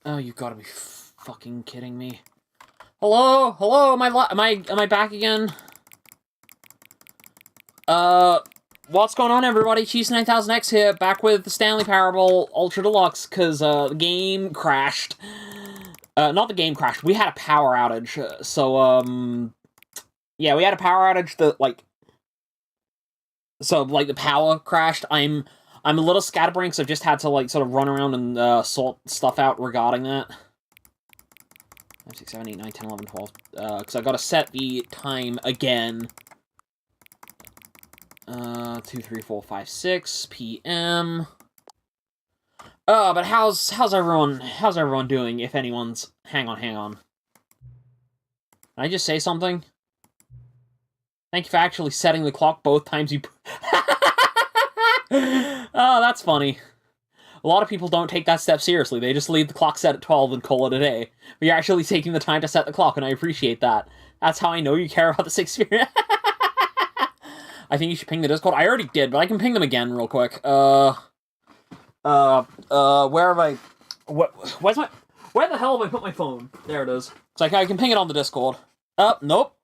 Oh, you gotta be fucking kidding me. Hello? Hello? Am I back again? What's going on, everybody? Cheese 9000X here, back with the Stanley Parable Ultra Deluxe, because, the game crashed. Not the game crashed, we had a power outage, yeah, we had a power outage that, the power crashed. I'm a little scatterbrained, so I've just had to, sort of run around and, sort stuff out regarding that. 5, 6, 7, 8, 9, 10, 11, 12, because I gotta set the time again. 2, 3, 4, 5, 6 p.m. But how's everyone doing, if anyone's... Hang on. Can I just say something? Thank you for actually setting the clock both times you... Oh, that's funny. A lot of people don't take that step seriously. They just leave the clock set at 12 and call it a day. But you're actually taking the time to set the clock, and I appreciate that. That's how I know you care about this experience. I think you should ping the Discord. I already did, but I can ping them again real quick. Where have I... Where the hell have I put my phone? There it is. It's like, I can ping it on the Discord. Nope.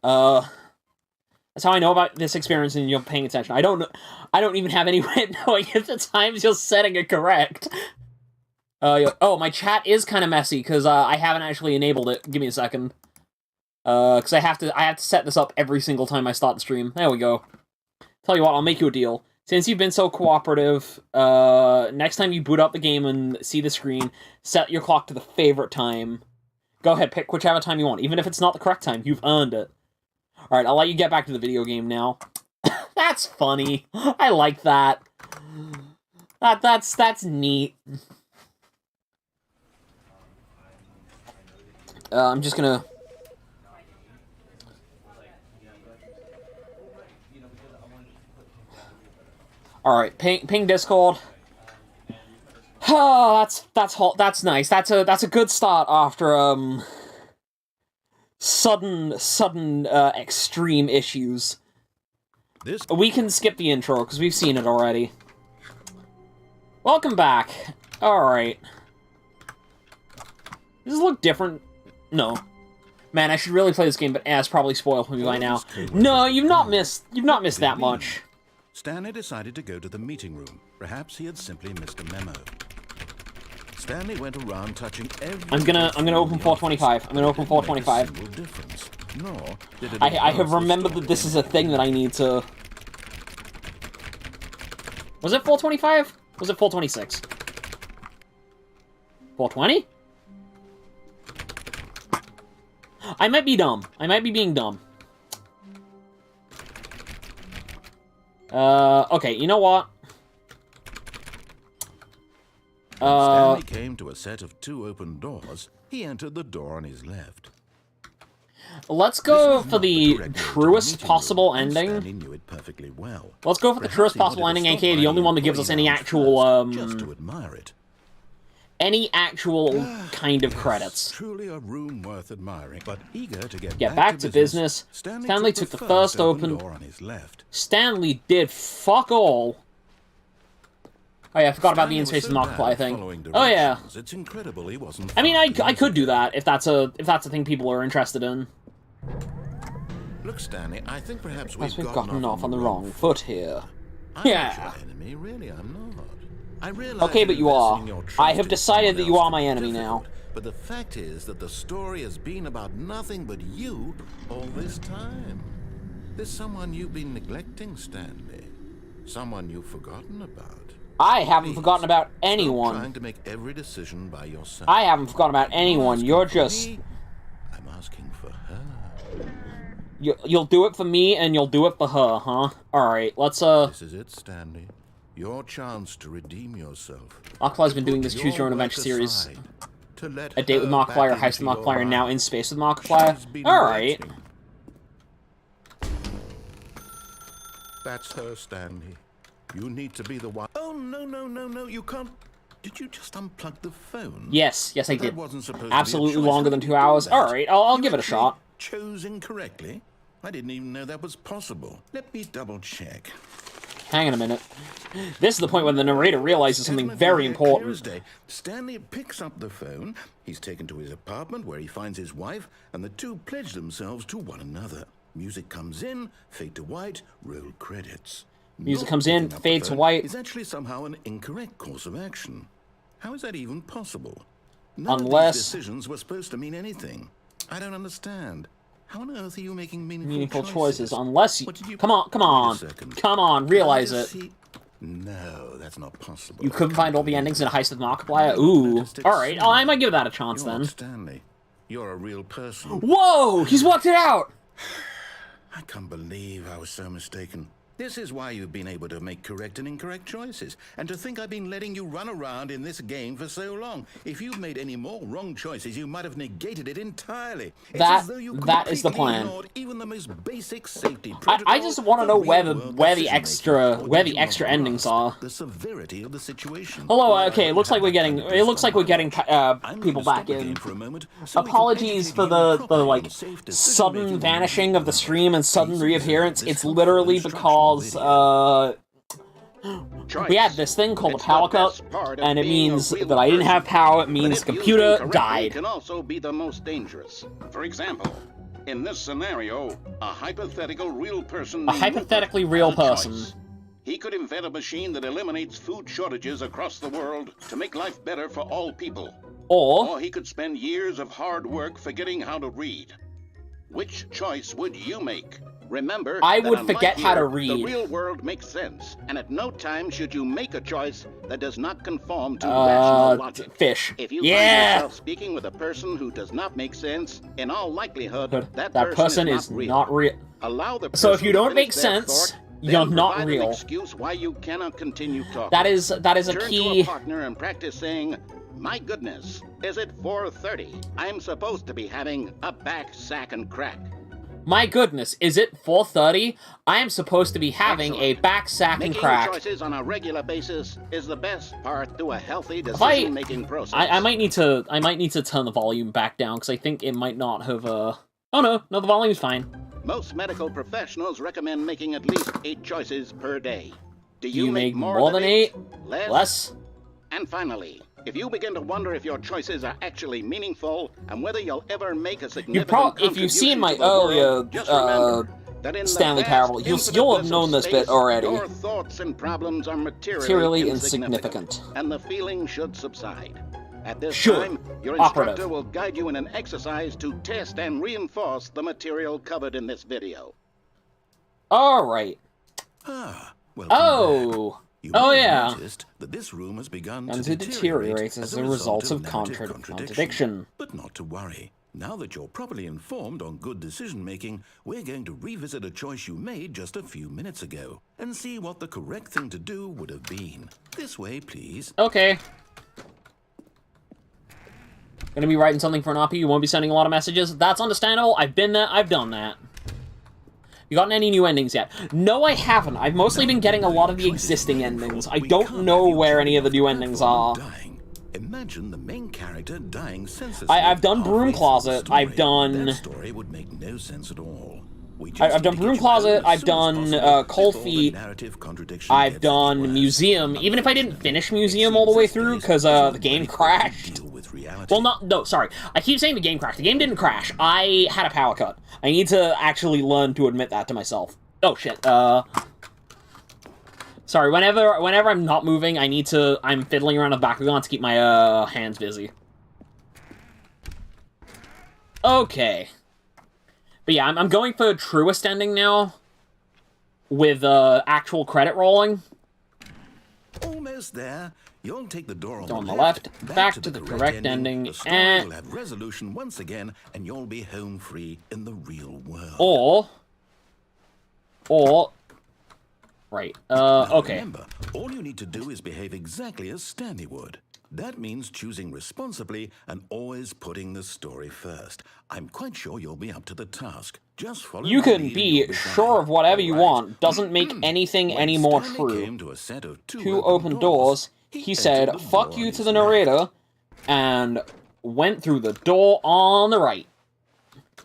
That's how I know about this experience and you're paying attention. I don't even have any way of knowing if the times you're setting it correct. Oh, my chat is kind of messy, because, I haven't actually enabled it. Give me a second. Because I have to set this up every single time I start the stream. There we go. Tell you what, I'll make you a deal. Since you've been so cooperative, next time you boot up the game and see the screen, set your clock to the favorite time. Go ahead, pick whichever time you want. Even if it's not the correct time, you've earned it. Alright, I'll let you get back to the video game now. That's funny. I like that. That's neat. I'm just gonna... Alright, ping Discord. Oh, that's nice. That's a good start after, sudden, extreme issues. We can skip the intro, because we've seen it already. Welcome back. Alright. Does this look different? No. Man, I should really play this game, but it's probably spoiled for me by now. No, you've not missed that much. Stanley decided to go to the meeting room. Perhaps he had simply missed a memo. Stanley went around touching every... I'm gonna open 425. I'm gonna open 425. I have remembered that this is a thing that I need to... Was it 425? Was it 426? 420? I might be dumb. I might be being dumb. Okay, you know what? When Stanley came to a set of 2 open doors, he entered the door on his left. Let's go for the truest possible ending. Stanley knew it perfectly well. Let's go for the truest possible ending, aka the only one that gives us any actual, just to admire it. Any actual kind of credits. Truly a room worth admiring, but eager to get back to business. Stanley took the first open door on his left. Stanley did fuck all. Oh yeah, I forgot about the in-space and Markiplier thing. Oh yeah. It's incredible he wasn't. I mean, I could do that if that's a thing people are interested in. Look, Stanley, I think perhaps we've gotten off on the wrong foot here. I'm Yeah. not your enemy, really, I'm not. I realize Okay, but you are. investing your trust I have in decided that someone you are else my is enemy now. difficult, but the fact is that the story has been about nothing but you all this time. There's someone you've been neglecting, Stanley. Someone you've forgotten about. I haven't Please, forgotten about stop anyone. trying to make every decision by yourself. I haven't forgotten about anyone. asking You're for just... me, I'm asking for her. You'll do it for me, and you'll do it for her, huh? Alright, let's, This is it, Stanley. Your chance to redeem yourself. Markiplier's been doing this Choose Your Own Adventure series. A date with Markiplier, Heist with Markiplier, and now In Space with Markiplier. Alright. That's her, Stanley. You need to be the one. Oh, no, you can't. Did you just unplug the phone? Yes, I That did. wasn't supposed to be a Absolutely choice. longer How than did 2 you do hours. that? Alright, I'll You give it a actually shot. chose incorrectly? I didn't even know that was possible. Let me double check. Hang on a minute. This is the point when the narrator realizes something very important. Thursday, Stanley picks up the phone. He's taken to his apartment where he finds his wife, and the two pledge themselves to one another. Music comes in, fade to white, roll credits. Music comes in, fade to white. Is actually somehow an incorrect course of action. How is that even possible? Unless these decisions were supposed to mean anything. I don't understand. How on earth are you making meaningful choices? Unless you... Come on, realize it. No, that's not possible. You couldn't find all the endings in a Heist of Markiplier? Ooh. Alright, I might give that a chance then. Stanley, you're a real person. Whoa! He's worked it out! I can't believe I was so mistaken. This is why you've been able to make correct and incorrect choices. And to think I've been letting you run around in this game for so long. If you've made any more wrong choices, you might have negated it entirely. That is the plan. Even the most basic safety I just want to know where the extra endings are. The severity of the situation. Hello, okay, it looks like we're getting people back in. Apologies for the like sudden vanishing of the stream and sudden reappearance. It's literally because we had this thing called a power cut, and it means that I didn't have power. It means the computer died. Can also be the most dangerous. For example, in this scenario, a hypothetical real person. A hypothetically real person. He could invent a machine that eliminates food shortages across the world to make life better for all people. Or he could spend years of hard work forgetting how to read. Which choice would you make? Remember, I would forget how to read. The real world makes sense, and at no time should you make a choice that does not conform to rational logic. Fish. If you find yourself speaking with a person who does not make sense, in all likelihood, that person is not real. Allow the person so if you don't make sense, you're not real. Excuse why you cannot continue talking. That is a Turn key. to a partner and practice saying, "My goodness, is it 4:30? I'm supposed to be having a back, sack, and crack." My goodness, is it 4:30? I am supposed to be having a back, sack, and crack. Making choices on a regular basis is the best part to a healthy decision-making process. I might need to turn the volume back down because I think it might not have. Oh no, the volume's fine. Most medical professionals recommend making at least 8 choices per day. Do you make more than 8? Less? And finally, if you begin to wonder if your choices are actually meaningful and whether you'll ever make a significant if you've seen my earlier Stanley Parable, you'll have known this bit already. Your thoughts and problems are materially insignificant, and the feeling should subside. At this time, your instructor will guide you in an exercise to test and reinforce the material covered in this video. Alright. Yeah. That this room has begun to deteriorate as a result of contradiction. But not to worry. Now that you're properly informed on good decision-making, we're going to revisit a choice you made just a few minutes ago and see what the correct thing to do would have been. This way, please. Okay. Gonna be writing something for an RP, you won't be sending a lot of messages? That's understandable, I've been there, I've done that. You gotten any new endings yet? No, I haven't. I've mostly been getting a lot of the existing endings. I don't know where any of the new endings are. Imagine the main character dying senselessly. I've done Broom Closet. I've done... That story would make no sense at all. I've done Broom Closet. I've done Cold Feet. I've done Museum. Even if I didn't finish Museum all the way through because the game crashed. Well, no, sorry. I keep saying the game crashed. The game didn't crash. I had a power cut. I need to actually learn to admit that to myself. Oh, shit. Sorry, whenever I'm not moving, I'm fiddling around the background to keep my, hands busy. Okay. But yeah, I'm going for truest ending now. With, actual credit rolling. Almost there. You'll take the door on the left, back to the correct ending, and you'll have resolution once again, and you'll be home free in the real world. Right. Now, okay. Remember, all you need to do is behave exactly as Stanley would. That means choosing responsibly and always putting the story first. I'm quite sure you'll be up to the task. Just follow. You can be sure of whatever you want. Doesn't make anything any more true. To a set of two open doors. He said, "Fuck you" to the narrator, and went through the door on the right.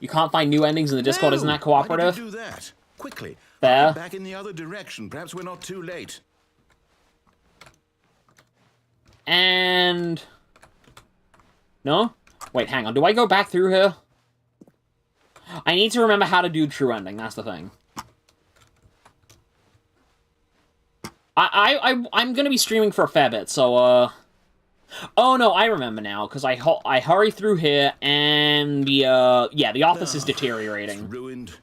You can't find new endings in the Discord, isn't that cooperative? Why did you do that? Quickly, Fair. Back in the other direction. Perhaps we're not too late. And... No? Wait, hang on. Do I go back through here? I need to remember how to do true ending. That's the thing. I'm gonna be streaming for a fair bit, so, Oh, no, I remember now, because I hurry through here, and the, yeah, the office is deteriorating. It's ruined.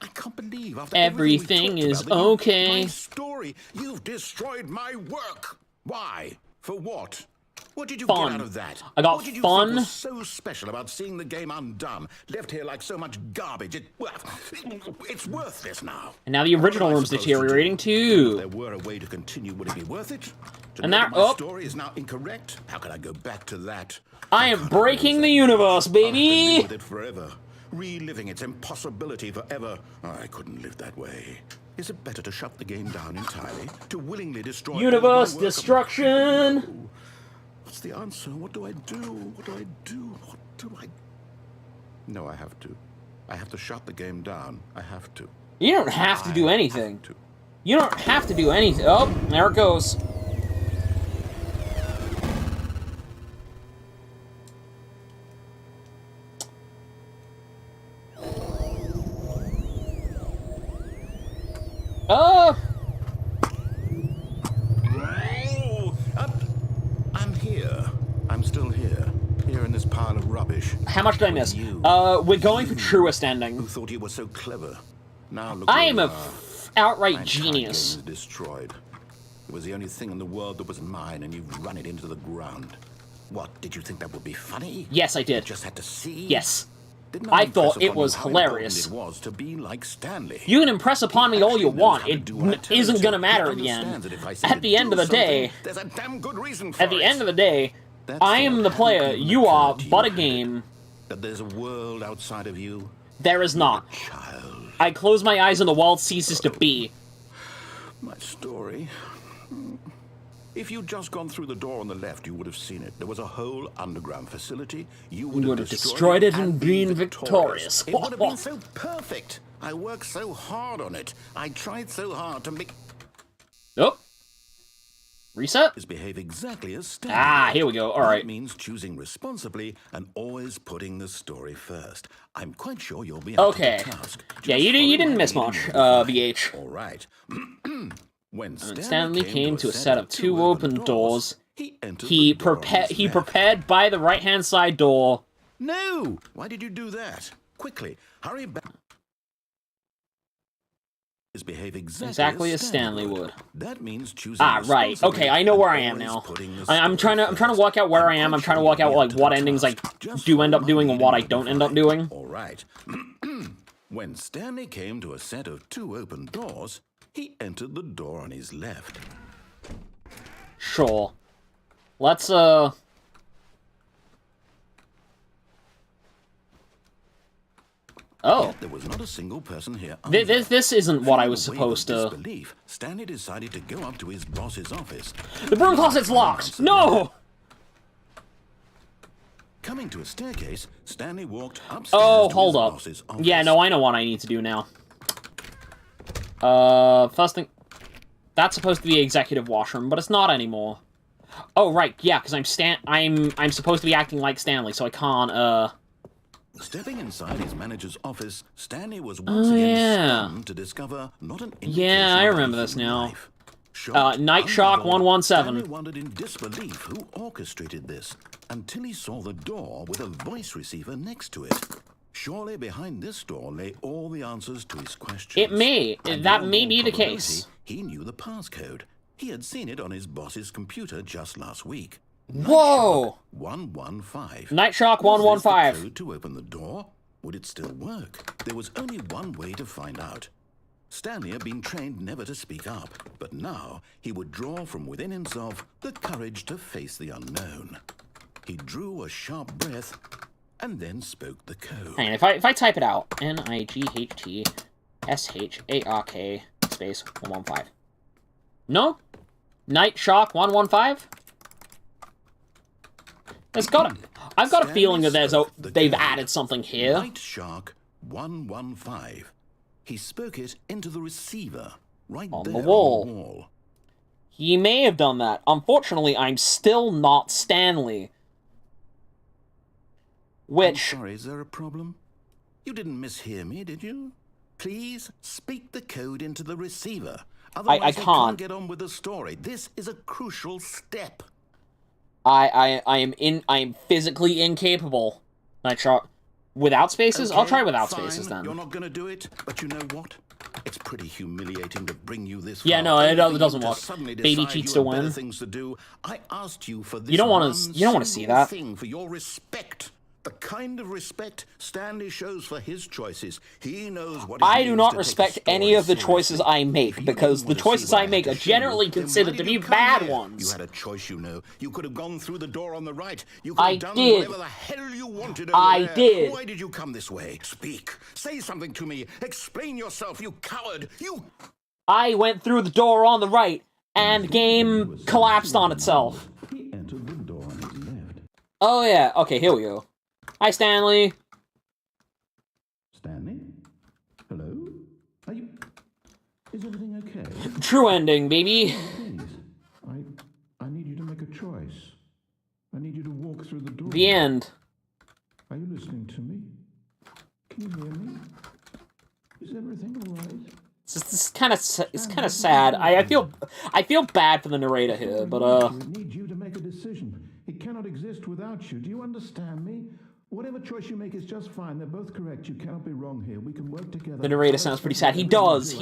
I can't believe after everything is okay. My story, you've destroyed my work. Why? For what? What did you get out of that? I got what did you fun. Think was so special about seeing the game undone, left here like so much garbage? It's worthless now. And now the original room's deteriorating too. If there were a way to continue, would it be worth it? To and know that my story is now incorrect. How can I go back to that? I am breaking the universe, baby. Live with it forever, reliving its impossibility forever. I couldn't live that way. Is it better to shut the game down entirely? To willingly destroy universe destruction? What's the answer? What do I do? What do I do? What do I... No, I have to. I have to shut the game down. I have to. You don't have to do anything. You don't have to do anything. Oh, there it goes. Oh! I'm here. I'm still here. Here in this pile of rubbish. How much did I miss? We're going for truest ending. Who thought you were so clever? Now look. I am a outright genius. Game is destroyed. It was the only thing in the world that was mine, and you've run it into the ground. What, did you think that would be funny? Yes, I did. You just had to see? Yes. I thought it was hilarious. It was to be like Stanley. You can impress upon me all you want. It isn't gonna matter at the end. At the end of the day, there's a damn good reason for at the end of the day, I am the player, you are but a game. That there's a world outside of you. There is not. Child. I close my eyes and the world ceases to be. My story. If you'd just gone through the door on the left, you would have seen it. There was a whole underground facility. You would have destroyed it and been victorious. It would have been so perfect. I worked so hard on it. I tried so hard to make... Oh. Reset? Behave exactly as Stanley. Ah, here we go. All right. That means choosing responsibly and always putting the story first. I'm quite sure you'll be up to the task. Yeah, you didn't miss much, VH. All right. When Stanley came to a set of two open doors, he prepared by the right-hand side door. No! Why did you do that? Quickly, hurry back. Behave exactly as Stanley would. That means choosing. Ah, right. Okay, I know where I am now. I'm trying to work out where I am. I'm trying to work out like what endings I do end up doing and what I don't end up doing. All right. When Stanley came to a set of two open doors, he entered the door on his left. Sure. Let's Oh. There was not a single person here. This isn't what I was supposed to. Disbelief, Stanley decided to go up to his boss's office. The broom closet's locked. No. Coming to a staircase, Stanley walked upstairs. Oh, to hold his up. boss's office. Yeah, no, I know what I need to do now. First thing, that's supposed to be the executive washroom, but it's not anymore. Oh, right, yeah, because I'm supposed to be acting like Stanley, so I can't, Stepping inside his manager's office, Stanley was once again stunned to discover not an yeah, I remember this now. Night Shock 117. Stanley wondered in disbelief who orchestrated this until he saw the door with a voice receiver next to it. Surely behind this door lay all the answers to his questions. That may be the case. He knew the passcode. He had seen it on his boss's computer just last week. Whoa! 115. Night Shock 115. Was this the code to open the door? Would it still work? There was only one way to find out. Stanley had been trained never to speak up, but now he would draw from within himself the courage to face the unknown. He drew a sharp breath and then spoke the code. Hang on, if I type it out, NIGHTSHARK space 115. No? Night Shock 115? I've got a feeling that they've added something here. Night Shark 115. He spoke it into the receiver, right on there the wall. on the wall. He may have done that. Unfortunately, I'm still not Stanley. Which... I'm sorry, is there a problem? You didn't mishear me, did you? Please speak the code into the receiver. Otherwise, I we can't. can't get on with the story. This is a crucial step. I am physically incapable. I try without spaces. Okay, I'll try without fine. spaces then. You're not going to do it, but you know what? It's pretty humiliating to bring you this Yeah, far. no, it Only doesn't to work. suddenly Baby decide cheats you to had better win. things to do. I asked you for this You don't want one to see single that. thing for your respect. The kind of respect Stanley shows for his choices. He knows what it I means do not to take respect a story any of the seriously. choices I If make, you because didn't the want to see choices what I had make to are show you, generally then why considered did to be you come bad here? ones. You had a choice, you know. You could have gone through the door on the right. You could I have done did. whatever the hell you wanted over I there. did. Why did you come this way? Speak. Say something to me. Explain yourself, you coward. You... I went through the door on the right, and game collapsed on itself. He entered the door on his left. Oh yeah, okay, here we go. Hi, Stanley. Stanley? Hello? Are you... Is everything okay? True ending, baby. Please. I need you to make a choice. I need you to walk through the door. The end. Are you listening to me? Can you hear me? Is everything all right? It's kind of sad. I feel bad for the narrator here, but I need you to make a decision. It cannot exist without you. Do you understand me? Whatever choice you make is just fine. They're both correct. You cannot be wrong here. We can work together. the narrator sounds pretty sad. He does,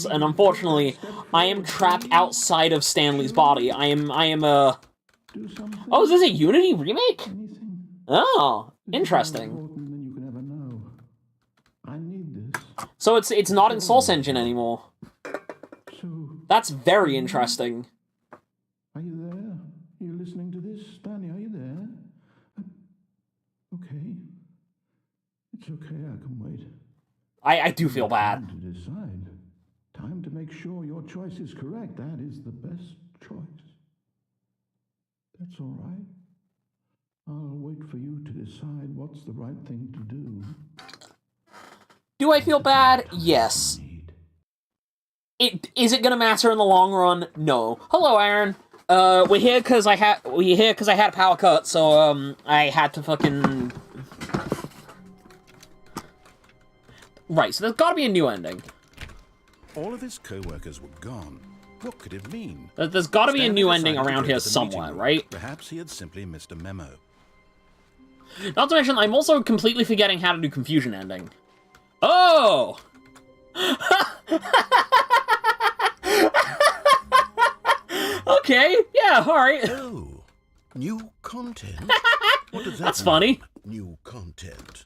and unfortunately, I am trapped outside of Stanley's body. I am Do something. Oh, is this a Unity remake? Anything. Oh, This is more interesting. important than you can ever know. I need this. So it's not in Source Engine anymore. So, That's very interesting. are you there? Are you listening to this? Stanley, are you there? Okay. It's okay, I can wait. I do feel bad. Time to decide. Time to make sure your choice is correct. That is the best choice. That's all right. I'll wait for you to decide what's the right thing to do. Do I feel bad? Yes. Is it gonna matter in the long run? No. Hello, Aaron. We're here because I had a power cut, so I had to fucking. Right. So there's got to be a new ending. All of his co-workers were gone. What could it mean? There's got to be a Stanley new decided ending to around go here to the meeting somewhere, room. right? Perhaps he had simply missed a memo. Not to mention, I'm also completely forgetting how to do confusion ending. Oh! Okay, yeah, alright. Oh, new content? What does that That's mean? funny. New content.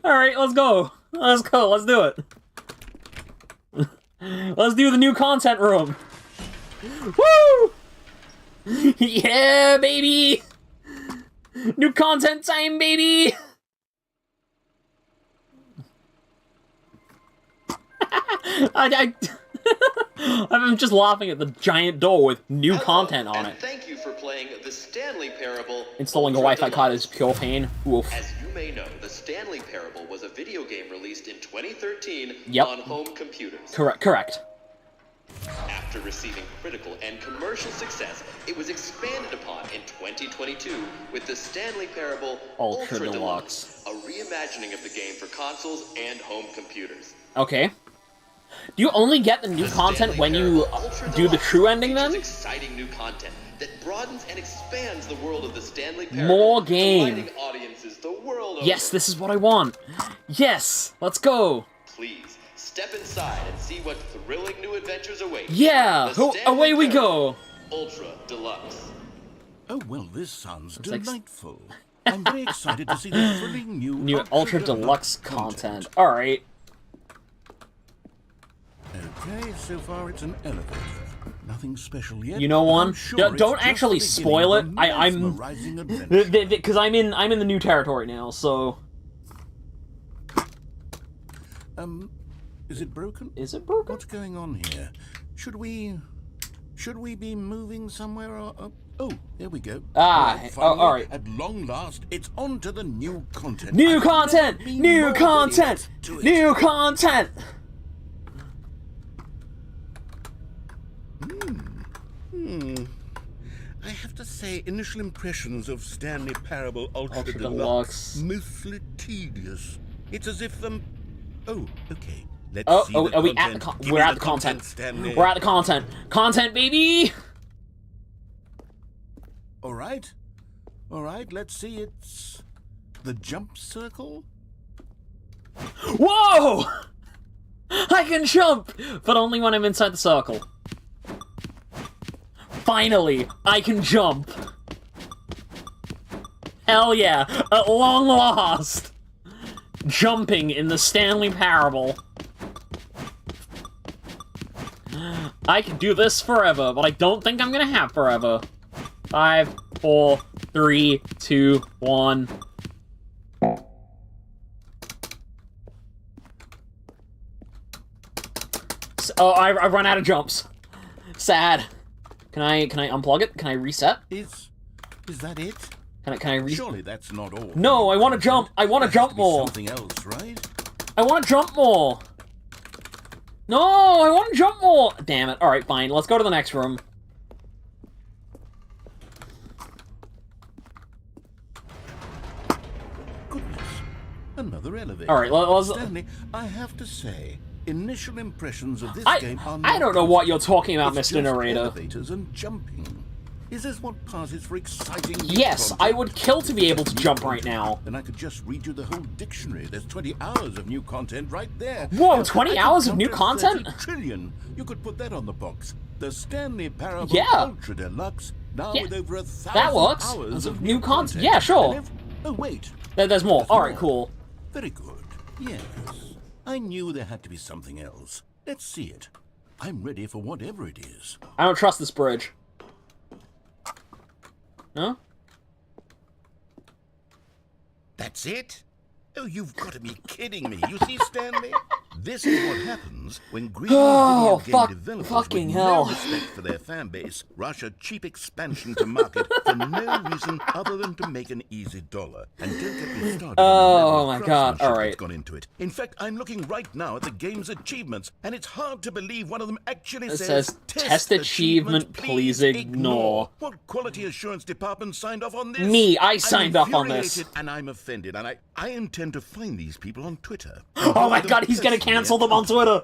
Alright, let's go. Let's do it. Let's do the new content room. Woo! Yeah, baby! New content time, baby! I'm just laughing at the giant door with new content on it. Thank you for playing the Stanley Parable. Installing a Ultra Wi-Fi card Deluxe. is pure pain. Oof. As you may know, the Stanley Parable was a video game released in 2013 Yep. on home computers. Correct. After receiving critical and commercial success, it was expanded upon in 2022 with the Stanley Parable Ultra Ultra Deluxe. Deluxe, a reimagining of the game for consoles and home computers. Okay. Do you only get the new The content Stanley when you Parable Ultra do the Deluxe true ending features then? exciting new content that broadens and expands the world of the Stanley Parable. More game. Delighting audiences the world over. Yes, this is what I want. Yes, let's go. Please step inside and see what thrilling new adventures await. Yeah, The Stanley away we Parable go. Ultra Deluxe. Oh, well, this sounds like- delightful. I'm very excited to see the thrilling new Ultra Deluxe content. Alright. Okay, so far it's an elevator. Nothing special yet. You know but one? I'm sure Don't it's just actually the beginning spoil of it. a I'm mesmerizing adventure. because I'm in the new territory now, so Is it broken? is it broken? What's going on here? Should we be moving somewhere? Oh, there we go. Ah, Right, oh, finally, all right. At long last, it's on to the new content. New I've content! never been New more content! ready to it. New content! I have to say, initial impressions of Stanley Parable Ultra Deluxe. Mostly tedious. It's as if Oh, okay. Let's see are the we at content. the we're at the content. Stanley. We're at the content. Content, baby! All right, let's see. It's the jump circle. Whoa! I can jump, but only when I'm inside the circle. Finally, I can jump. Hell yeah, at long last. Jumping in the Stanley Parable. I can do this forever, but I don't think I'm gonna have forever. 5, 4, 3, 2, 1. Oh, I've run out of jumps. Sad. Can I unplug it? Can I reset? Is that it? Can I reset? Surely that's not all. No, I want to jump. I want to jump more. Something else, right? I want to jump more. No, I want to jump more. Damn it. All right, fine. Let's go to the next room. Goodness, another elevator. All right, let's. Stanley, I have to say, initial impressions of this game are I don't know what you're talking about, it's Mr. just Narrator. Elevators and jumping. Is this what passes for exciting? Yes, I would kill to be able to jump right now. Then I could just read you the whole dictionary. There's 20 hours of new content right there. Whoa, 20 hours of new count content? 30 trillion. You could put that on the box. The Stanley Parable Yeah. Ultra Deluxe, now Yeah, with over 1,000 that works. hours That's of new content. Yeah, sure. And oh wait, There's more. There's All right, more. cool. Very good. Yes, I knew there had to be something else. Let's see it. I'm ready for whatever it is. I don't trust this bridge. No? That's it? Oh, you've got to be kidding me. You see, Stanley? This is what happens when greedy Oh, video game developers fucking with hell. no respect for their fan base rush a cheap expansion to market for no reason other than to make an easy dollar. And don't get me started Oh, on the level my of God. craftsmanship All right. that's gone into it. In fact, I'm looking right now at the game's achievements, and it's hard to believe one of them actually It says, says, "Test achievement, please ignore." What quality assurance department signed off on this? Me, I I'm signed off on this. infuriated and I'm offended, and I intend to find these people on Twitter. Oh my god, he's gonna cancel them on Twitter!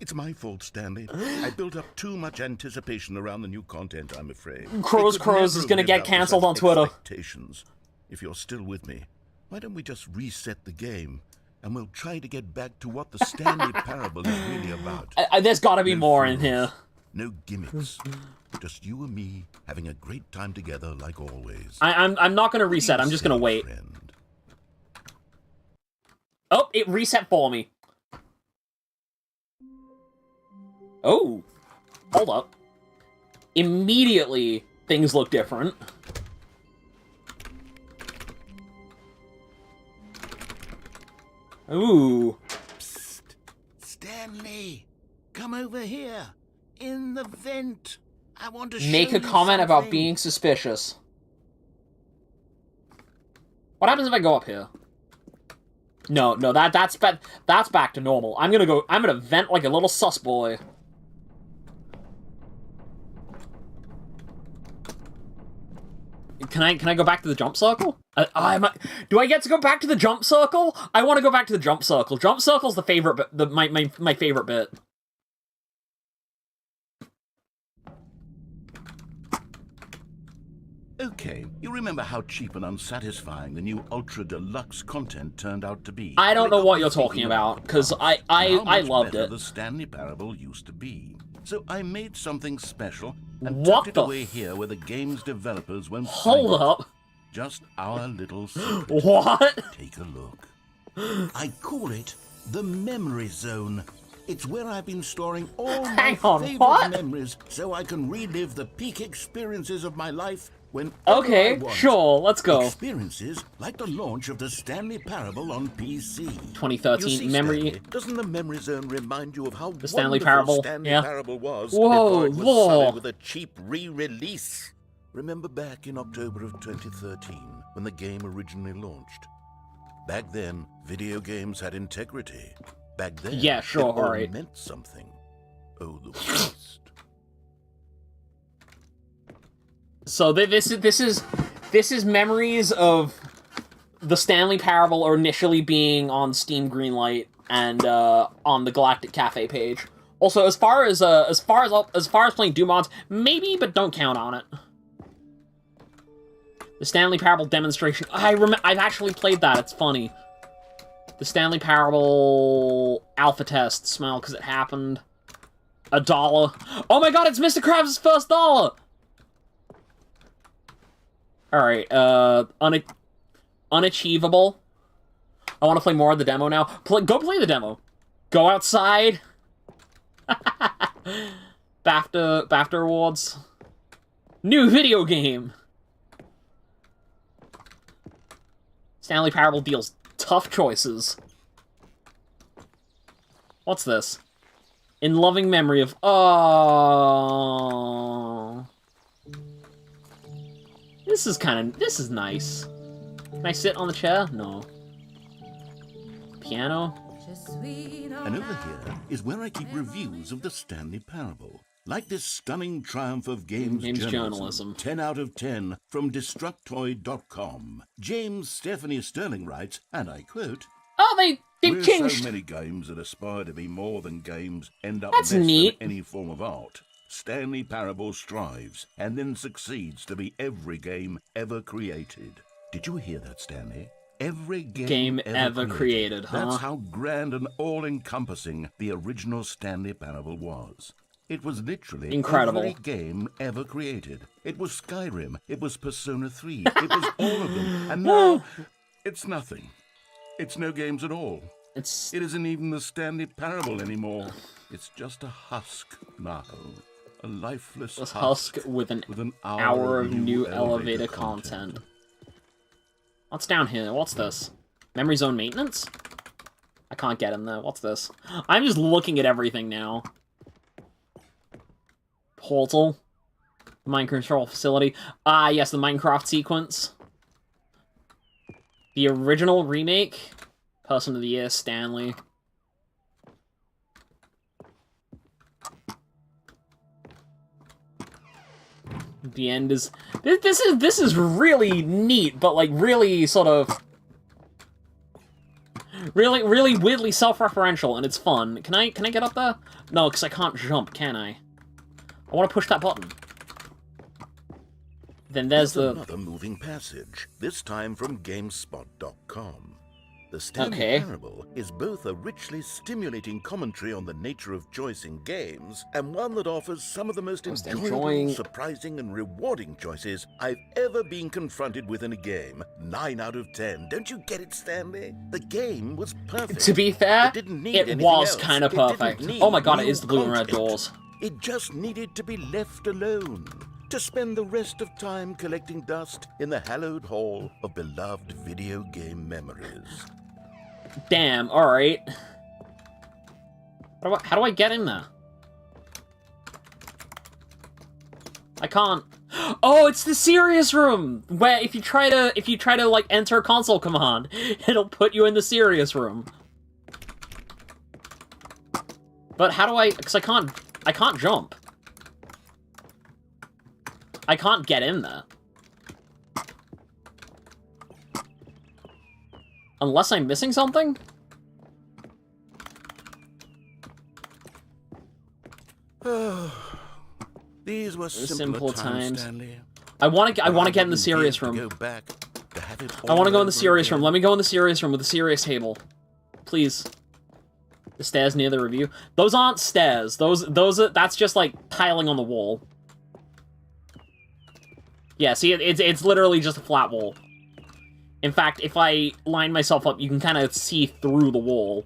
It's my fault, Stanley. I built up too much anticipation around the new content, I'm afraid. Crows It could is never gonna have get lived up to cancelled such on Twitter. expectations. If you're still with me, why don't we just reset the game, and we'll try to get back to what the Stanley Parable is really about. There's gotta be No more in fools, here. No gimmicks. Just you and me having a great time together like always. I'm not gonna reset, I'm just gonna wait. Friend. Oh, it reset for me. Oh. Hold up. Immediately, things look different. Ooh. Psst. Stanley, come over here. In the vent. I want to show Make a you comment about something. being suspicious. What happens if I go up here? No, that's back to normal. I'm gonna vent like a little sus boy. Can I go back to the jump circle? Do I get to go back to the jump circle? I want to go back to the jump circle. Jump circle's the favorite bit, my favorite bit. Okay, you remember how cheap and unsatisfying the new Ultra Deluxe content turned out to be? I don't It know got what me you're thinking talking about about, because the past I and how much loved better it. the Stanley Parable used to be. So I made something special and What tucked it the away here where the game's developers won't Hold find it. up. Just our little secret. What? Take a look. I call it the Memory Zone. It's where I've been storing all my Hang on, favorite what? memories so I can relive the peak experiences of my life when Okay, sure, let's go. Experiences like the launch of the Stanley Parable on PC. 2013 You see, memory. Stanley, doesn't the Memory Zone remind you of how The Stanley wonderful Parable, Stanley yeah. Parable was Whoa, before it was whoa. sullied with a cheap re-release? Remember back in October of 2013 when the game originally launched? Back then, video games had integrity. Back then, Yeah, sure, it all alright. meant something. Oh, the waste. So this is memories of the Stanley Parable initially being on Steam Greenlight and on the Galactic Cafe page. Also, as far as playing Doom mods, maybe, but don't count on it. The Stanley Parable demonstration. I've actually played that. It's funny. The Stanley Parable alpha test. Smile because it happened. $1. Oh my god, it's Mr. Krabs' first $1! Alright, unachievable. I want to play more of the demo now. Go play the demo. Go outside. BAFTA Awards. New video game. Stanley Parable deals tough choices. What's this? In loving memory of... Oh... This is nice. Can I sit on the chair? No. Piano? And over here is where I keep reviews of the Stanley Parable. Like this stunning triumph of games journalism. 10 out of 10 from Destructoid.com. James Stephanie Sterling writes, and I quote, "Oh, they've changed. So many games that aspire to be more than games end up That's less neat. than any form of art. Stanley Parable strives and then succeeds to be every game ever created." Did you hear that, Stanley? Every game ever created, huh? That's how grand and all-encompassing the original Stanley Parable was. It was literally incredible. Every game ever created. It was Skyrim. It was Persona 3. It was all of them. And now, it's nothing. It's no games at all. It isn't even the Stanley Parable anymore. It's just a husk now. A lifeless husk with an hour of new elevator content. What's down here? What's this? Memory zone maintenance? I can't get in there. What's this? I'm just looking at everything now. Portal. Mind control facility. Ah, yes, the Minecraft sequence. The original remake. Person of the Year, Stanley. The end is... This is really neat, but, like, really sort of... Really weirdly self-referential, and it's fun. Can I get up there? No, because I can't jump, can I? I want to push that button. Then there's another moving passage, this time from GameSpot.com. The Stanley Parable is both a richly stimulating commentary on the nature of choice in games, and one that offers some of the most enjoyable, surprising, and rewarding choices I've ever been confronted with in a game. 9 out of 10. Don't you get it, Stanley? The game was perfect. To be fair, it was kind of perfect. Oh my god, it is the blue and red doors. It just needed to be left alone, to spend the rest of time collecting dust in the hallowed hall of beloved video game memories. Damn, alright. How do I get in there? I can't. Oh, it's the serious room! Where if you try to like enter a console command, it'll put you in the serious room. But how do because I can't jump. I can't get in there. Unless I'm missing something? These were simpler times, Stanley. I want to get in the serious room. I want to go in the serious room. Let me go in the serious room with the serious table. Please. The stairs near the review. Those aren't stairs. That's just like tiling on the wall. Yeah, see, it's literally just a flat wall. In fact, if I line myself up, you can kind of see through the wall.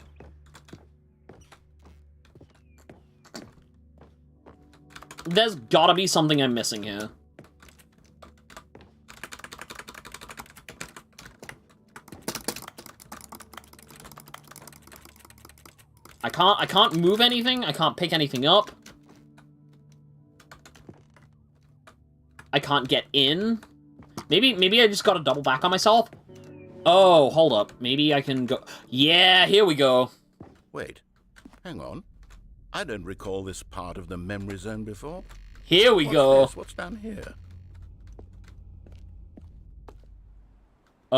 There's gotta be something I'm missing here. I can't move anything. I can't pick anything up. I can't get in. Maybe I just gotta double back on myself. Oh, hold up. Maybe I can go... Yeah, here we go. Wait, hang on. I don't recall this part of the memory zone before. Here we go. What's down here?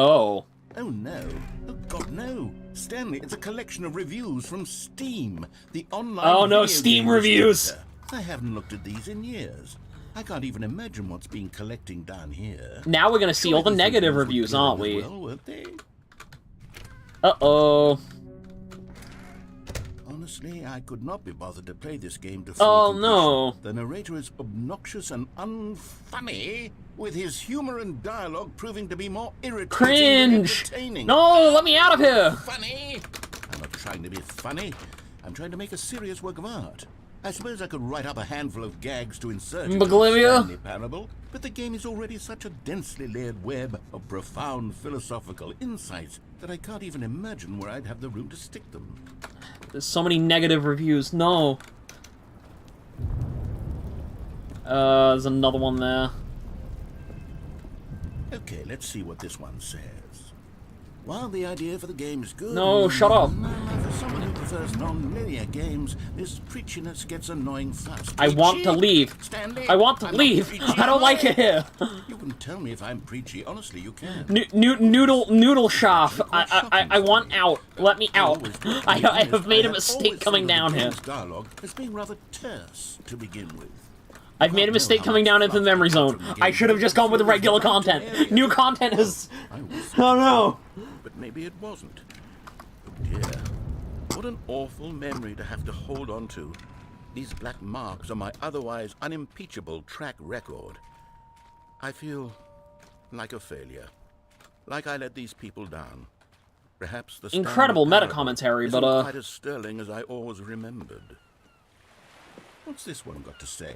Oh. Oh no. Oh God, no. Stanley, it's a collection of reviews from Steam, the online Oh no, video Steam game reviews! distributor. I haven't looked at these in years. I can't even imagine what's been collecting down here. Now we're gonna see all the negative reviews, aren't we? Well, weren't they? Uh-oh. Honestly, I could not be bothered to play this game to Oh full no. completion. The narrator is obnoxious and unfunny, with his humor and dialogue proving to be more irritating Cringe! than entertaining. No, let me out of here! Funny? I'm not trying to be funny. I'm trying to make a serious work of art. I suppose I could write up a handful of gags to insert into the Bolivia? Stanley Parable, but the game is already such a densely layered web of profound philosophical insights that I can't even imagine where I'd have the room to stick them. There's so many negative reviews. No. There's another one there. Okay, let's see what this one says. While the idea for the game is good... No, shut up. For someone who prefers non-linear games, this preachiness gets annoying fast. I want to leave. Stanley, I want to I'm not leave. preachy. I don't like it here. You can tell me if I'm preachy. Honestly, you can. Noodle shop. I want out. Let me out. I have made a mistake coming down here. Dialogue has been rather terse to begin with. I've made a mistake coming down into the memory zone. I should have just gone with the regular content. New content is... Oh no. But maybe it wasn't. Oh dear. What an awful memory to have to hold on to. These black marks on my otherwise unimpeachable track record. I feel like a failure. Like I let these people down. Perhaps the incredible Stanley meta commentary, isn't but quite as sterling as I always remembered. What's this one got to say?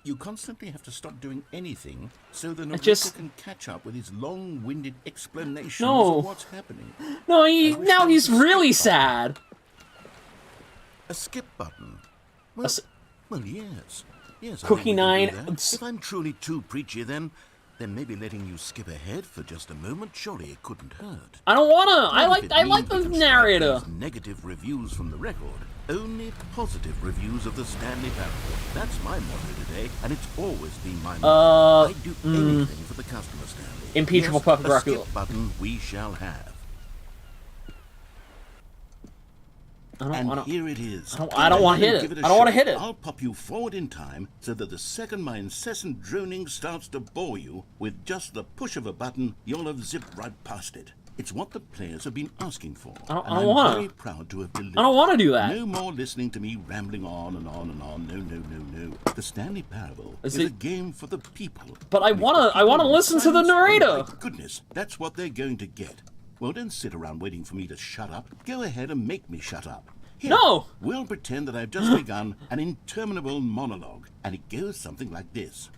You constantly have to stop doing anything so the narrator can catch up with his long-winded explanations of what's happening. No, now he's really sad. A skip button. Well, yes. Yes. Cookie 9. If I'm truly too preachy, then maybe letting you skip ahead for just a moment, surely it couldn't hurt. I don't wanna. I like the narrator. Negative reviews from the record. Only positive reviews of the Stanley Parable. That's my motto today, and it's always been my motto. I do anything for the customer, Stanley. Impeachable perfect a record. skip button we shall have. Here it is. I don't want to hit it. I don't want to hit it. I'll pop you forward in time so that the second my incessant droning starts to bore you, with just the push of a button, you'll have zipped right past it. It's what the players have been asking for. I don't I'm want very proud to have delivered. I don't want to do that. No more listening to me rambling on and on and on. No. The Stanley Parable is a game for the people. But I wanna listen to the narrator. Oh my goodness, that's what they're going to get. Well, don't sit around waiting for me to shut up. Go ahead and make me shut up. Here, no! We'll pretend that I've just begun an interminable monologue, and it goes something like this.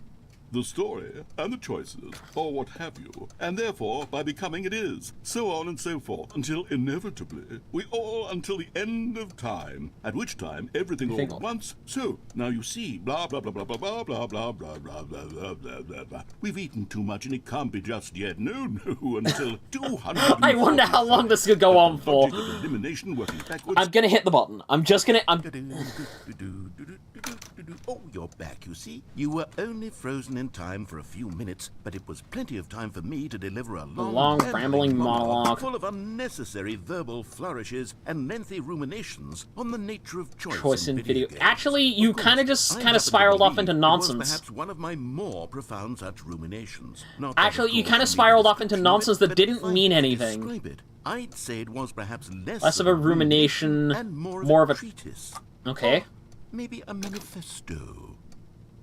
The story, and the choices, or what have you, and therefore, by becoming it is, so on and so forth, until inevitably, we all until the end of time, at which time everything all at once, so, now you see, blah, blah, blah, blah, blah, blah, blah, blah, blah, blah, blah, blah, blah, blah, blah. We've eaten too much and it can't be just yet, no, until 200. I wonder how long this could go on for. Elimination working backwards. I'm gonna hit the button. Oh, you're back, you see. You were only frozen in time for a few minutes, but it was plenty of time for me to deliver a long rambling monologue full of unnecessary verbal flourishes and lengthy ruminations on the nature of choice in video games. Actually, you kind of spiraled off into nonsense. Perhaps one of my more profound such ruminations. Actually, you kind of spiraled off into nonsense that didn't mean anything. I'd say it was perhaps less of a rumination and more of a treatise. Okay. Maybe a manifesto.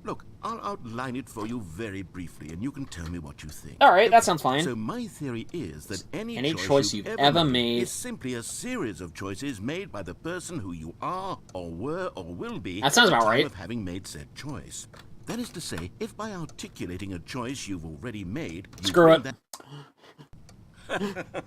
Look, I'll outline it for you very briefly, and you can tell me what you think. Alright, that sounds fine. So my theory is that any choice you've ever made is simply a series of choices made by the person who you are, or were, or will be that sounds about right. Of having made said choice. That is to say, if by articulating a choice you've already made... Screw it.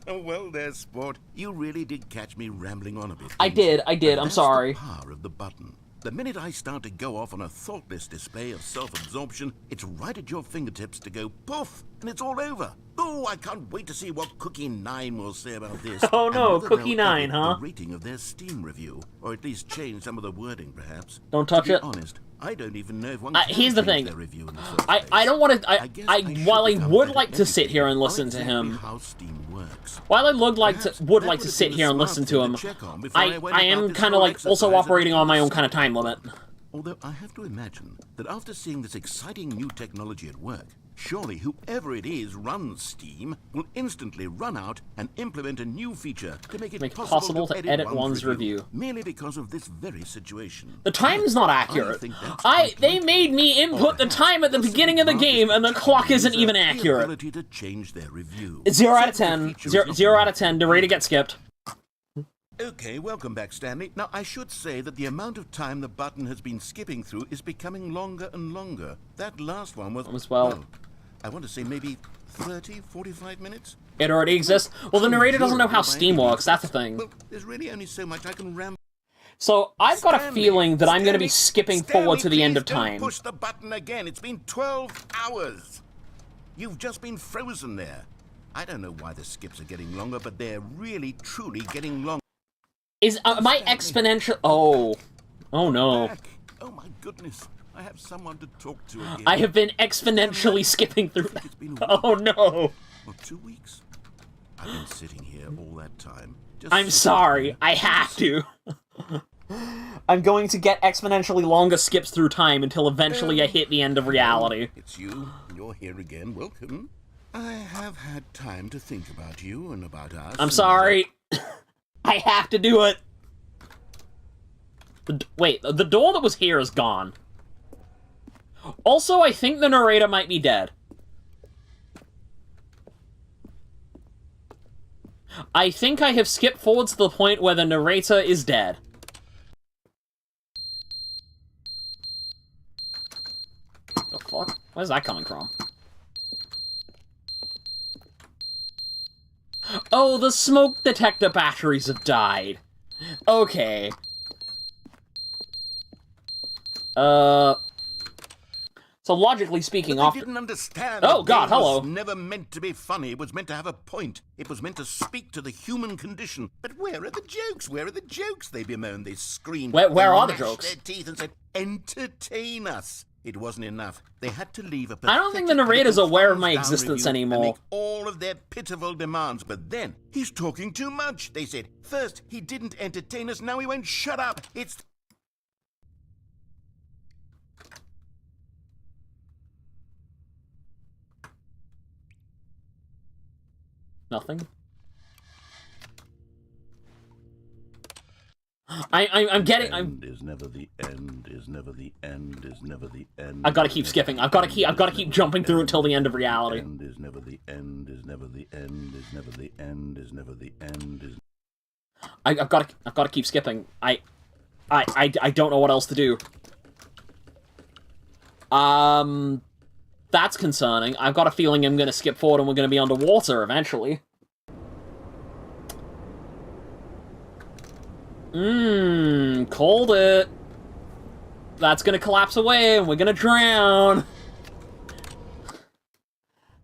Well there, sport. You really did catch me rambling on a bit. I did. I'm sorry. The power of the button. The minute I start to go off on a thoughtless display of self-absorption, it's right at your fingertips to go poof, and it's all over. Oh, I can't wait to see what Cookie 9 will say about this. Oh no, Cookie 9, huh? The rating of their Steam review, or at least change some of the wording, perhaps. Don't touch it. To be honest, I don't even know if one here's the thing. I don't want to. While I would like to sit here and listen to him, while I would like to sit here and listen to him, I am kind of like also operating on my own kind of time limit. Although I have to imagine that after seeing this exciting new technology at work, surely whoever it is runs Steam will instantly run out and implement a new feature to make it possible to edit one's review. Merely because of this very situation. The time is not accurate. They made me input the time at the beginning of the game, and the clock isn't even accurate. To change their review. 0 out of 10. 0 out of 10. The rating gets skipped. Okay, welcome back, Stanley. Now, I should say that the amount of time the button has been skipping through is becoming longer and longer. That last one was, well, I want to say maybe 30, 45 minutes? It already exists? Well, the narrator doesn't know how Steam works, that's the thing. Well, there's really only so much I can ramble. So, I've got a feeling that I'm going to be skipping forward to the end of time. Push the button again. It's been 12 hours. You've just been frozen there. I don't know why the skips are getting longer, but they're really, truly getting longer. Am I exponential? Oh no. Oh my goodness. I have someone to talk to again. I have been exponentially skipping through that. Oh no. Or 2 weeks. I've been sitting here all that time. I'm sorry. I have to. I'm going to get exponentially longer skips through time until eventually I hit the end of reality. It's you. You're here again. Welcome. I have had time to think about you and about us. I'm sorry. I have to do it! Wait, the door that was here is gone. Also, I think the narrator might be dead. I think I have skipped forward to the point where the narrator is dead. The fuck? Where's that coming from? Oh, the smoke detector batteries have died. Okay. So logically speaking, I didn't understand. Oh God, hello. It was never meant to be funny. It was meant to have a point. It was meant to speak to the human condition. But where are the jokes? Where are the jokes? They bemoaned. They screamed. Where are the jokes? Their teeth and said, "Entertain us." It wasn't enough. They had to leave a I don't think the narrator's aware of my existence anymore. Make all of their pitiful demands, but then he's talking too much. They said, first he didn't entertain us, now he won't shut up. It's nothing. I'm getting. Is never the end. Is never the end. Is never the end. I've got to keep skipping. I've got to keep jumping through until the end of reality. End is never the end. Is never the end. Is never the end. Is never the end. Is. I've got to keep skipping. I don't know what else to do. That's concerning. I've got a feeling I'm gonna skip forward and we're gonna be underwater eventually. Called it. That's gonna collapse away and we're gonna drown.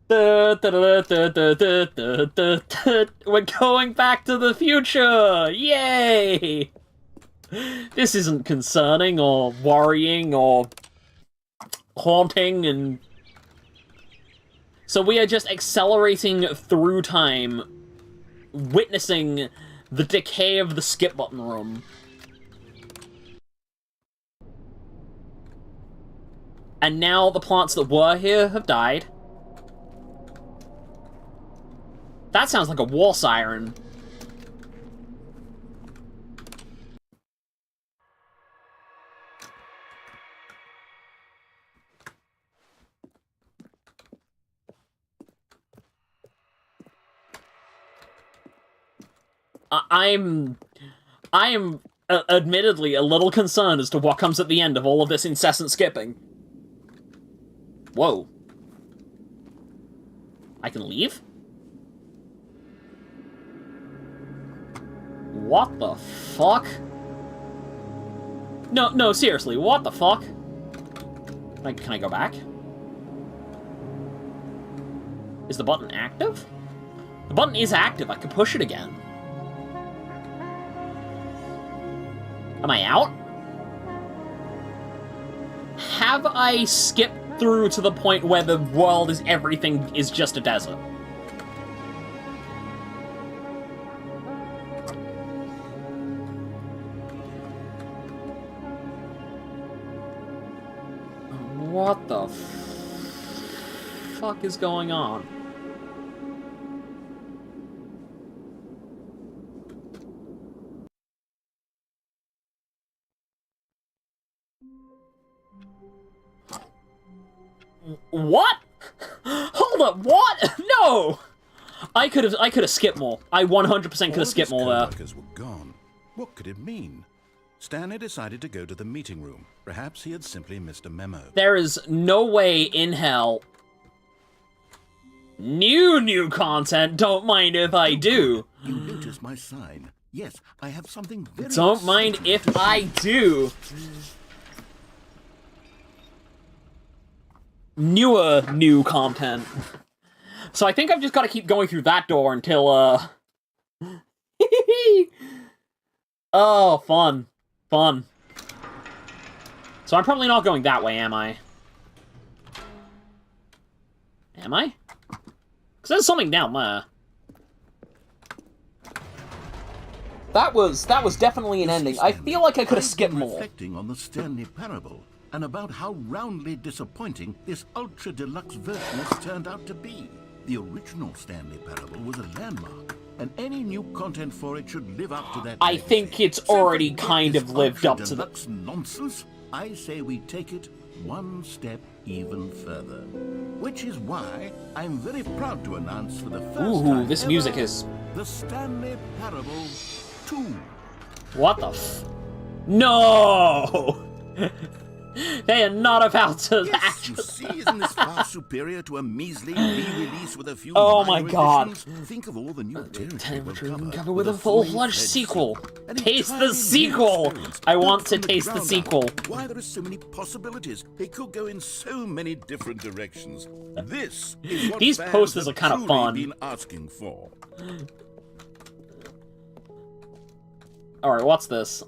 We're going back to the future! Yay! This isn't concerning or worrying or haunting, and so we are just accelerating through time, witnessing the decay of the skip button room. And now the plants that were here have died. That sounds like a war siren. I am admittedly a little concerned as to what comes at the end of all of this incessant skipping. Whoa. I can leave? What the fuck? No, seriously, what the fuck? Can I go back? Is the button active? The button is active, I could push it again. Am I out? have I skipped through to the point where the world is everything is just a desert? What the fuck is going on? What? Hold up, what? No! I could have skipped more. I 100% could have skipped more there. Co-workers were gone. What could it mean? Stanley decided to go to the meeting room. Perhaps he had simply missed a memo. There is no way in hell. New content. Don't mind if I do. You notice my sign. Yes, I have something very Don't mind if I do. New content. So I think I've just got to keep going through that door until, Oh, fun. Fun. So I'm probably not going that way, am I? Am I? Because there's something down there. That was definitely an ending. I feel like I could have skipped more. Reflecting on the Stanley parable, and about how roundly disappointing this ultra deluxe version has turned out to be. The original Stanley parable was a landmark, and any new content for it should live up to that. I think it's already kind of lived up to deluxe nonsense. I say we take it one step even further, which is why I'm very proud to announce for the first time this ever, music is the Stanley Parable 2. What the No! They are not about to Yes, you see, isn't this far superior to a measly re-release with a few Oh my minor god. additions? Think of all the new territory we'll cover with a full-fledged sequel. Taste the sequel! I want to taste the sequel. Why there are so many possibilities. They could go in so many different directions. This is what These fans posters have are kind of truly fun. been asking for. Alright, what's this?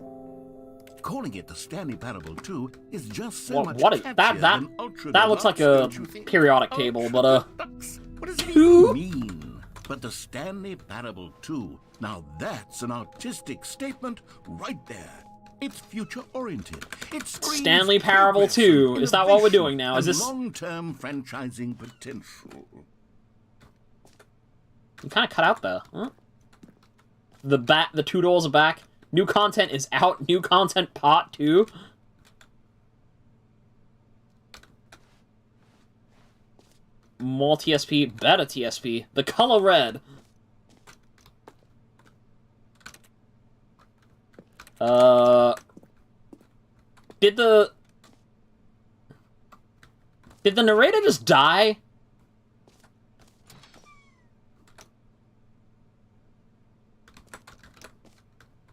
Calling it the Stanley Parable 2 is just so What, much what is catchier that? than Ultra That looks like Deluxe, a don't you think? periodic table, but Deluxe? What does it even mean? But the Stanley Parable 2, now that's an artistic statement right there. It's future-oriented. It screams Stanley Parable progress 2. and Is that what we're innovation doing now? Is and this... long-term franchising potential? You kind of cut out there. Huh? The 2 doors are back. New content is out. New content part 2. More TSP. Better TSP. The color red. Did the narrator just die?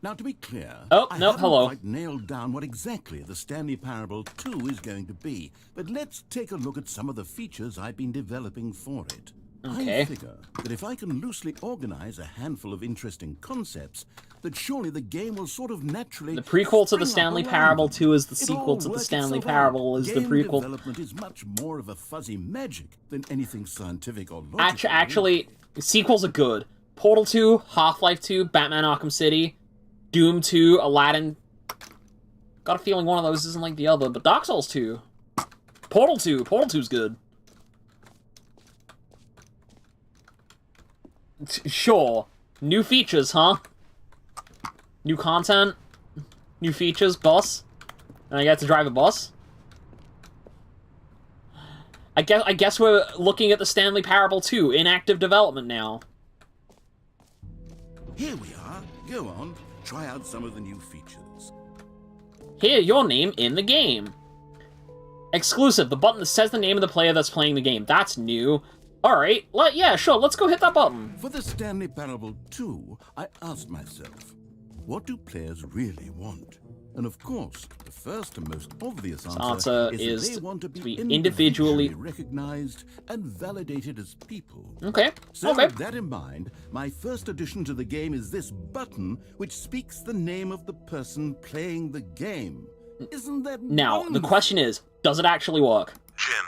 Now, to be clear, Oh, I no, haven't hello. quite nailed down what exactly the Stanley Parable 2 is going to be, but let's take a look at some of the features I've been developing for it. Okay. I figure that if I can loosely organize a handful of interesting concepts, that surely the game will sort of naturally... The prequel to the spring up Stanley around Parable them. 2 is the It'll sequel all to the work Stanley itself out. Parable is the Game prequel. development is much more of a fuzzy magic than anything scientific or logical. Actually, sequels are good. Portal 2, Half-Life 2, Batman Arkham City, Doom 2, Aladdin. Got a feeling one of those isn't like the other, but Dark Souls 2. Portal 2. Portal 2's good. Sure. New features, huh? New content? New features, bus? And I get to drive a bus? I guess we're looking at the Stanley Parable 2 in active development now. Here we are. Go on. Try out some of the new features. Hear your name in the game. Exclusive, the button that says the name of the player that's playing the game. That's new. Alright, yeah, sure, let's go hit that button. For the Stanley Parable 2, I asked myself, what do players really want? And of course, the first and most obvious answer is that they want to be individually recognized and validated as people. Okay, So okay. with that in mind, my first addition to the game is this button which speaks the name of the person playing the game. Isn't that Now, wonderful? the question is, does it actually work? Jim.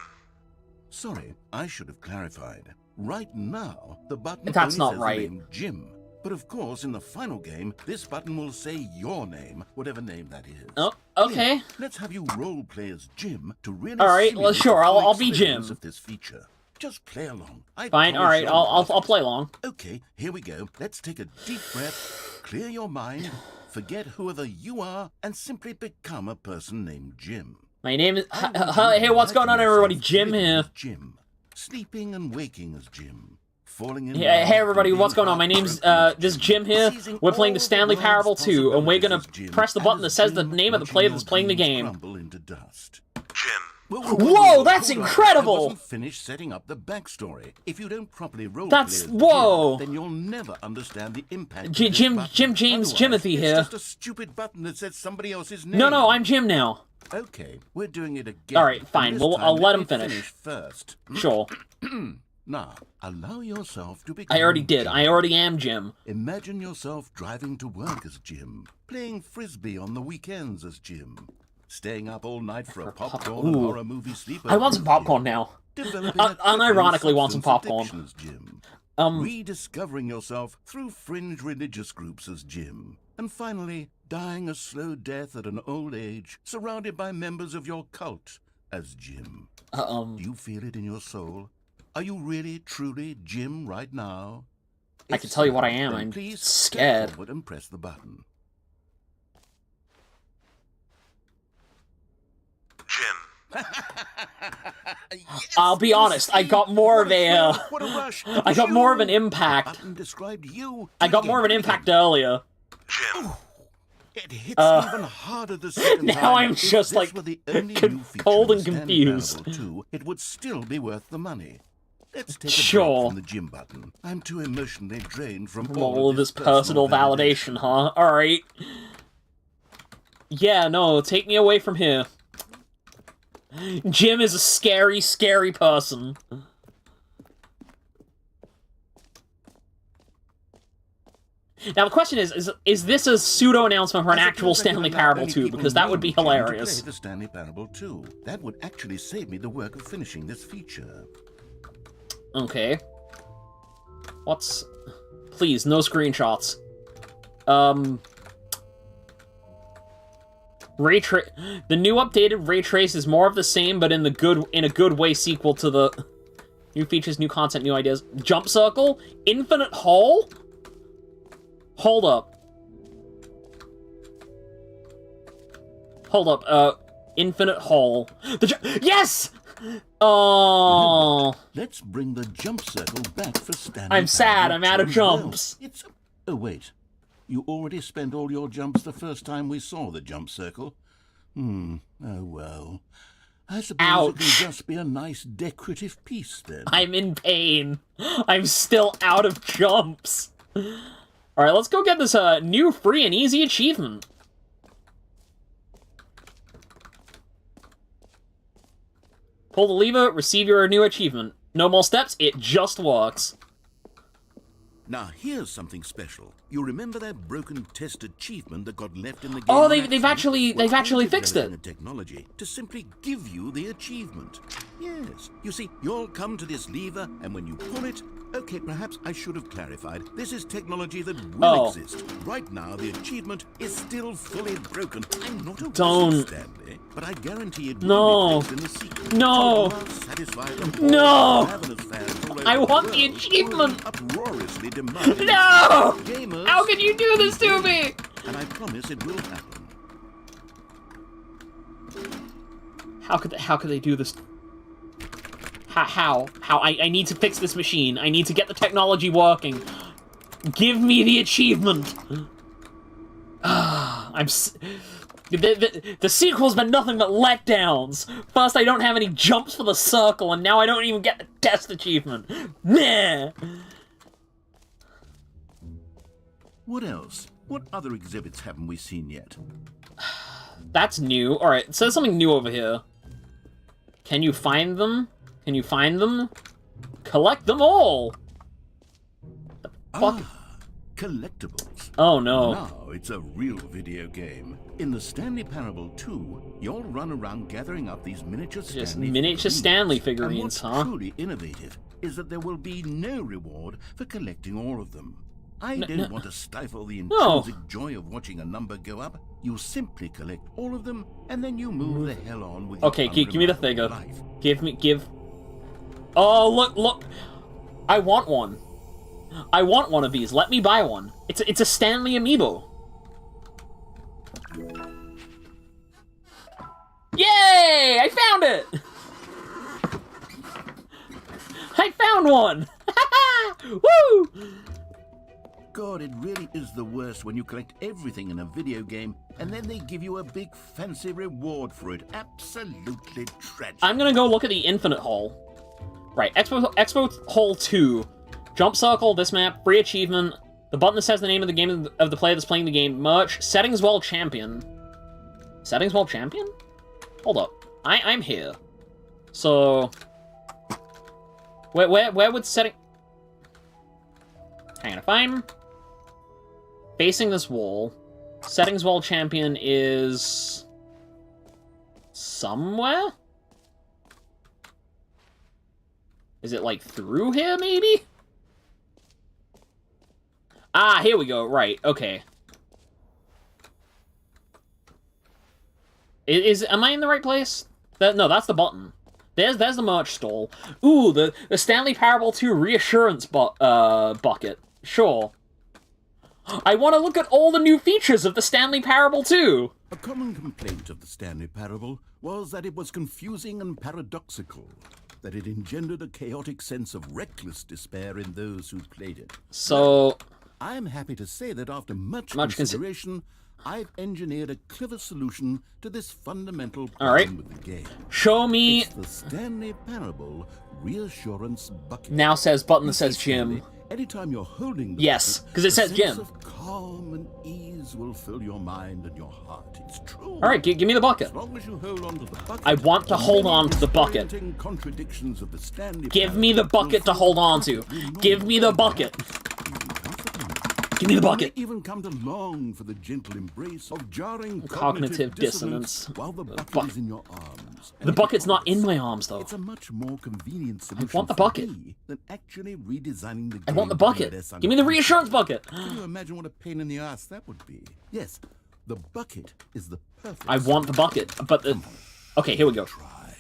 Sorry, I should have clarified. Right now, the button That's only not says right. the name Jim. But of course, in the final game, this button will say your name, whatever name that is. Oh, okay. Here, let's have you role play as Jim to really Alright, see well, the sure, full I'll be experience Jim. of this feature. Just play along. I Fine, promise alright, you'll I'll love it. play along. Okay, here we go. Let's take a deep breath, clear your mind, forget whoever you are, and simply become a person named Jim. My name is... I want you Hey, to what's going on, imagine everybody? yourself Jim living here. as Jim, sleeping and waking as Jim, falling in Yeah, love hey everybody, and what's being going on? My name's, heartbroken this as Jim here. seizing We're playing all the Stanley world's Parable 2, and we're gonna possibilities as Jim, press the and button as that says the Jim, name of the watching player your that's playing the dreams game. crumble into dust. Jim. Whoa, that's hold on. incredible! I wasn't finished setting up the backstory. If you don't properly role That's- play as whoa. Jim, then you'll never understand the impact of Jim this button. James Otherwise, Jimothy it's here. just a stupid button that says somebody else's name. No, I'm Jim now. Okay, we're doing it again. Alright, fine, And this well, time, I'll let him me finish. first. Sure. Now, allow yourself to become I already did. Jim. I already am Jim. Imagine yourself driving to work as Jim, playing frisbee on the weekends as Jim, staying up all night for a popcorn and Ooh. horror movie sleepover. I want some as popcorn Jim, now. developing a Unironically crippling want some substance popcorn. addiction as Jim, Um, rediscovering yourself through fringe religious groups as Jim, and finally dying a slow death at an old age, surrounded by members of your cult as Jim. Do you feel it in your soul? Are you really, truly Jim right now? I can tell you what I am. Then I'm please scared. step forward and press the button. Jim. I'll be honest, I got more of a, What a rush! I got more of an The impact. button described you. I got more of an impact earlier. Jim. It hits even harder the second now time. I'm If just, this like, were the only new feature cold in and Stanley confused. Parable 2, it would still be worth the money. Let's take a Sure. break from the Jim button. I'm too emotionally drained from All of this personal validation, huh? Alright. Yeah, no, take me away from here. Jim is a scary, scary person. Now the question is this a pseudo-announcement for an actual Stanley Parable 2? Because that would be hilarious. To play the Stanley Parable 2. That would actually save me the work of finishing this feature. Okay. What's... Please, no screenshots. The new updated Ray Trace is more of the same, but in a good way sequel to the... New features, new content, new ideas. Jump Circle? Infinite Hole? Hold up. Infinite Hole. Yes! Oh... Let's bring the jump circle back for Stanley. I'm sad, Parable I'm out of 2 as well. jumps. Oh, wait. You already spent all your jumps the first time we saw the jump circle? Oh, well. I suppose it can just be a nice decorative piece, then. I'm in pain. I'm still out of jumps. Alright, let's go get this new free and easy achievement. Pull the lever, receive your new achievement. No more steps, it just works. Now, here's something special. You remember that broken test achievement that got left in the game? Oh, on they've accident? actually We're fixed developing it. a technology to simply give you the achievement. Yes. You see, you'll come to this lever, and when you pull it... Okay, perhaps I should have clarified. This is technology that will exist. Right now, the achievement is still fully broken. I'm not a wizard, Stanley, but I guarantee it will be fixed in the sequel. No! So satisfied No! ravenous fans all over I the want the world achievement! uproariously demanding No! gamers, How can you do this to me? and I promise it will happen. How could they do this? How? I need to fix this machine. I need to get the technology working. Give me the achievement. The sequel's been nothing but letdowns. First, I don't have any jumps for the circle, and now I don't even get the test achievement. Meh. What else? What other exhibits haven't we seen yet? That's new. Alright, it says something new over here. Can you find them? Can you find them? Collect them all! The fuck? Collectibles. Oh no. Now it's a real video game. In the Stanley Parable 2, you'll run around gathering up these miniature Stanley figurines, and what's huh? truly innovative is that there will be no reward for collecting all of them. I don't want to stifle the intrinsic joy of watching a number go up. You simply collect all of them, and then you move the hell on with your give me the figure. life. Give. Oh, look. I want one. I want one of these. Let me buy one. It's a Stanley amiibo. Yay! I found it! I found one! Woo! God, it really is the worst when you collect everything in a video game and then they give you a big fancy reward for it. Absolutely tragic. I'm gonna go look at the Infinite Hall. Right, Expo Hall 2. Jump circle, this map, free achievement, the button that says the name of the game of the player that's playing the game, merch, settings while champion. Settings while champion? Hold up. I'm here. So... Where would setting... Hang on, if I'm facing this wall, settings while champion is... somewhere? Is it, like, through here, maybe? Ah, here we go. Right, okay. Am I in the right place? No, that's the button. There's the merch stall. Ooh, the Stanley Parable 2 reassurance bucket. Sure. I want to look at all the new features of the Stanley Parable 2. A common complaint of the Stanley Parable was that it was confusing and paradoxical, that it engendered a chaotic sense of reckless despair in those who played it. So... I'm happy to say that after much consideration, I've engineered a clever solution to this fundamental problem with the game. Show me... It's the Stanley Parable Reassurance Bucket. Now says button that says Jim. Anytime you're holding the yes, because it says sense Jim. Of calm and ease will fill your mind and your heart. It's true. All right, give me the bucket. As long as you hold on to the bucket. I want to hold on to the bucket. Contradictions of the Stanley Give me the bucket to hold on to. Give me the bucket. Give me the bucket. You may even come to long for the gentle embrace of jarring cognitive dissonance while the bucket is in your arms. The bucket's not in my arms, though. It's a much more convenient solution I want the bucket. than actually redesigning the game. I want the bucket. Give me the reassurance bucket. Can you imagine what a pain in the ass that would be? Yes, the bucket is the perfect. I want the bucket, but the... Okay, here we go. Try.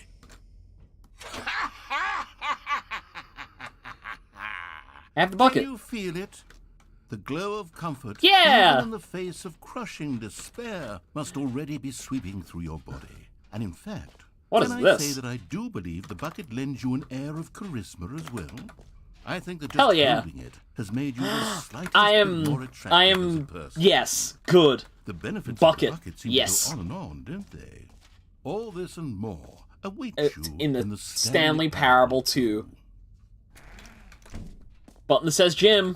I have the bucket. Can you feel it? The glow of comfort, yeah! even in the face of crushing despair, must already be sweeping through your body. And in fact, what is I this? say that I do believe the bucket lends you an air of charisma as well? I think that just holding it has made you the slightest bit more attractive as a person. Yes, good. The benefits bucket. of the bucket seem yes. to go on and on, don't they? All this and more await you in the Stanley Parable 2. Button that says Jim.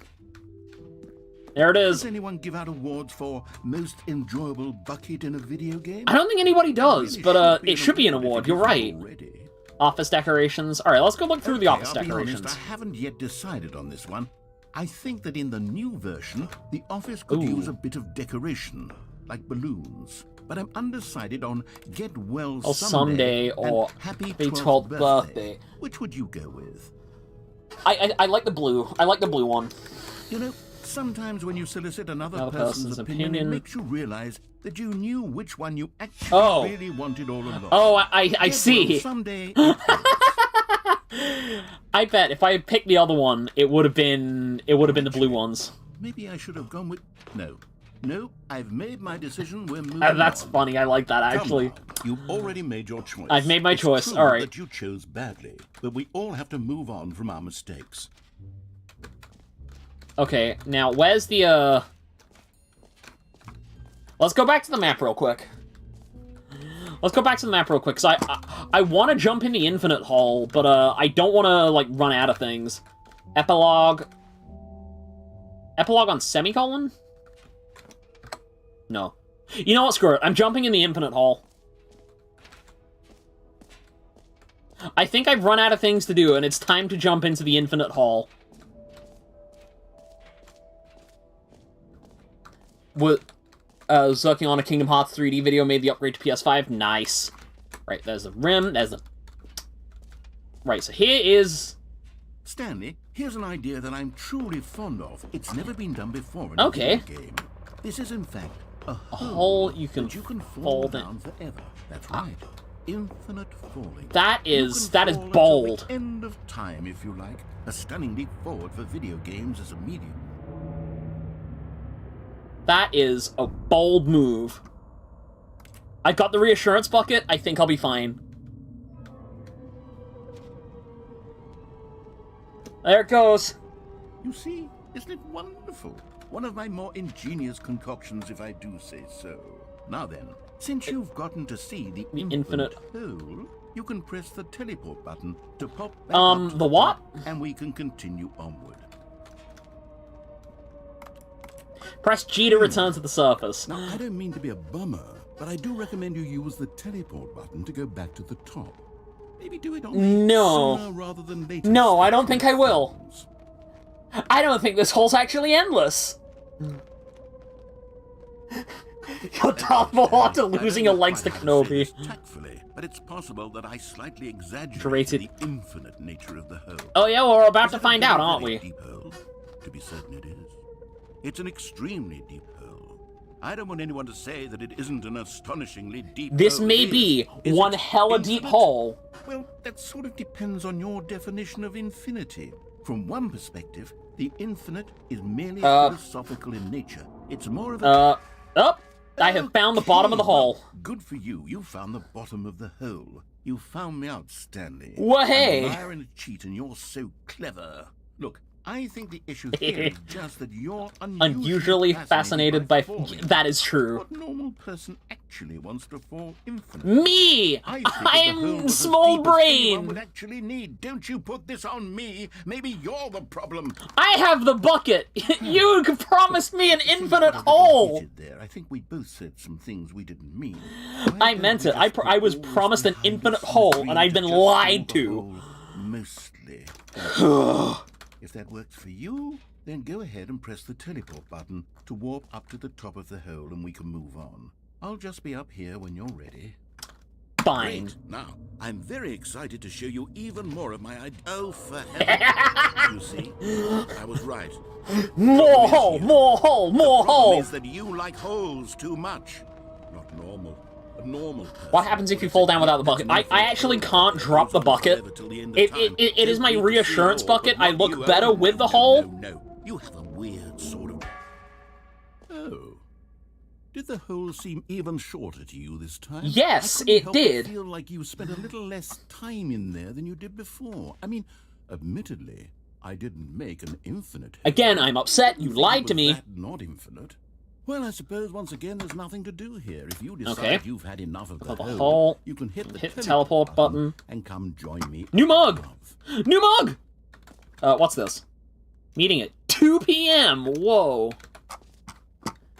There it is. Does anyone give out awards for most enjoyable bucket in a video game? I don't think anybody does, but it should be an award. You're right. Office decorations. All right, let's go look through the office decorations. Honest, I haven't yet decided on this one. I think that in the new version, the office could use a bit of decoration, like balloons. But I'm undecided on Get Well Someday or Happy 12th birthday. Which would you go with? I like the blue. I like the blue one. You know, sometimes when you solicit another person's opinion, it makes you realize that you knew which one you actually really wanted all along. Oh, I see. Well, someday. I bet if I had picked the other one, it would have been the blue ones. Maybe I should have gone with No, I've made my decision. We're moving That's on. funny. I like that, actually. You've already made your choice. I've made my choice. True all right. That you chose badly, but we all have to move on from our mistakes. Okay, now where's the Let's go back to the map real quick. Because I want to jump in the Infinite Hall, but I don't want to like run out of things. Epilogue on semicolon? No. You know what, screw it. I'm jumping in the Infinite Hall. I think I've run out of things to do, and it's time to jump into the Infinite Hall. was working on a Kingdom Hearts 3D video, made the upgrade to PS5. Nice. Right, there's the rim, there's the... Right, so here is... Stanley, here's an idea that I'm truly fond of. It's never been done before in a Okay. video game. This is, in fact, a hole you can fall fold in. down forever. That's right. Infinite falling. That is Until bold. the end of time, if you like. A stunning leap forward for video games as a medium. That is a bold move. I got the reassurance bucket. I think I'll be fine. There it goes. You see, isn't it wonderful? One of my more ingenious concoctions, if I do say so. Now then, since you've gotten to see the infinite hole, you can press the teleport button to pop back up to the what? top, and we can continue onward. Press G to return to the surface. Now, I don't mean to be a bummer, but I do recommend you use the teleport button to go back to the top. Maybe do it on sooner rather than later. No, I don't think I will. I don't think this hole's actually endless. You're terrible after losing your legs to Kenobi. Tactfully, but it's possible that I slightly exaggerated the infinite nature of the hole. Oh yeah, well, we're about to find out, aren't we? Deep hole? To be certain it is. It's an extremely deep hole. I don't want anyone to say that it isn't an astonishingly deep hole. This may be one hella deep hole. Well, that sort of depends on your definition of infinity. From one perspective, the infinite is merely philosophical in nature. It's more of a... I have found the bottom of the hole. Good for you. You found the bottom of the hole. You found me out, Stanley. Well, hey. I'm a liar and a cheat, and you're so clever. Look, I think the issue here is just that you're unusually fascinated by that is true. What normal person actually wants to fall infinite? Me! I'm small brain! Would actually need. Don't you put this on me. Maybe you're the problem. I have the bucket. You promised me an infinite hole. There. I think we both said some things we didn't mean. I meant it. I was promised an infinite hole, and I've been lied to. Mostly. If that works for you, then go ahead and press the teleport button to warp up to the top of the hole and we can move on. I'll just be up here when you're ready. Fine. Great. Now, I'm very excited to show you even more of my Oh, for heaven. You see? I was right. More hole, more hole, more hole! The problem is that you like holes too much. Not normal. What happens if you fall down without the bucket? I actually can't drop the bucket. It is my reassurance bucket. I look better with the hole. No, you have a weird sort of... Oh. Did the hole seem even shorter to you this time? Yes, it did. I feel like you spent a little less time in there than you did before. I mean, admittedly, I didn't make an infinite hole. Again, I'm upset. You lied to me. Not infinite. Well, I suppose once again there's nothing to do here. If you decide you've had enough of the hole, you can hit the teleport button and come join me. New mug! New mug! What's this? Meeting at 2 p.m. Whoa.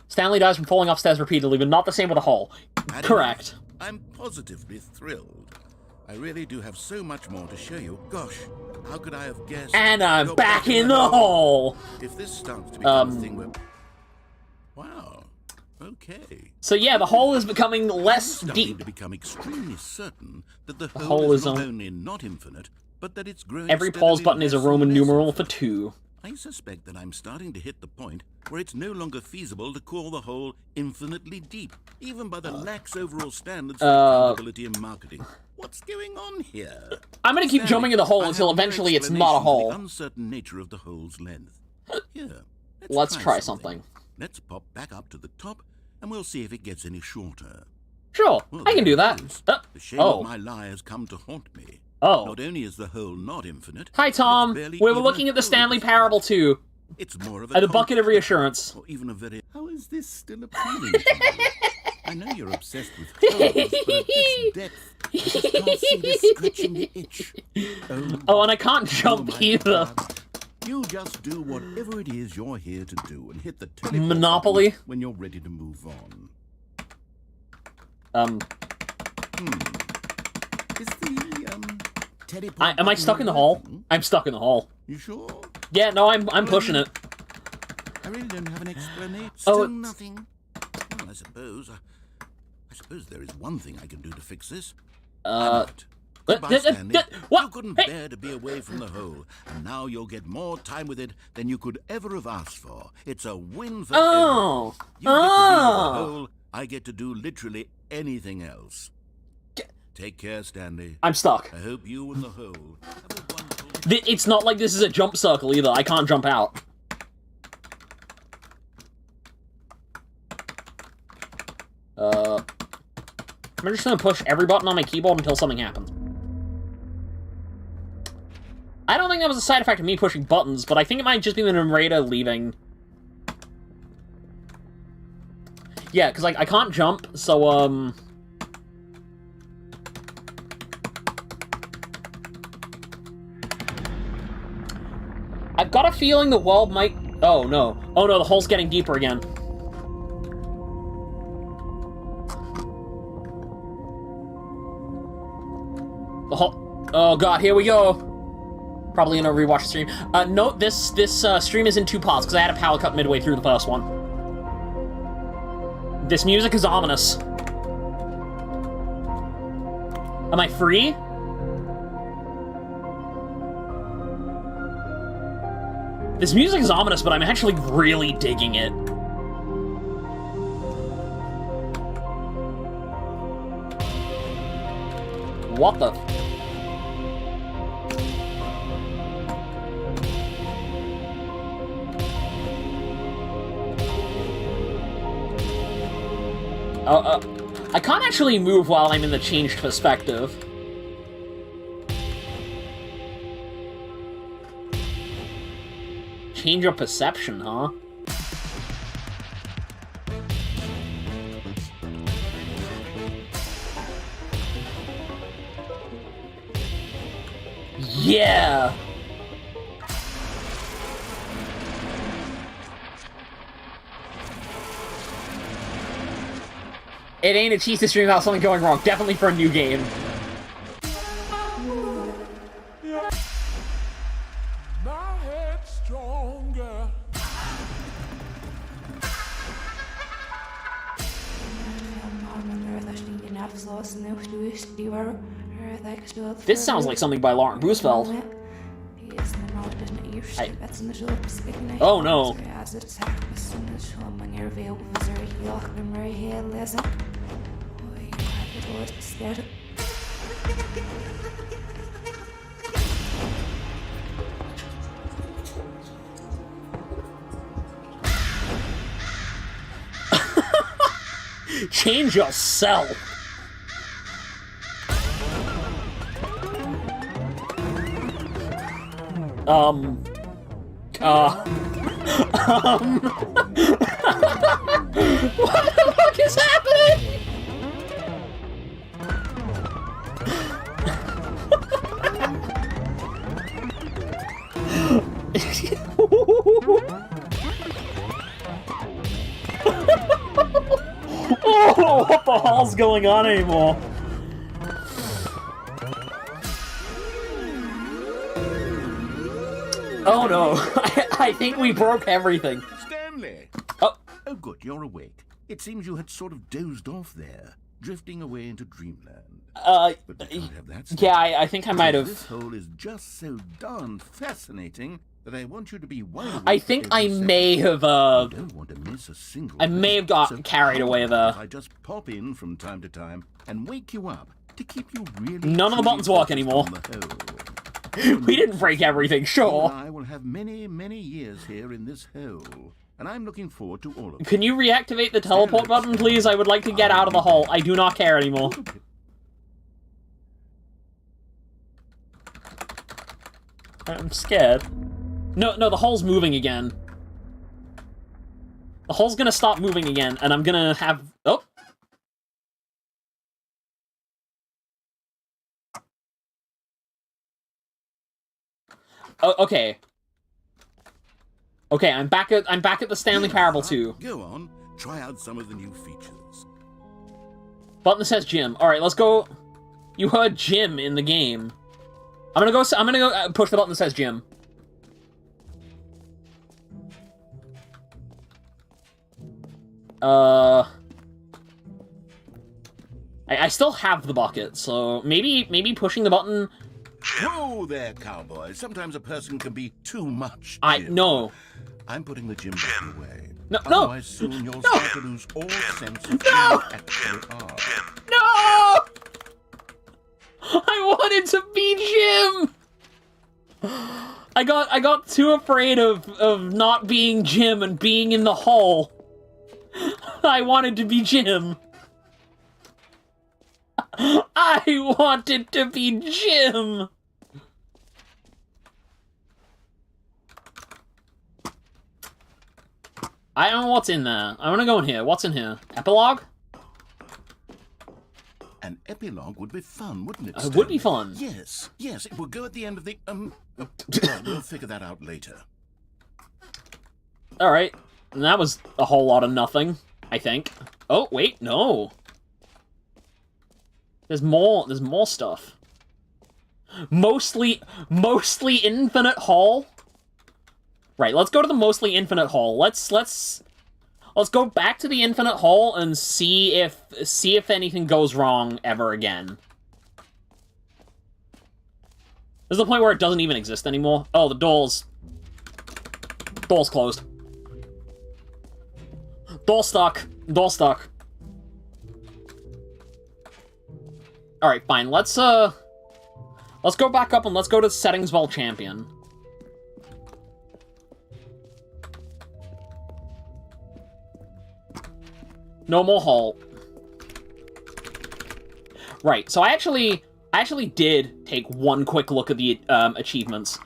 Stanley dies from falling upstairs repeatedly, but not the same with a hole. Correct. I'm positively thrilled. I really do have so much more to show you. Gosh, how could I have guessed? And I'm back in the hole! If this starts to become a thing where... Wow. Okay. So yeah, the hole is becoming less deep. To become extremely certain that the hole is not only not infinite, but that it's growing. Every pause button is a Roman numeral for 2. I suspect that I'm starting to hit the point where it's no longer feasible to call the hole infinitely deep, even by the lax overall standards for accountability and marketing. What's going on here? I'm gonna keep jumping in the hole until eventually it's not a hole. The uncertain nature of the hole's length. Here, let's try something. Let's pop back up to the top, and we'll see if it gets any shorter. Sure, I can do that. The shame of my lie has come to haunt me. Not only is the hole not infinite... Hi, Tom. We were looking at the Stanley Parable 2. It's more of a... The bucket of reassurance. Or even a very... How is this still appealing to you? I know you're obsessed with holes, but at this depth, I just can't see this scratching the itch. Oh, and I can't jump either. God. You just do whatever it is you're here to do and hit the teleport Monopoly when you're ready to move on. Is the teleport am I stuck in the hole? I'm stuck in the hole. You sure? Yeah, no, I'm pushing it. I really don't have an explanation. Oh, Still nothing. Well, I suppose there is one thing I can do to fix this. Goodbye, Stanley. What? You couldn't bear to be away from the hole, and now you'll get more time with it than you could ever have asked for. It's a win for everyone. You get to be with the hole, I get to do literally anything else. Take care, Stanley. I'm stuck. I hope you and the hole have a wonderful... It's not like this is a jump circle either. I can't jump out. I'm just gonna push every button on my keyboard until something happens. I don't think that was a side effect of me pushing buttons, but I think it might just be the narrator leaving. Yeah, because, like, I can't jump, so, I've got a feeling the world might... Oh, no. Oh, no, the hole's getting deeper again. The hole... Oh, God, here we go. Probably gonna rewatch the stream. No, this stream is in 2 parts, because I had a power cut midway through the first one. This music is ominous. Am I free? This music is ominous, but I'm actually really digging it. What the... I can't actually move while I'm in the changed perspective. Change your perception, huh? Yeah! It ain't a cheese to stream about something going wrong. Definitely for a new game. My head's stronger. This sounds like something by Lauren Boosfeld. Oh no. Change yourself. What the fuck is happening? Oh, what the hell's going on anymore? Oh no, I think we broke everything. Stanley! Oh. Oh good, you're awake. It seems you had sort of dozed off there, drifting away into dreamland. But we can't have that, yeah, I think I might have. This hole is just so darn fascinating that I want you to be wide awake. I think I may have, You don't want to miss a single I may have gotten carried away there. I just pop in from time to time and wake you up to keep you really... None of the buttons work anymore. We didn't break everything, sure. I will have many, many years here in this hole, and I'm looking forward to all of it. Can you reactivate the teleport button, please? I would like to get out of the hole. I do not care anymore. I'm scared. No, the hole's moving again. The hole's gonna stop moving again, and I'm gonna have... Oh! Oh, okay. Okay, I'm back at the Stanley Parable 2. Go on, try out some of the new features. Button that says Jim. All right, let's go. You heard Jim in the game. I'm gonna go push the button that says Jim. I still have the bucket, so maybe pushing the button... Whoa there, cowboy. Sometimes a person can be too much. No. I'm putting the gym bucket away. No, Otherwise, soon you'll start to lose all sense of who you actually are. No! I wanted to be Jim! I got too afraid of not being Jim and being in the hole. I wanted to be Jim. I wanted to be Jim! I don't know what's in there. I want to go in here. What's in here? Epilogue? An epilogue would be fun, wouldn't it? It would be fun. Yes, it will go at the end of the, we'll figure that out later. Alright. And that was a whole lot of nothing, I think. Oh, wait, no. There's more stuff. Mostly infinite hall? Right, let's go to the mostly infinite hall. Let's go back to the infinite hall and see if anything goes wrong ever again. This is the point where it doesn't even exist anymore. Oh, the door's closed. Door stuck. Alright, fine. Let's go back up and let's go to settings while champion. No more halt. Right, so I actually did take one quick look at the achievements.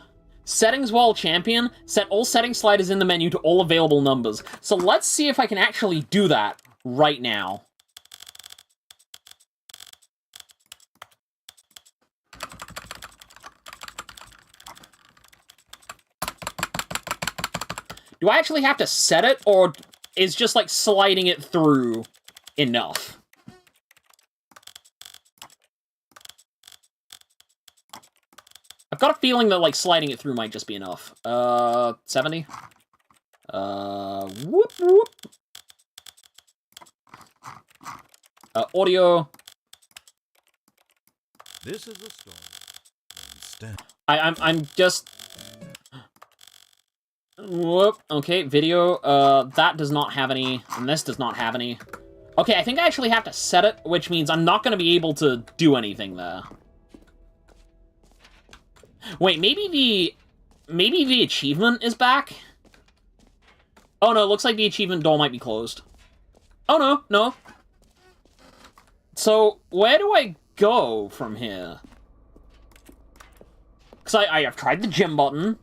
Settings while champion, set all setting sliders in the menu to all available numbers. So let's see if I can actually do that right now. Do I actually have to set it, or is just, like, sliding it through enough? I've got a feeling that, like, sliding it through might just be enough. 70? Whoop, whoop. Audio. This is the story. I'm just... Whoop. Okay, video. That does not have any, and this does not have any. Okay, I think I actually have to set it, which means I'm not going to be able to do anything there. Wait, maybe the achievement is back? Oh no, it looks like the achievement door might be closed. Oh no. So, where do I go from here? Because I have tried the gym button.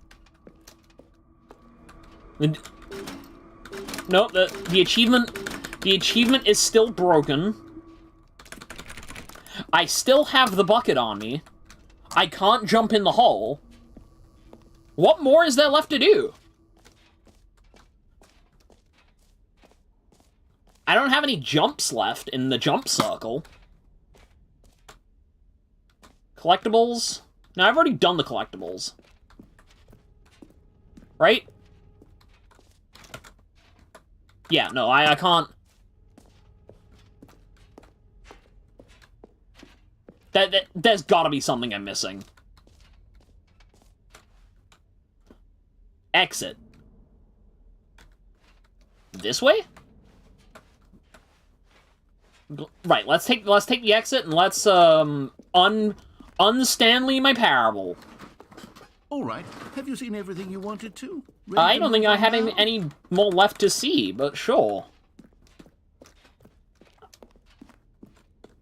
No, the achievement is still broken. I still have the bucket on me. I can't jump in the hole. What more is there left to do? I don't have any jumps left in the jump circle. Collectibles? No, I've already done the collectibles. Right? Yeah, no, I can't... There's gotta be something I'm missing. Exit. This way? Right, let's take the exit and let's, un-Stanley my parable. All right. Have you seen everything you wanted to? I don't think I had any more left to see, but sure.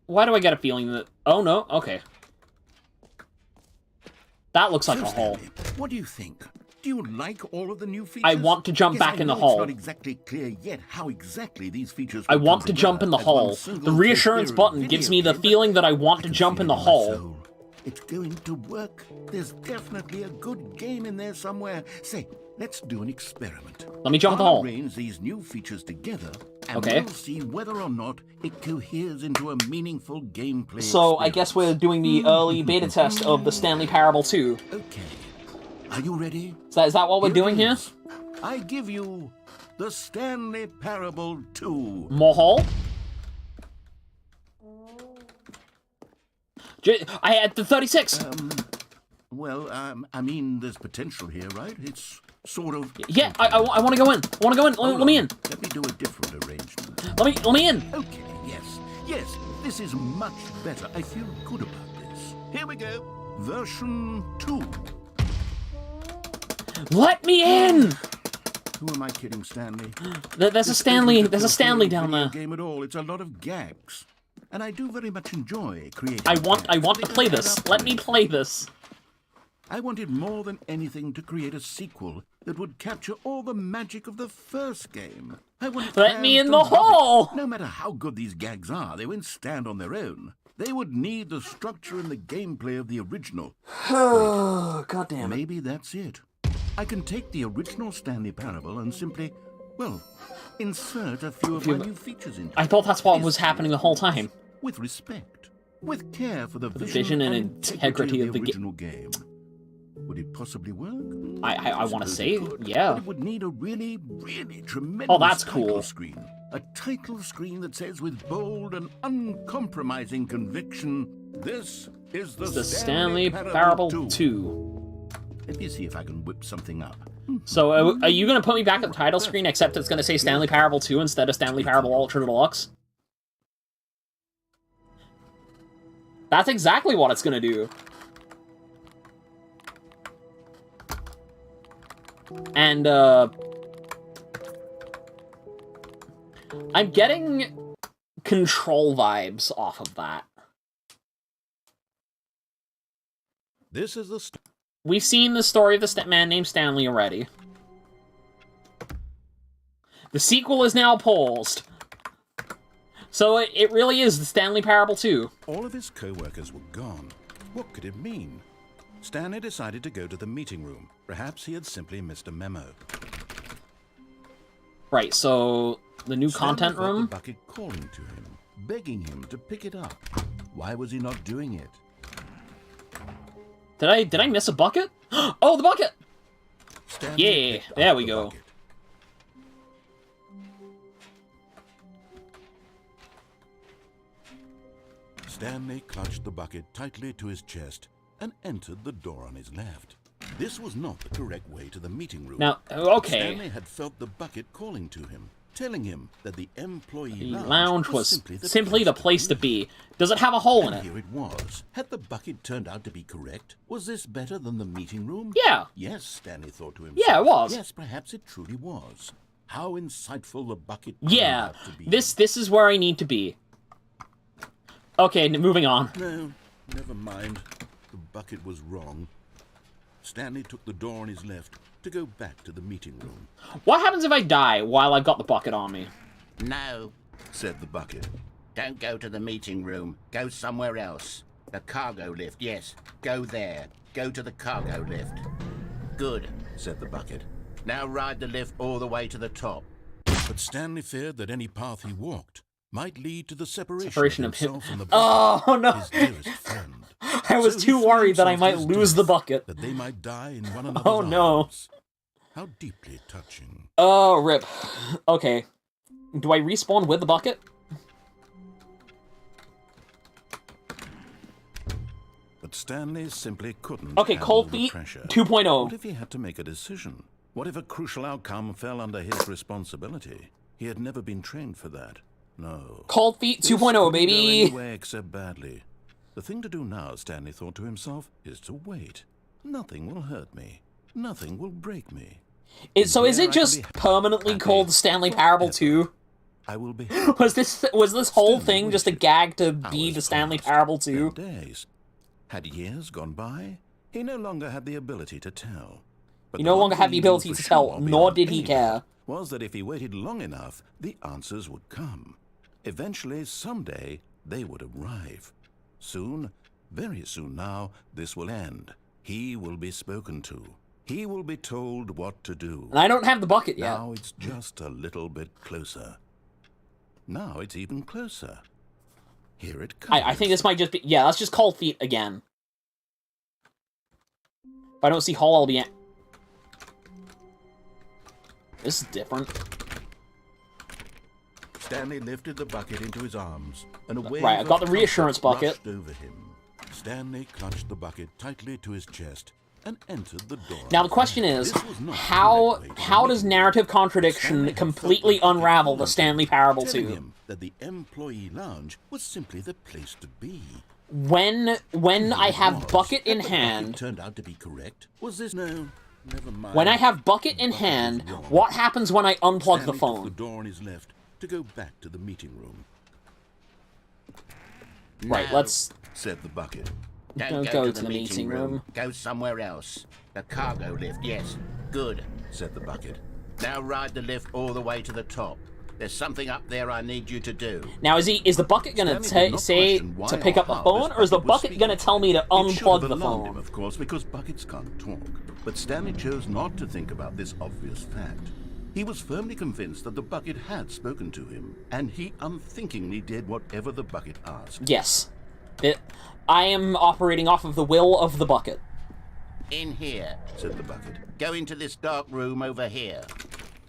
Why do I get a feeling that... Oh, no. Okay. That looks like a hole. What do you think? Do you like all of the new features? I want to jump back in the hole. It's not exactly clear yet how exactly these features I want to jump in the hole. The reassurance button gives me the feeling that I want to jump in the hole. It's going to work. There's definitely a good game in there somewhere. Say, let's do an experiment. Let me jump in the hole. I'll arrange these new features together, and okay. we'll see whether or not it coheres into a meaningful gameplay So, experience. I guess we're doing the early beta test of the Stanley Parable 2. Okay. Are you ready? Is that what we're doing here? I give you The Stanley Parable 2. More hole? I had the 36. Well, I mean, there's potential here, right? It's sort of... Yeah, I want to go in. I want to go in. Let me in. Let me do a different arrangement. Let me in. Okay, yes, this is much better. I feel good about this. Here we go. Version 2. Let me in! Who am I kidding, Stanley? There's a Stanley. There's a Stanley down there. Game at all. It's a lot of gags, and I do very much enjoy creating. I want to play this. Let me play this. I wanted more than anything to create a sequel that would capture all the magic of the first game. I wanted Let me in fans the to love hole. it. No matter how good these gags are, they won't stand on their own. They would need the structure and the gameplay of the original. Oh, God damn it. Maybe that's it. I can take the original Stanley Parable and simply, well, insert a few of my new features into it. I thought that's what was happening the whole time. With respect, with care for the vision and integrity of the original game. Would it possibly work? I want to say, But yeah. it would need a really, really tremendous Oh, that's cool. title screen. A title screen that says with bold and uncompromising conviction, this is the Stanley Parable 2. 2. Let me see if I can whip something up. So, are you going to put me back at the title screen, except it's going to say Stanley Parable 2 instead of Stanley Parable Ultra Deluxe? That's exactly what it's going to do. And, I'm getting Control vibes off of that. This is the... We've seen the story of the man named Stanley already. The sequel is now paused. So it really is the Stanley Parable 2. All of his co-workers were gone. What could it mean? Stanley decided to go to the meeting room. Perhaps he had simply missed a memo. Right, so the new Stanley content felt room? the bucket calling to him, begging him to pick it up. Why was he not doing it? Did I miss a bucket? Oh, the bucket! Stanley Yeah, picked up there we the go. bucket. Stanley clutched the bucket tightly to his chest and entered the door on his left. This was not the correct way to the meeting room. Now, okay. Stanley had felt the bucket calling to him, telling him that the employee The lounge lounge was simply the place to be. Does it have a hole in And it? here it was. Had the bucket turned out to be correct? Was this better than the meeting room? Yeah. Yes, Stanley thought to himself. Yeah, it was. Yes, perhaps it truly was. How insightful the bucket Yeah, turned out to be. this is where I need to be. Okay, moving on. No, never mind. The bucket was wrong. Stanley took the door on his left to go back to the meeting room. What happens if I die while I've got the bucket on me? No, Said the bucket. don't go to the meeting room. Go somewhere else. The cargo lift, yes. Go there. Go to the cargo lift. Good, Said the bucket. now ride the lift all the way to the top. But Stanley feared that any path he walked might lead to the Separation separation of of him. himself and the Oh, bucket, no. his dearest friend. I was So he too threw worried that I himself might to his lose the death, bucket. That they might die in one another's Oh, no. arms. How deeply touching. Oh, rip. Okay. Do I respawn with the bucket? But Stanley simply couldn't Okay, handle Cold the Feet pressure. 2.0. What if he had to make a decision? What if a crucial outcome fell under his responsibility? He had never been trained for that. No. Cold Feet This 2.0, couldn't go baby. anywhere except badly. The thing to do now, Stanley thought to himself, is to wait. Nothing will hurt me. Nothing will break me. So is There I it can just be permanently happy called Stanley Parable forever. 2? I will be Was this whole Stanley thing just a waited. gag to be Hours the Stanley passed, Parable 2? then days. Had years gone by? He no longer had the ability to tell. But He the no one longer had thing the he knew ability for to tell, sure nor beyond did he any care. doubt was that if he waited long enough, the answers would come. Eventually, someday, they would arrive. Soon, very soon now, this will end. He will be spoken to. He will be told what to do. And I don't have the bucket yet. Now it's just a little bit closer. Now it's even closer. Here it comes. I think this might just be... Yeah, let's just Cold Feet again. If I don't see Hall, I'll be... This is different. Stanley lifted the bucket into his arms, and a wave Right, I've got of the reassurance comfort bucket. rushed over him. Stanley clutched the bucket tightly to his chest and entered the door. Now the question is, how does narrative contradiction completely unravel the Stanley Parable telling tube? him that the employee lounge was simply the place to be. When I have bucket in hand, Turned out to be correct. Was this no? Never mind. when I have bucket in hand, what happens when I unplug the Stanley took the phone? door on his left to go back to the meeting room. Right, let's Said the bucket. don't go to the meeting room. Go somewhere else. The cargo lift, yes. Good. Said the bucket. Now ride the lift all the way to the top. There's something up there I need you to do. Now, is the bucket gonna Stanley did not say question why to pick or up the how phone, this or is the bucket was bucket gonna speaking. tell me to It should unplug have the alarmed him, phone? of course, because buckets can't talk. But Stanley chose not to think about this obvious fact. He was firmly convinced that the bucket had spoken to him, and he unthinkingly did whatever the bucket asked. Yes. I am operating off of the will of the bucket. In here. Said the bucket. Go into this dark room over here.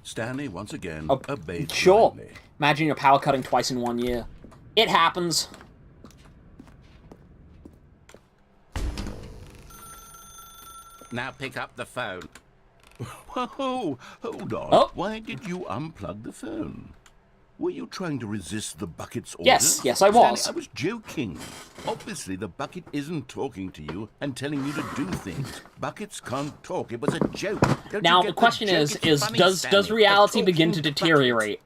Stanley once again obeyed Sure. blindly. Imagine your power cutting twice in 1 year. It happens. Now pick up the phone. Whoa, hold on. Oh. Why did you unplug the phone? Were you trying to resist the bucket's orders? Yes, I was. Stanley, I was joking. Obviously, the bucket isn't talking to you and telling you to do things. Buckets can't talk. It was a joke. Don't Now you the get question joke? is It's funny, does Stanley. reality A begin to talking bucket. deteriorate?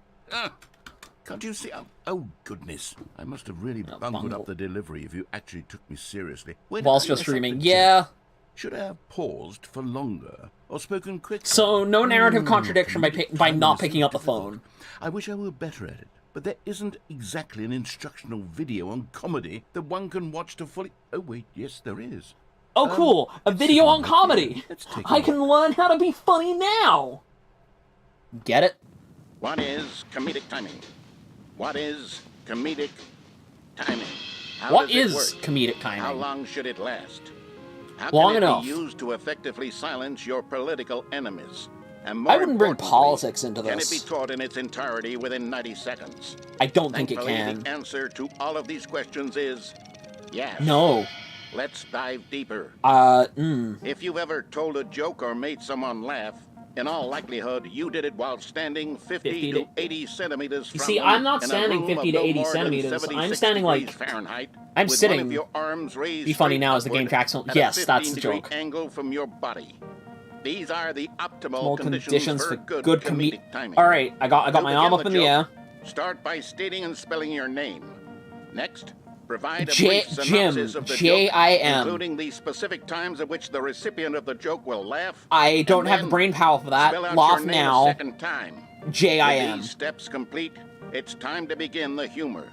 Can't you see? Oh, goodness. I must have really bungled bungled. up the delivery if you actually took me seriously. Where did Whilst I you're mess up streaming, the yeah. joke? Should I have paused for longer or spoken quickly? So no narrative contradiction by not picking up the phone. I wish I were better at it, but there isn't exactly an instructional video on comedy that one can watch to fully... Oh, wait, yes, there is. Oh, cool! A video on comedy! Let's take I a can learn how to be funny now! Get it? What is comedic timing? What is comedic timing? How What does it is work? comedic How timing? long should it last? How Long can it enough. be used to effectively silence your political enemies? And more I wouldn't bring importantly, politics into Can it this. be taught in its entirety within 90 seconds? I don't think it Thankfully, can. the answer to all of these questions is yes. No. Let's dive deeper. Hmm. If you've ever told a joke or made someone laugh, in all likelihood, you did it while standing 50 to 80 centimeters from You see, them I'm not in a standing room 50 of to no 80 more than centimeters. I'm 76 standing, like- degrees Fahrenheit, I'm with sitting. One of your arms raised Be funny straight now as the game upward tracks on. at a Yes, that's the 15-degree joke. angle from your body. These are the optimal Small conditions for good comedic timing. All right, I got To my arm begin up in the air. joke, Start by stating and spelling your name. Next, provide a J- brief synopsis Jim, of the J-I-M. joke, including the specific times at which the recipient of the joke will laugh. I don't and have the then brain power for that. Spell out Laugh your name now. a second time. With J-I-M. these steps complete, it's time to begin the humor.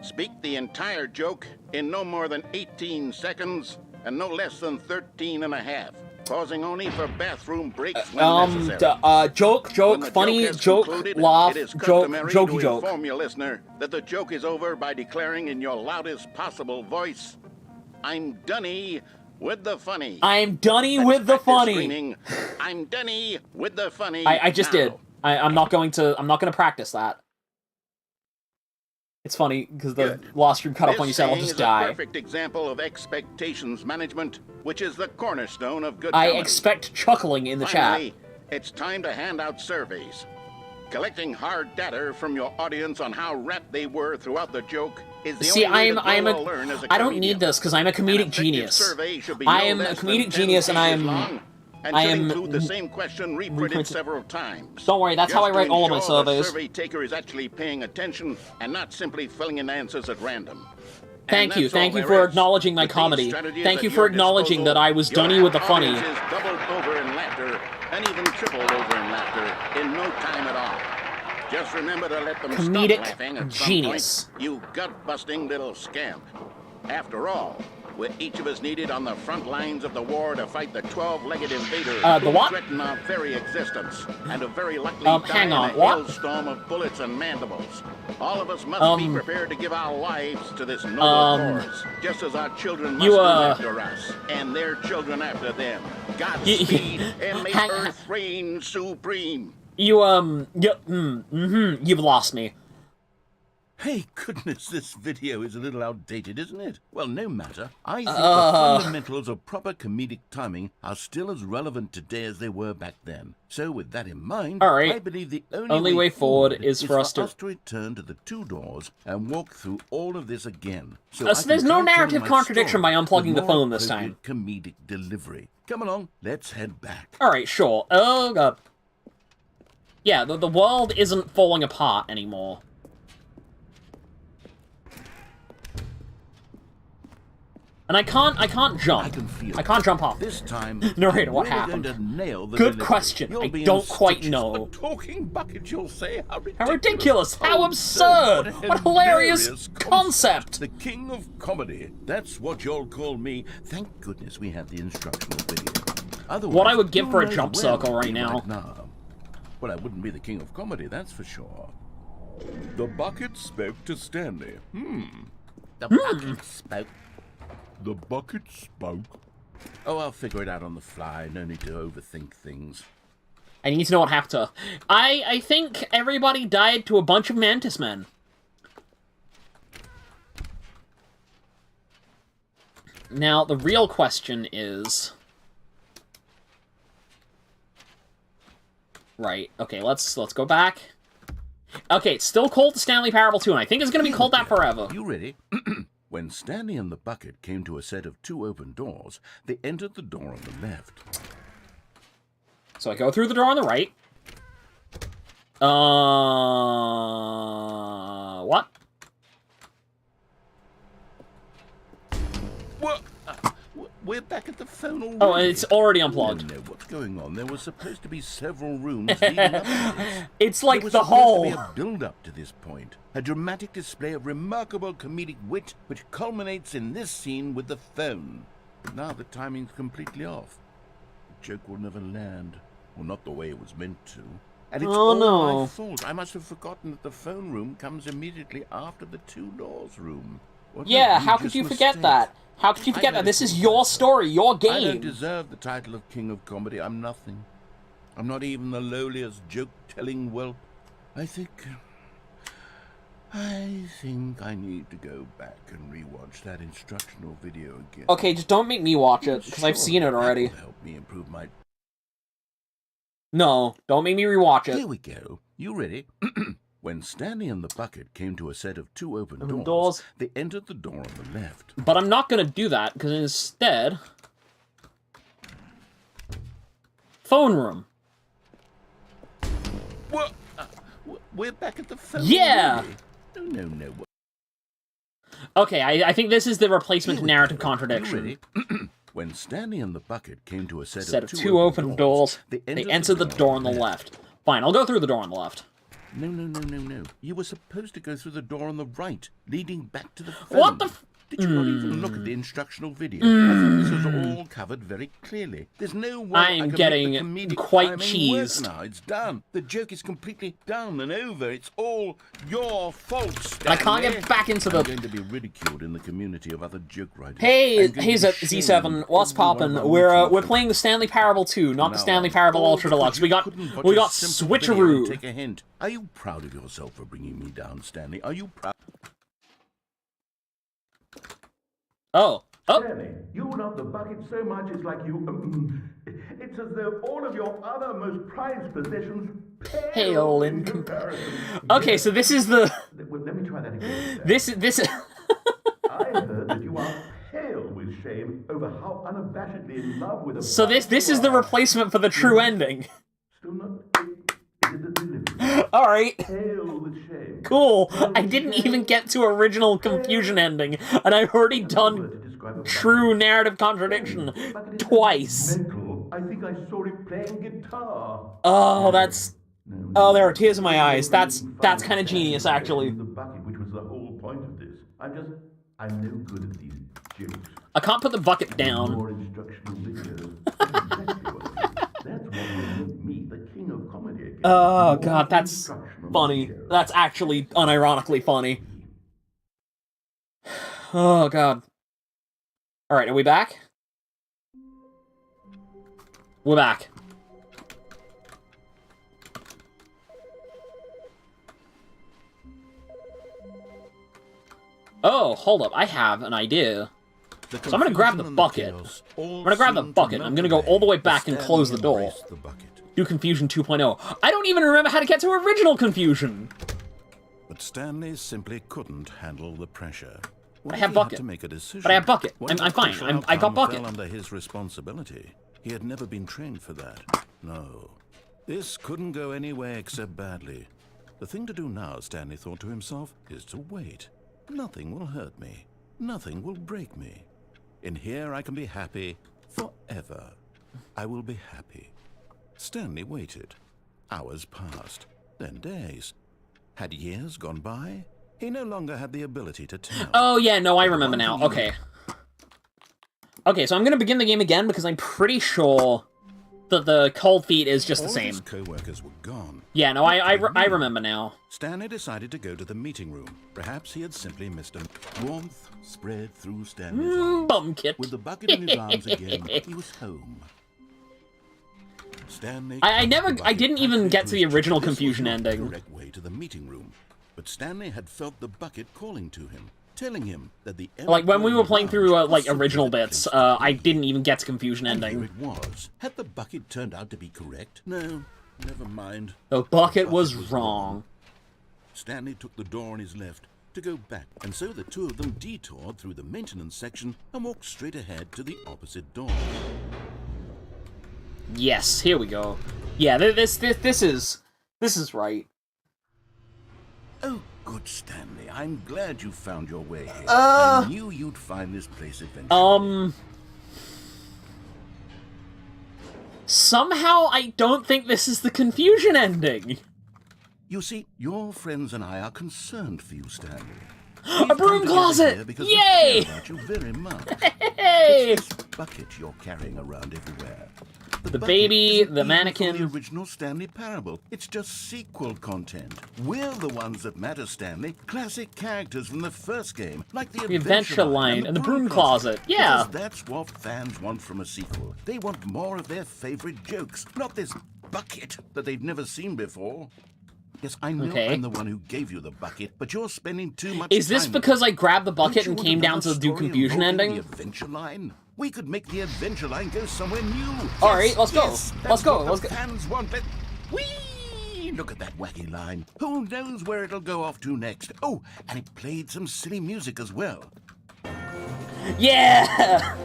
Speak the entire joke in no more than 18 seconds and no less than 13 and a half, pausing only for bathroom breaks when necessary. Joke, When the funny, has joke, concluded, laugh, it is joke, customary to jokey joke. inform your listener that the joke is over by declaring in your loudest possible voice, "I'm Dunny with the funny." I'm Dunny Let's with the practice funny. screaming, "I'm Dunny with the funny." I just now. did. I'm not gonna practice that. It's funny because the last stream cut off when you This said I'll saying just is a die. perfect example of expectations management, which is the cornerstone of good I comedy. expect chuckling in the Finally, it's time to hand out surveys. Collecting hard data from your audience on how rapt they were throughout the joke is the chat. See, only way to grow or learn as a I don't comedian. need this because I'm a An comedic effective genius. survey should be I no am a less than comedic 10 genius and I pages am- long, and I should am include the same question reprinted reprinted- several times. Don't worry, that's how I Just write to all of my ensure the surveys. survey taker is actually paying attention and not simply filling in answers at random. Thank And you that's all there for is. acknowledging my With these comedy. strategies Thank at you for your acknowledging disposal, that I was your Dunny with the funny. audience is doubled over in laughter and even tripled over in laughter in no time at all. Just remember to let them Comedic stop laughing at some genius. point, you gut-busting little scamp. After all, we're each of us needed on the front lines of the war to fight the 12-legged invader The who what? threaten our very existence, and to very likely die hang in on, a what? hailstorm of bullets and mandibles. All of us must be prepared to give our lives to this noble cause, just as our children must you, do after us, and their children after them. Godspeed, and may hang- Earth reign supreme. You've lost me. Hey, goodness, this video is a little outdated, isn't it? Well, no matter. I think the fundamentals of proper comedic timing are still as relevant today as they were back then. So, with that in mind, I believe the only way forward is for us to return to the two doors and walk through all of this again. So there's no narrative contradiction by unplugging the phone this time. Comedic delivery. Come along, let's head back. Alright, sure. Oh, God. Yeah, the world isn't falling apart anymore. And I can't jump. I can't jump off. This time, narrator, what happened? Good question. I don't quite know. A talking bucket, you'll say. How ridiculous! How absurd! What a hilarious concept! The king of comedy. That's what you'll call me. Thank goodness we had the instructional video. Otherwise, what I would give for a jump circle right now. Well, I wouldn't be the king of comedy, that's for sure. The bucket spoke to Stanley. The bucket spoke. The bucket spoke. Oh, I'll figure it out on the fly. No need to overthink things. I need to know what happened to... I think everybody died to a bunch of mantis men. Now, the real question is... Right, okay, let's go back. Okay, it's still called the Stanley Parable 2, and I think it's going to be called that forever. You ready? When Stanley and the bucket came to a set of two open doors, they entered the door on the left. So I go through the door on the right. What? What? We're back at the phone already. Oh, it's already unplugged. No, what's going on? There was supposed to be several rooms leading up to this. It's like there was the whole... to be a build-up to this point. A dramatic display of remarkable comedic wit, which culminates in this scene with the phone. But now the timing's completely off. The joke will never land. Well, not the way it was meant to. And it's all my fault. I must have forgotten that the phone room comes immediately after the two doors room. Yeah, how could you forget that? How could you forget that? This is your story, your game. I don't deserve the title of King of Comedy. I'm nothing. I'm not even the lowliest joke-telling whelp. I think I need to go back and rewatch that instructional video again. Okay, just don't make me watch it, because I've seen it already. That will help me improve my... No, don't make me rewatch it. Here we go. You ready? When Stanley and the bucket came to a set of two open doors, they entered the door on the left. But I'm not going to do that, because instead... Phone room. What? We're back at the phone. Yeah! No. Okay, I think this is the replacement to narrative contradiction. You ready? When Stanley and the bucket came to a set of two open doors, they entered the door on the left. Fine, I'll go through the door on the left. No. You were supposed to go through the door on the right, leading back to the phone. What the Did you not even look at the instructional video? I think this is all covered very clearly. There's no way I can getting make the quite cheesed. Now it's done. The joke is completely done and over. It's all your fault, Stanley. I can't get back into the... I'm going to be ridiculed in the community of other joke writers. Hey, Z7, what's poppin'? We're playing the Stanley Parable 2, not the Stanley Parable Ultra Deluxe. We got switcheroo. Take a hint. Are you proud of yourself for bringing me down, Stanley? Are you proud? Oh. Stanley, you love the bucket so much it's like you... it's as though all of your other most prized possessions pale in comparison. Okay, so this is the... Well, let me try that again. This... I heard that you are pale with shame over how unabashedly in love with a... So this is the replacement for the true ending. Still not... Alright. Pale with shame. Cool. I didn't even get to original confusion ending, and I've already done true narrative contradiction twice. I think I saw it playing guitar. Oh, that's... Oh, there are tears in my eyes. That's kind of genius, actually. The bucket, which was the whole point of this. I'm no good at these jokes. I can't put the bucket down. More instructional videos. That's what will make me the king of comedy again. Oh, God, that's funny. That's actually unironically funny. Oh, God. Alright, are we back? We're back. Oh, hold up. I have an idea. So I'm going to grab the bucket. I'm going to grab the bucket. I'm going to go all the way back and close the door. Do Confusion 2.0. I don't even remember how to get to original Confusion. But Stanley simply couldn't handle the pressure. I have bucket. To make a decision? But I have bucket. I'm fine. I got bucket. Fell under his responsibility. He had never been trained for that. No. This couldn't go any way except badly. The thing to do now, Stanley thought to himself, is to wait. Nothing will hurt me. Nothing will break me. In here I can be happy forever. I will be happy. Stanley waited. Hours passed. Then days. Had years gone by? He no longer had the ability to tell. Oh, yeah, no, I remember now. Okay. Okay, so I'm gonna begin the game again because I'm pretty sure that the cold feet is just the same. All his co-workers were gone. Yeah, no, I remember now. Stanley decided to go to the meeting room. Perhaps he had simply missed him. Warmth spread through Stanley's arms. Bum kit. With the bucket in his arms again, he was home. Stanley I didn't even get to the original Confusion ending. The correct way to the meeting room, but Stanley had felt the bucket calling to him, telling him that the like when we were playing through like original bits, I didn't even get to Confusion ending. Here it was. Had the bucket turned out to be correct? No, never mind. The bucket was wrong. Stanley took the door on his left to go back, and so the two of them detoured through the maintenance section and walked straight ahead to the opposite door. Yes, here we go. Yeah, this is right. Oh, good, Stanley. I'm glad you found your way here. I knew you'd find this place eventually. Somehow I don't think this is the Confusion ending. You see, your friends and I are concerned for you, Stanley. A broom closet! Yay! We care about you very much. Hey! It's this bucket you're carrying around everywhere. The baby, the mannequin. The original Stanley Parable. It's just sequel content. We're the ones that matter, Stanley. Classic characters from the first game, like the Adventure Line and the broom closet. Yeah. Because that's what fans want from a sequel. They want more of their favorite jokes, not this bucket that they've never seen before. Yes, I know I'm the one who gave you the bucket, but you're spending too much time. Is this because I grabbed the bucket and came down to do Confusion ending? The Adventure Line? We could make the Adventure Line go somewhere new. All right, let's go. Let's go. Let's go. Fans want it. Whee! Look at that wacky line. Who knows where it'll go off to next? Oh, and it played some silly music as well. Yeah.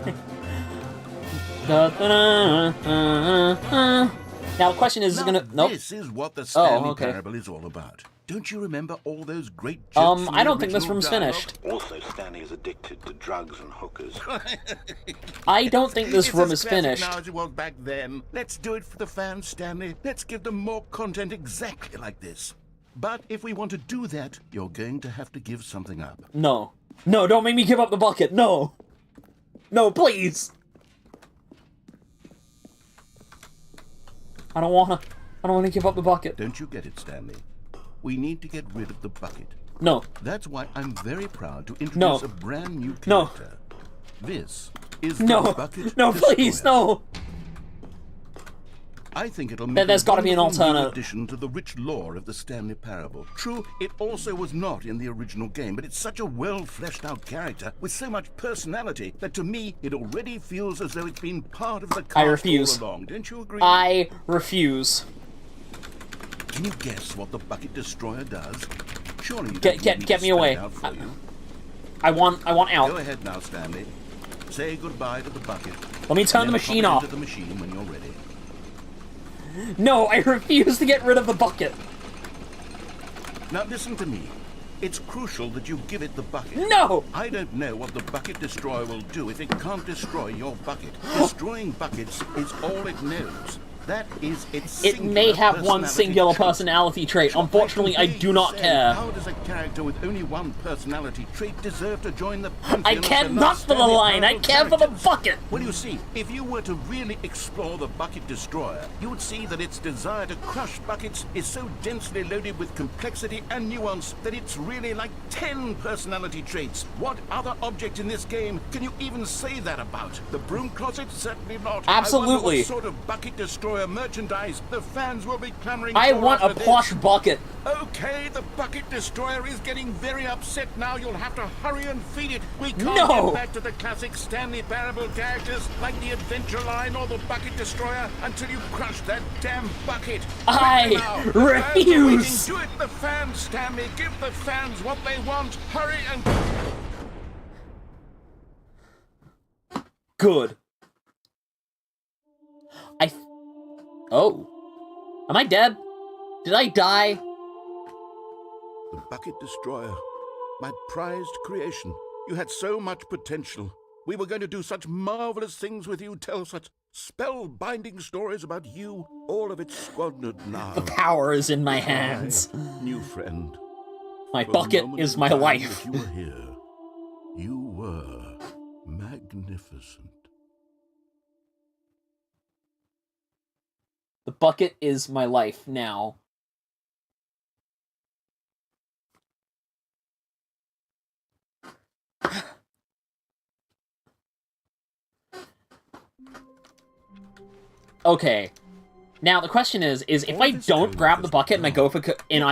Now the question is gonna. Nope. This is what the Stanley Parable is all about. Don't you remember all those great jokes? I don't think this room's finished. Also, Stanley is addicted to drugs and hookers. I don't think this room is finished. Now as it was back then. Let's do it for the fans, Stanley. Let's give them more content exactly like this. But if we want to do that, you're going to have to give something up. No. No, don't make me give up the bucket. No. No, please. I don't wanna give up the bucket. Don't you get it, Stanley? We need to get rid of the bucket. No. That's why I'm very proud to introduce a brand new character. No. This is the bucket. No, please, no. I think it'll make there's got to be an alternate addition to the rich lore of the Stanley Parable. True, it also was not in the original game, but it's such a well-fleshed-out character with so much personality that to me it already feels as though it's been part of the cast I refuse. all along. Don't you agree? I refuse. Can you guess what the Bucket Destroyer does? Surely you get me away. I want out. Go ahead now, Stanley. Say goodbye to the bucket. Let me turn the machine off. Into the machine when you're ready. No, I refuse to get rid of the bucket. Now listen to me. It's crucial that you give it the bucket. No! I don't know what the Bucket Destroyer will do if it can't destroy your bucket. Destroying buckets is all it knows. That is its It may have one singular personality trait. Unfortunately, I do not care. How does a character with only one personality trait deserve to join the I care not for the line. I care for the bucket. Well, you see, if you were to really explore the Bucket Destroyer, you would see that its desire to crush buckets is so densely loaded with complexity and nuance that it's really like 10 personality traits. What other object in this game can you even say that about? The broom closet? Certainly not. Absolutely. I wonder what sort of Bucket Destroyer Destroyer merchandise. The fans will be clamoring I for want a after plush this. bucket. Okay, the Bucket Destroyer is getting very upset now. You'll have to hurry and feed it. We can't No. get back to the classic Stanley Parable characters like the Adventure Line or the Bucket Destroyer until you crush that damn bucket. I refuse. Do it, the fans, Stanley. Give the fans what they want. Hurry and... Good. Oh. Am I dead? Did I die? The Bucket Destroyer. My prized creation. You had so much potential. We were going to do such marvelous things with you, tell such spellbinding stories about you. All of it squandered now. The power is in my hands. New friend. My For bucket the moment is in my time life. that you were here. You were magnificent. The bucket is my life now. Okay. Now the question is if I don't grab the bucket and I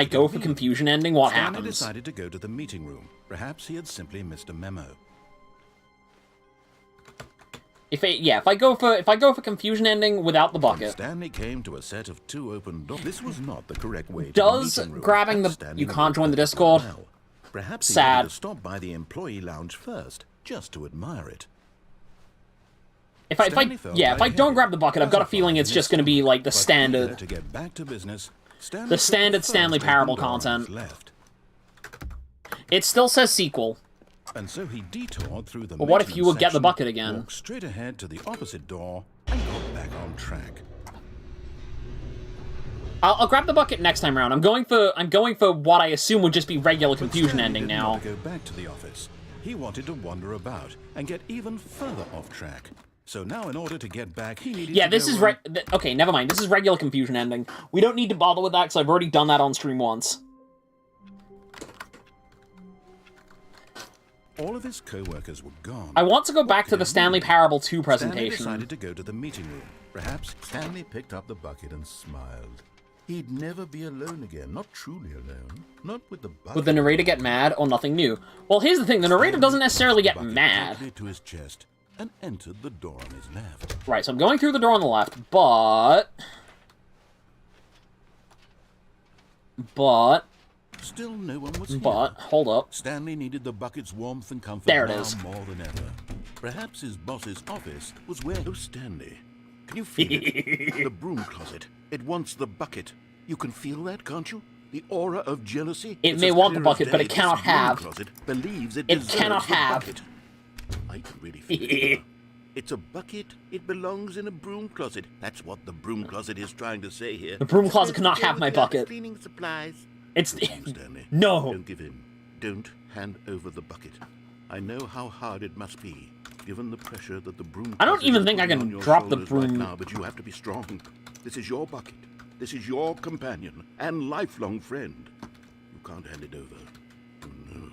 go for confusion ending, what Stanley happens? decided to go to the meeting room. Perhaps he had simply missed a memo. If I go for confusion ending without the When bucket. Stanley came to a set of 2 open doors. This was not the correct way to Does the meeting room. grabbing the Stanley you can't join the looked Discord? well. Perhaps he Sad. wanted to stop by the employee lounge first, just to admire it. If I don't grab the bucket, I've got a feeling it's just going to be like the But standard. eager to get back to business, Stanley The took standard first Stanley open Parable door on his content. left. It still says sequel. And so he detoured through the But what if maintenance you would get the section, bucket again? walked straight ahead to the opposite door, and got back on track. I'll grab the bucket next time around. I'm going for what I assume would just be regular confusion Stanley ending didn't now. want to go back to the office. He wanted to wander about and get even further off track. So now, in order to get back, he needed Yeah, to this go is okay, never mind. This is regular confusion ending. We don't need to bother with that because I've already done that on stream once. All of his co-workers were gone. I want to go back to did the he Stanley do? Parable 2 Stanley presentation. decided to go to the meeting room. Perhaps Stanley picked up the bucket and smiled. He'd never be alone again, not truly alone. Not with the bucket. Would the narrator get mad or nothing new? Well, here's the thing. The narrator doesn't necessarily get Bucket mad. tightly to his chest and entered the door on his left. Right, so I'm going through the door on the left, but... Still no one was here. hold up. Stanley needed the bucket's warmth and comfort There it now is. more than ever. Perhaps his boss's office was where... Oh, Stanley. Can you feel it? The broom closet. It wants the bucket. You can feel that, can't you? The aura of jealousy. It It's may as want the clear as bucket, but day. it cannot This broom have. closet believes it It deserves cannot the have. bucket. I can really feel it. It's a bucket. It belongs in a broom closet. That's what the broom closet is trying to say here. The broom closet cannot have my bucket. Cleaning supplies. It's... Listen, Stanley. No. Don't give in. Don't hand over the bucket. I know how hard it must be, given the pressure that the broom. I don't closet even is think I putting can on your drop the shoulders right broom. now, but you have to be strong. This is your bucket. This is your companion and lifelong friend. You can't hand it over. Oh no.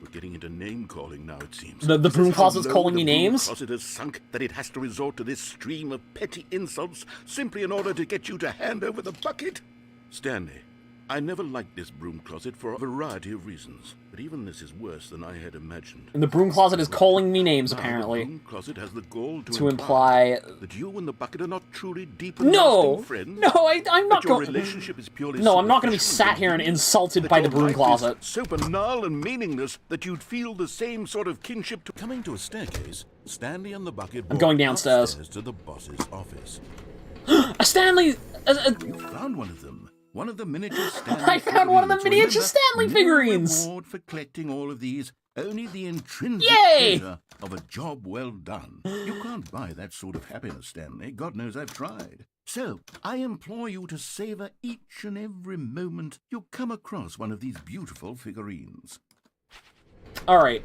We're getting into name calling now, it seems. The This broom is how closet's low calling the you broom names? closet has sunk that it has to resort to this stream of petty insults simply in order to get you to hand over the bucket. Stanley, I never liked this broom closet for a variety of reasons, but even this is worse than I had imagined. And the broom closet is calling me names, Now, apparently. The broom closet has the gall To imply... that you and the bucket are not truly deep and No! lasting friends. No, I'm not that your going... relationship is purely No, I'm not going to be superficial sat here and indeed. insulted That by the your broom life is closet. so banal and meaningless that you'd feel the same sort of kinship to... Coming to a staircase, Stanley and the bucket I'm going walked downstairs. upstairs to the boss's office. A Stanley... You found one of them. One of the miniature Stanley I found one of the figurines. miniature Stanley No figurines! reward for collecting all of these. Only the intrinsic Yay! pleasure of a job well done. You can't buy that sort of happiness, Stanley. God knows I've tried. So, I implore you to savor each and every moment you come across one of these beautiful figurines. Alright.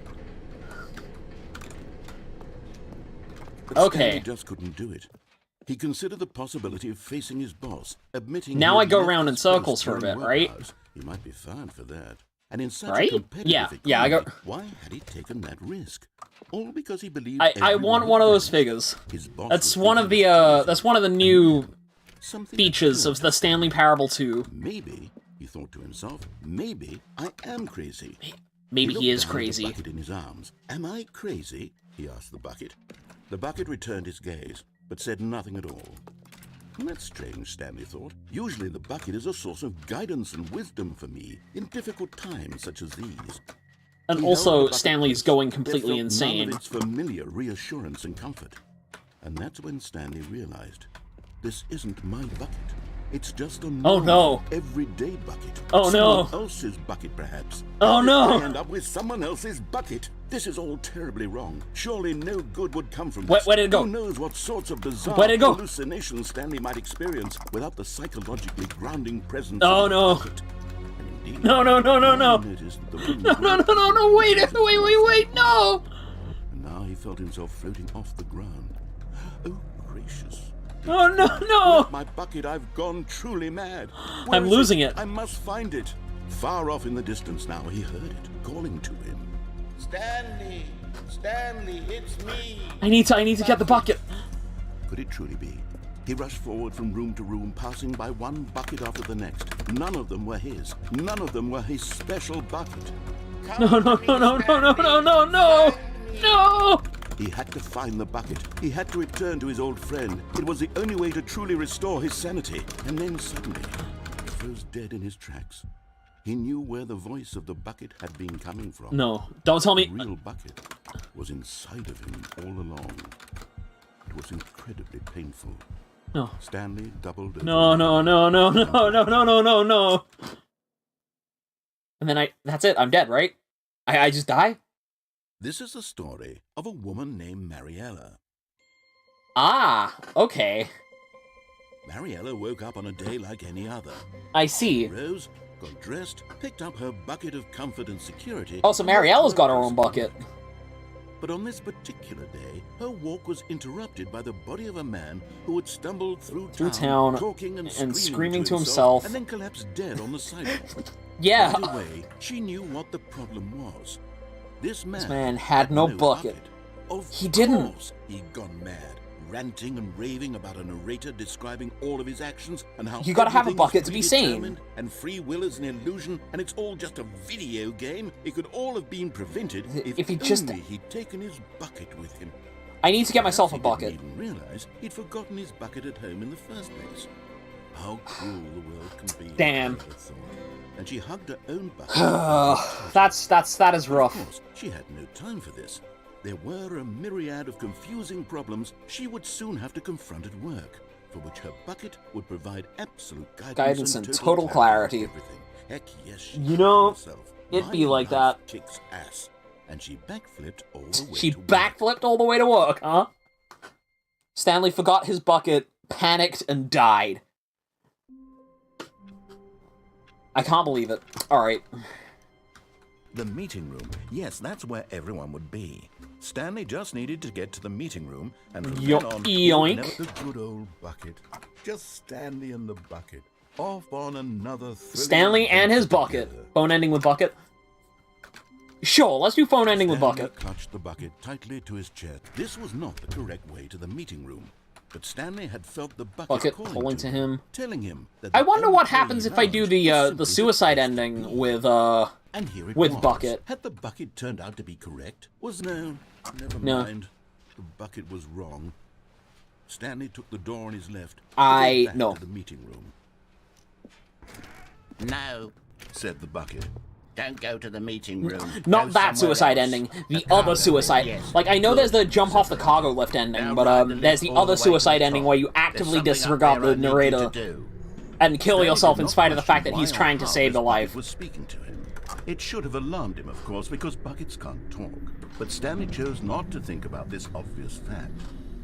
But Okay. Stanley just couldn't do it. He considered the possibility of facing his boss, admitting Now he I had go left around in his circles post for a during bit, work right? hours. He might be fined for that. And in such Right? a competitive Yeah, I go- economy, why had he taken that risk? All because he believed I everyone want one of would those vanish. figures. His boss That's would one think of he the, was crazy. that's one of the new features of the Stanley Parable 2. Maybe, he thought to himself, maybe I am crazy. Maybe he is looked down at crazy. the bucket in his arms. Am I crazy? He asked the bucket. The bucket returned his gaze, but said nothing at all. That's strange, Stanley thought. Usually the bucket is a source of guidance and wisdom for me in difficult times such as these. And also, Stanley's going completely insane. None of its familiar reassurance and comfort. And that's when Stanley realized, this isn't my bucket. It's just a normal, everyday bucket. Oh no! Someone else's bucket, perhaps. Oh no! I end up with someone else's bucket. This is all terribly wrong. Surely no good would come from this. Where did it go? Who knows what sorts of bizarre hallucinations Stanley might experience without the psychologically grounding presence of the bucket. And indeed, No! No, wait, no! And now he felt himself floating off the ground. Oh, gracious. Oh, no! Without my bucket, I've gone truly mad. I'm losing it. I must find it. Far off in the distance now, he heard it, calling to him. Stanley! Stanley, it's me! I need to get the bucket. Could it truly be? He rushed forward from room to room, passing by one bucket after the next. None of them were his. None of them were his special bucket. No! He had to find the bucket. He had to return to his old friend. It was the only way to truly restore his sanity. And then suddenly, he froze dead in his tracks. He knew where the voice of the bucket had been coming from. No, don't tell me. The real bucket was inside of him all along. It was incredibly painful. No. Stanley doubled over. No. And then that's it. I'm dead, right? I just die? This is the story of a woman named Mariella. Ah, okay. Mariella woke up on a day like any other. I see. Rose, got dressed, picked up her bucket of comfort and security. Also, Mariella's got her own bucket. But on this particular day, her walk was interrupted by the body of a man who had stumbled through town talking and screaming to himself, and then collapsed dead on the sidewalk. Yeah. Right away, she knew what the problem was. This man had no bucket. He didn't. He'd gone mad, ranting and raving about a narrator describing all of his actions and how you gotta have a bucket to be sane. And free will is an illusion, and it's all just a video game. It could all have been prevented if he'd taken his bucket with him. I need to get myself a bucket. He didn't even realize he'd forgotten his bucket at home in the first place. How cruel the world can be. Damn. And she hugged her own bucket. that is rough. Of course, she had no time for this. There were a myriad of confusing problems she would soon have to confront at work, for which her bucket would provide absolute guidance and total clarity. Heck yes, you know, it'd be like that. Kicks ass. And she backflipped all the way She backflipped all the way to work, huh? Stanley forgot his bucket, panicked, and died. I can't believe it. Alright. The meeting room. Yes, that's where everyone would be. Stanley just needed to get to the meeting room, and from then on, yoink. The good old bucket. Just Stanley and the bucket. Off on another Stanley and his bucket. Phone ending with bucket? Sure, let's do phone ending with bucket. Clutched the bucket tightly to his chest. This was not the correct way to the meeting room. But Stanley had felt the bucket calling to him, telling him that I wonder what happens if I do the suicide ending with and here it with was. bucket. Had the bucket turned out to be correct? Never mind. The bucket was wrong. Stanley took the door on his left. To the meeting room. No, said the bucket. Don't go to the meeting room. Not that suicide ending. The other suicide. Yes. Like, I know there's the jump off the cargo lift ending, but there's the other suicide ending where you actively disregard the narrator and kill yourself in spite of the fact that he's trying to save the life. Was speaking to him. It should have alarmed him, of course, because buckets can't talk. But Stanley chose not to think about this obvious fact.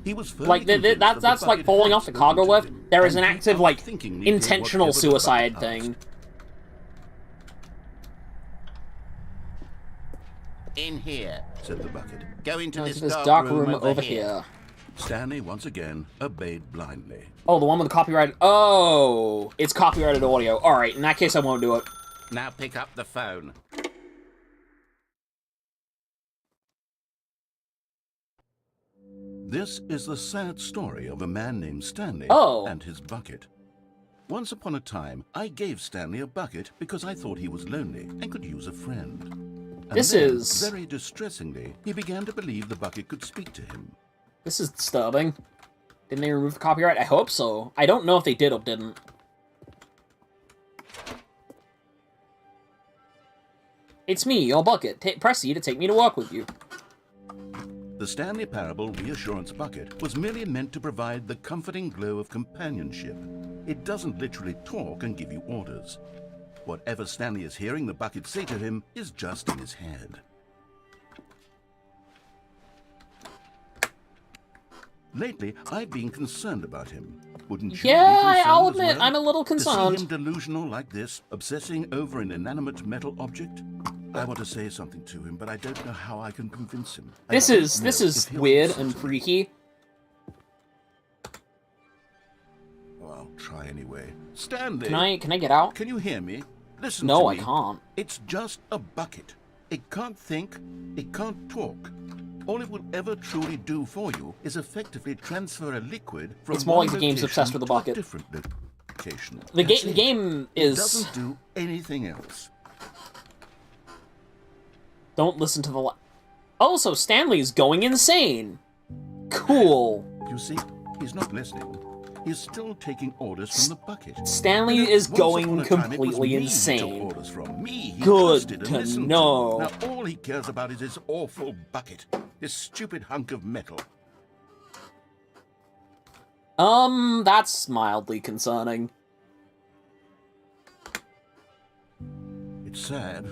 He was like that's like falling off the cargo lift. There is an active, like, intentional suicide thing. In here, said the bucket. Go into this dark room over here. Stanley once again obeyed blindly. Oh, the one with the copyrighted. Oh, it's copyrighted audio. All right, in that case, I won't do it. Now pick up the phone. This is the sad story of a man named Stanley and his bucket. Once upon a time, I gave Stanley a bucket because I thought he was lonely and could use a friend. And this then, is... very distressingly, he began to believe the bucket could speak to him. This is disturbing. Didn't they remove the copyright? I hope so. I don't know if they did or didn't. It's me, your bucket. Press E to take me to work with you. The Stanley Parable Reassurance Bucket was merely meant to provide the comforting glow of companionship. It doesn't literally talk and give you orders. Whatever Stanley is hearing the bucket say to him is just in his head. Lately, I've been concerned about him. Wouldn't you be concerned I'll as admit, well? I'm a little concerned. To see him delusional like this, obsessing over an inanimate metal object? I want to say something to him, but I don't know how I can convince him. This is weird and freaky. Well, I'll try anyway. Stanley! Can I get out? Can you hear me? Listen to me. No, I can't. It's just a bucket. It can't think, it can't talk. All it will ever truly do for you is effectively transfer a liquid from it's more one like the game's obsessed with the bucket. to a different location. The game is... It doesn't do anything else. Don't listen to the... Also, Stanley's going insane. Cool. You see, he's not listening. He's still taking orders from the bucket. Stanley is going completely insane. Orders from me. He Good to know. Now all he cares about is his awful bucket. This stupid hunk of metal. That's mildly concerning. It's sad.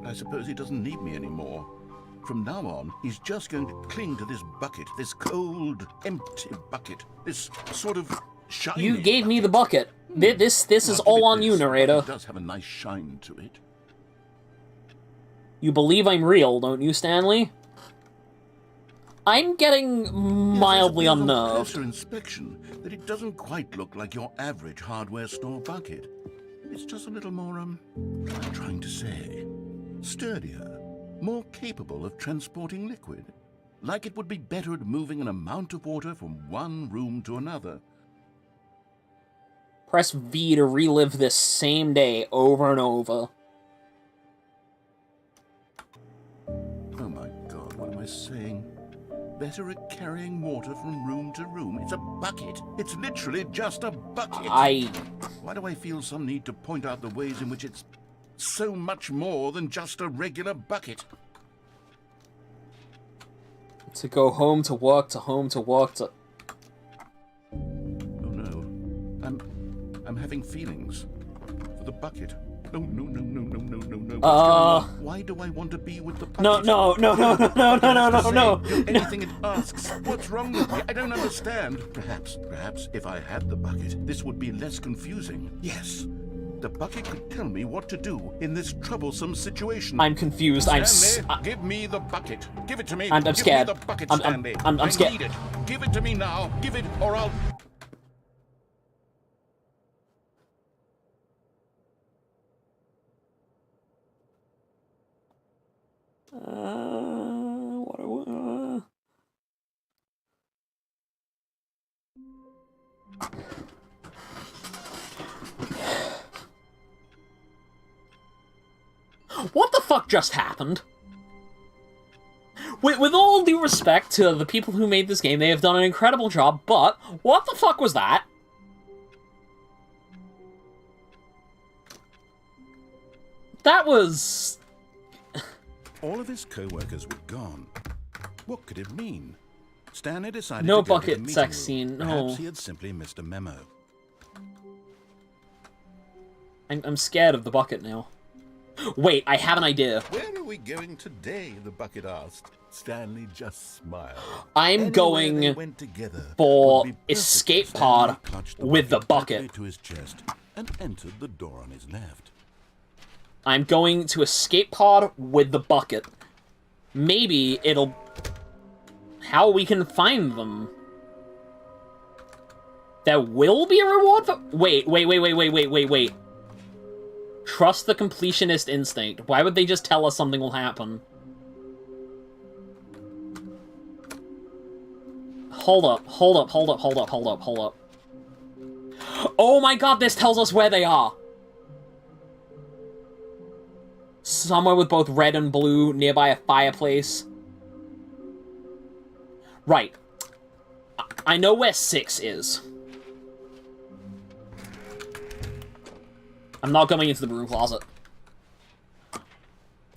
I suppose he doesn't need me anymore. From now on, he's just going to cling to this bucket, this cold, empty bucket, this sort of shiny You gave bucket. me the bucket. This is all on you, narrator. It does have a nice shine to it. You believe I'm real, don't you, Stanley? I'm getting mildly unnerved. On closer inspection, that it doesn't quite look like your average hardware store bucket. It's just a little more, I'm trying to say, sturdier, more capable of transporting liquid. Like it would be better at moving an amount of water from one room to another. Press V to relive this same day over and over. Oh my god, what am I saying? Better at carrying water from room to room. It's a bucket. It's literally just a bucket. Why do I feel some need to point out the ways in which it's so much more than just a regular bucket? To go home to work, to home to work, to... Oh no. I'm having feelings. For the bucket. No. Why do I want to be with the bucket? No. Anything it asks. What's wrong with me? I don't understand. Perhaps if I had the bucket, this would be less confusing. Yes. The bucket could tell me what to do in this troublesome situation. I'm confused. Stanley, give me the bucket. Give it to me. I'm scared. Give me the bucket, Stanley. I'm scared. I need it. Give it to me now. Give it, or I'll... What the fuck just happened? With all due respect to the people who made this game, they have done an incredible job, but what the fuck was that? That was... All of his co-workers were gone. What could it mean? Stanley decided no to go to the bucket meeting sex room. scene, no. Perhaps he had simply missed a memo. I'm scared of the bucket now. Wait, I have an idea. Where are we going today? The bucket asked. Stanley just smiled. I'm going for escape pod with the bucket. To his chest and entered the door on his left. I'm going to escape pod with the bucket. Maybe it'll... How we can find them. There will be a reward for... Wait. Trust the completionist instinct. Why would they just tell us something will happen? hold up. Oh my god, this tells us where they are! Somewhere with both red and blue, nearby a fireplace. Right. I know where 6 is. I'm not going into the broom closet.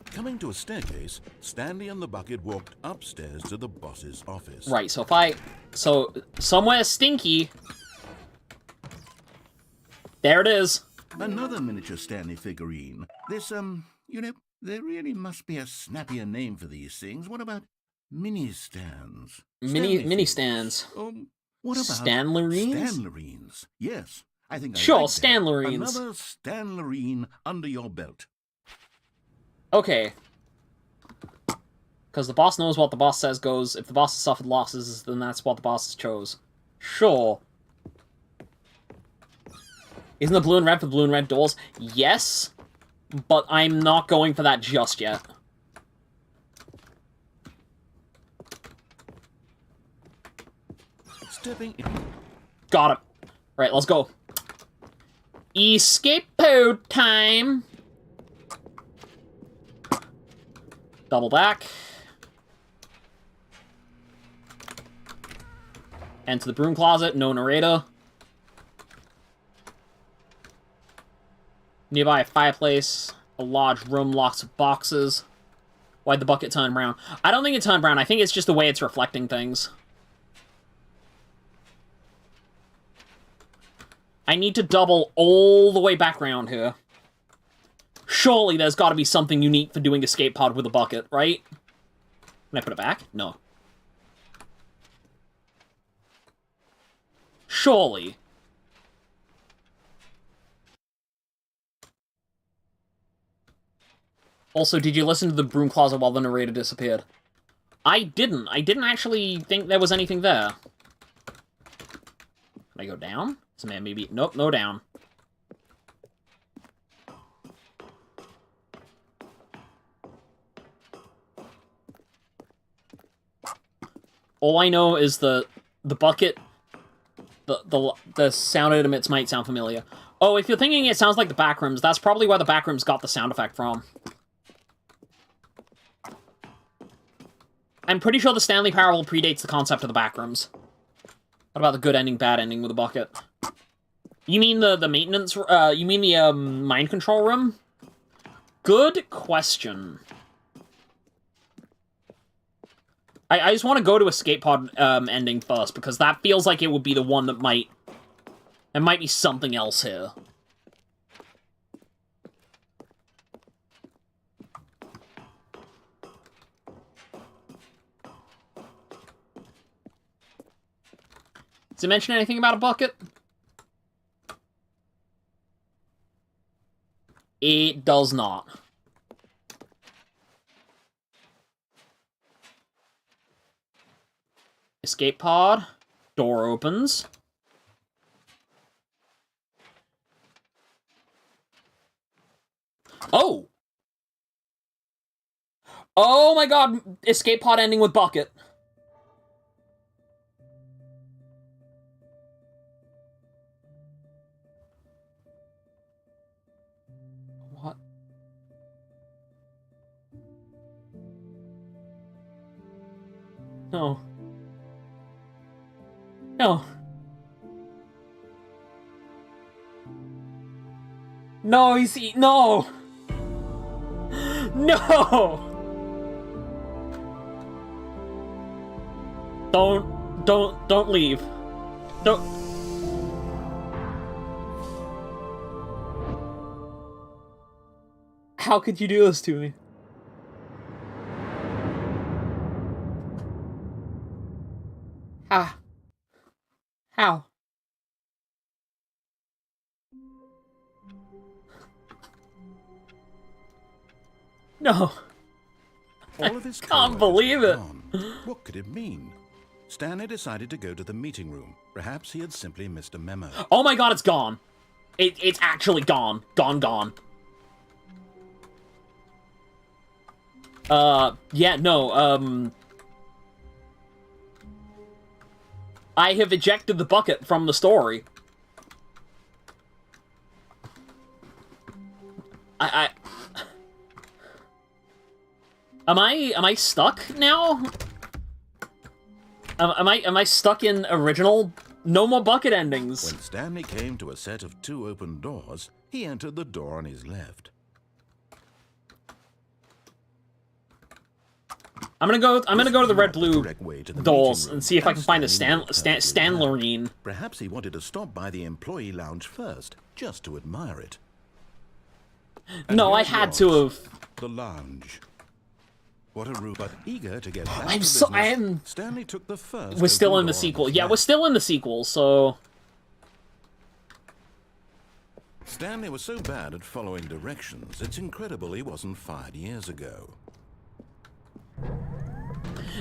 Coming to a staircase, Stanley and the bucket walked upstairs to the boss's office. Right, so if I... So, somewhere stinky... There it is. Another miniature Stanley figurine. This, you know, there really must be a snappier name for these things. What about mini-stands? Mini stands. What about... Stanlerines? Stanlerines. Yes, I think I Sure, like that. Stanlerines. Another Stanlerine under your belt. Okay. Because the boss knows what the boss says goes. If the boss has suffered losses, then that's what the boss chose. Sure. Isn't the blue and red for blue and red doors? Yes, but I'm not going for that just yet. Stepping in. Got it. Right, let's go. Escape pod time! Double back. Enter the broom closet, no narrator. Nearby a fireplace, a large room, lots of boxes. Why'd the bucket turn brown? I don't think it turned brown, I think it's just the way it's reflecting things. I need to double all the way back around here. Surely there's gotta be something unique for doing escape pod with a bucket, right? Can I put it back? No. Surely. Also, did you listen to the broom closet while the narrator disappeared? I didn't. I didn't actually think there was anything there. Can I go down? So man, maybe... Nope, no down. All I know is the bucket... The sound it emits might sound familiar. Oh, if you're thinking it sounds like the backrooms, that's probably where the backrooms got the sound effect from. I'm pretty sure the Stanley Parable predates the concept of the backrooms. What about the good ending, bad ending with a bucket? You mean the maintenance, you mean the, mind control room? Good question. I just want to go to escape pod, ending first, because that feels like it would be the one that might... There might be something else here. Does it mention anything about a bucket? It does not. Escape pod. Door opens. Oh! Oh my god! Escape pod ending with bucket. What? No. No. No, no! No! Don't leave. Don't... How could you do this to me? Ah. How? No. All of his Can't believe it. gone. What could it mean? Stanley decided to go to the meeting room. Perhaps he had simply missed a memo. Oh my god, it's gone. It's actually gone. Gone. Yeah, no, I have ejected the bucket from the story. Am I stuck now? Am I stuck in original? No more bucket endings. When Stanley came to a set of 2 open doors, he entered the door on his left. I'm gonna go to the red-blue doors and see if I can find a Stanley. Perhaps he wanted to stop by the employee lounge first, just to admire it. No, I had to have. The lounge. What a room, but eager to get back I'm to so business, Stanley took the first. We're still open in the door sequel. on his Yeah, we're left. still in the sequel, so... Stanley was so bad at following directions, it's incredible he wasn't fired years ago.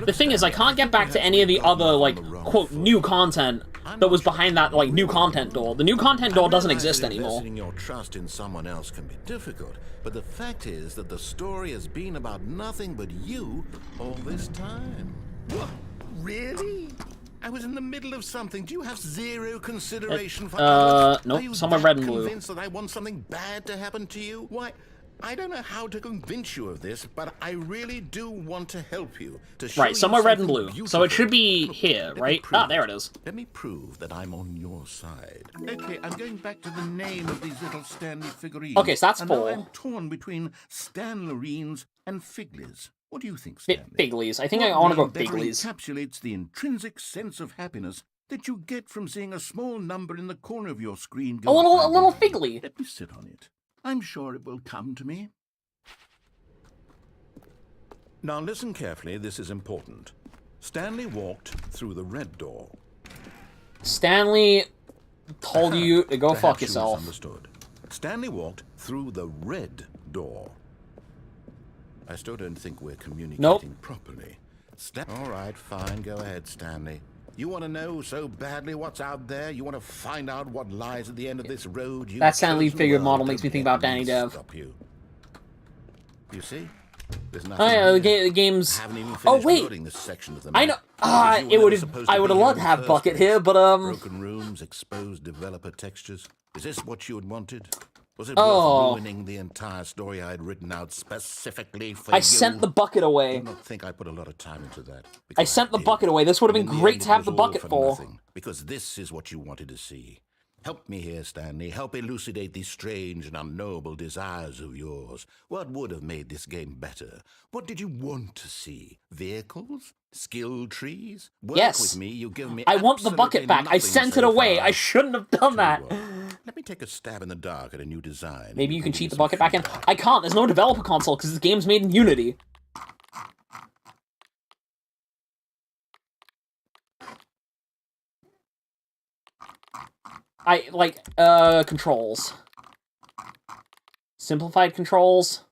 The thing is, I can't get back to any of the other, like, quote, new content that was behind that, like, new content door. The new content door doesn't exist anymore. Investing your trust in someone else can be difficult, but the fact is that the story has been about nothing but you all this time. What? Really? I was in the middle of something. Do you have zero consideration for others? Nope, Are you somewhere that red and blue. convinced that I want something bad to happen to you? Why, I don't know how to convince you of this, but I really do want to help you. To show Right, you somewhere red and something blue. beautiful. So it should be here, Let me right? prove Ah, there it is. Let me prove that I'm on your side. Okay, I'm going back to the name of these little Stanley figurines. Okay, so that's and now 4. I'm torn between Stanlerines and Figlies. What do you think, Bi Stanley? Biglies. I think What I want to go name better Biglies. encapsulates the intrinsic sense of happiness that you get from seeing a small number in the corner of your screen go A little up and down. Figly. Let me sit on it. I'm sure it will come to me. Now listen carefully, this is important. Stanley walked through the red door. Stanley told you to go Perhaps fuck you yourself. misunderstood. Stanley walked through the red door. I still don't think we're communicating properly. All right, fine, go ahead, Stanley. You want to know so badly what's out there? You want to find out what lies at the end of this road? That Stanley figure model makes me think about Danny Dev. Stop you. You see? There's Oh nothing yeah, here. the game's... I haven't even Oh finished wait! loading this section of the I know... map, because you were never supposed to I would have be loved to here in have the Bucket first here, place. but Broken rooms, exposed developer textures. Is this what you had wanted? Was it Oh. worth ruining the entire story I had written out specifically for I you? sent the bucket away. I do not think I put a lot of time into that. I because sent the did. bucket away. This would have And been in the great end, to it have was the all bucket for. nothing, because this is what you wanted to see. Help me here, Stanley. Help elucidate these strange and unknowable desires of yours. What would have made this game better? What did you want to see? Vehicles? Skill trees? Work Yes. with me. You give me I want the bucket absolutely back. I nothing sent so it away. far. I shouldn't have done that. Tell you what, let me take a stab in the dark at a new design. Maybe you can give cheat me the some bucket back in. feedback. I can't. There's no developer console because this game's made in Unity. Controls. Simplified controls.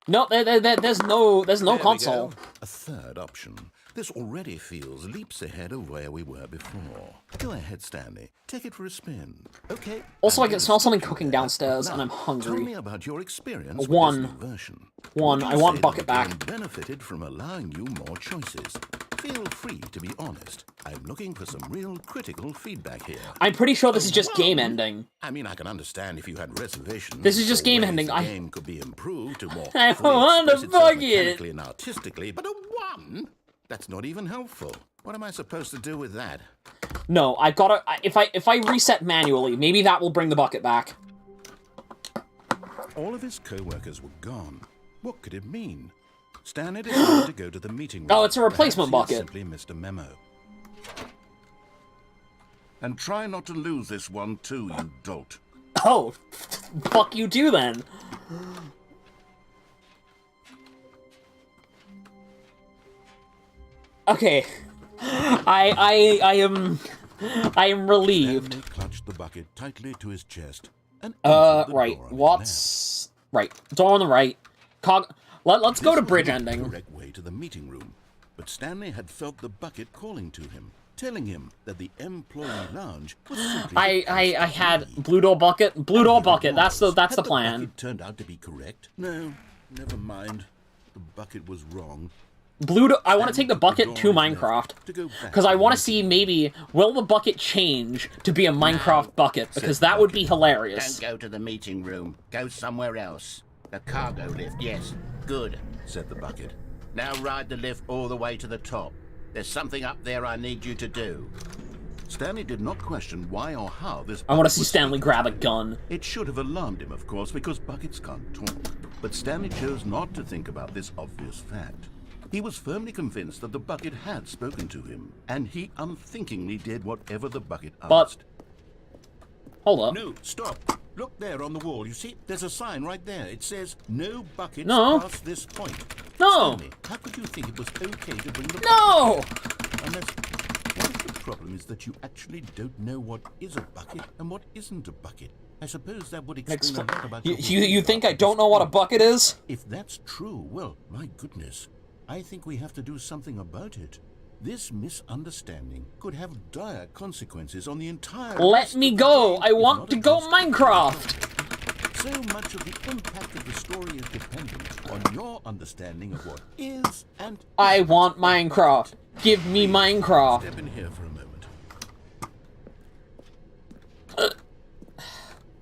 No, there's no There we console. go. A third option. This already feels leaps ahead of where we were before. Go ahead, Stanley. Take it for a spin. Okay. Also, I'm I can gonna smell stop something you cooking there. downstairs, Now, and I'm Tell hungry. me about your experience One. with this new version. One. Would I you want say bucket that the back. game benefited from allowing you more choices. Feel free to be honest. I'm looking for some real critical feedback here. I'm pretty sure this is just game ending. I mean, I can understand if you had reservations. This is just for game ways ending. The I- game could be improved to more I fully want a express itself bucket. mechanically and artistically, but a 1? That's not even helpful. What am I supposed to do with that? No, I've gotta... If I reset manually, maybe that will bring the bucket back. All of his co-workers were gone. What could it mean? Stanley decided to go to the meeting room. Oh, it's a replacement Perhaps he bucket. had simply missed a memo. And try not to lose this one too, you dolt. Oh, fuck you too then. Okay. I am relieved. Stanley clutched the bucket tightly to his chest and entered the Right. door on his What's... Right. Door on the right. Let's go to This bridge was not the ending. correct way to the meeting room, but Stanley had felt the bucket calling to him, telling him that the employee lounge was simply the place I to had be. blue door bucket. Blue door bucket. That's the Had the plan. bucket turned out to be correct? No, never mind. The bucket was wrong. I want to take the bucket to Minecraft, because I want to see maybe, will the bucket change to be a Minecraft bucket, because that would be hilarious. Don't go to the meeting room. Go somewhere else. The cargo lift, yes. Good, said the bucket. Now ride the lift all the way to the top. There's something up there I need you to do. Stanley did not question why or how this... I want to see Stanley grab a gun. It should have alarmed him, of course, because buckets can't talk. But Stanley chose not to think about this obvious fact. He was firmly convinced that the bucket had spoken to him, and he unthinkingly did whatever the bucket asked. But... hold up. No, stop. Look there on the wall. You see, there's a sign right there. It says, no buckets past this point. No! Stanley, how could you think it was okay to bring the No! bucket? Unless... what if the problem is that you actually don't know what is a bucket and what isn't a bucket? I suppose that would explain a lot about you think I don't know what a bucket is? If that's true, well, my goodness. I think we have to do something about it. This misunderstanding could have dire consequences on the entire... Let me go! I want to go Minecraft! So much of the impact of the story is dependent on your understanding of what is and... I want Minecraft. Give me Minecraft. Step in here for a moment.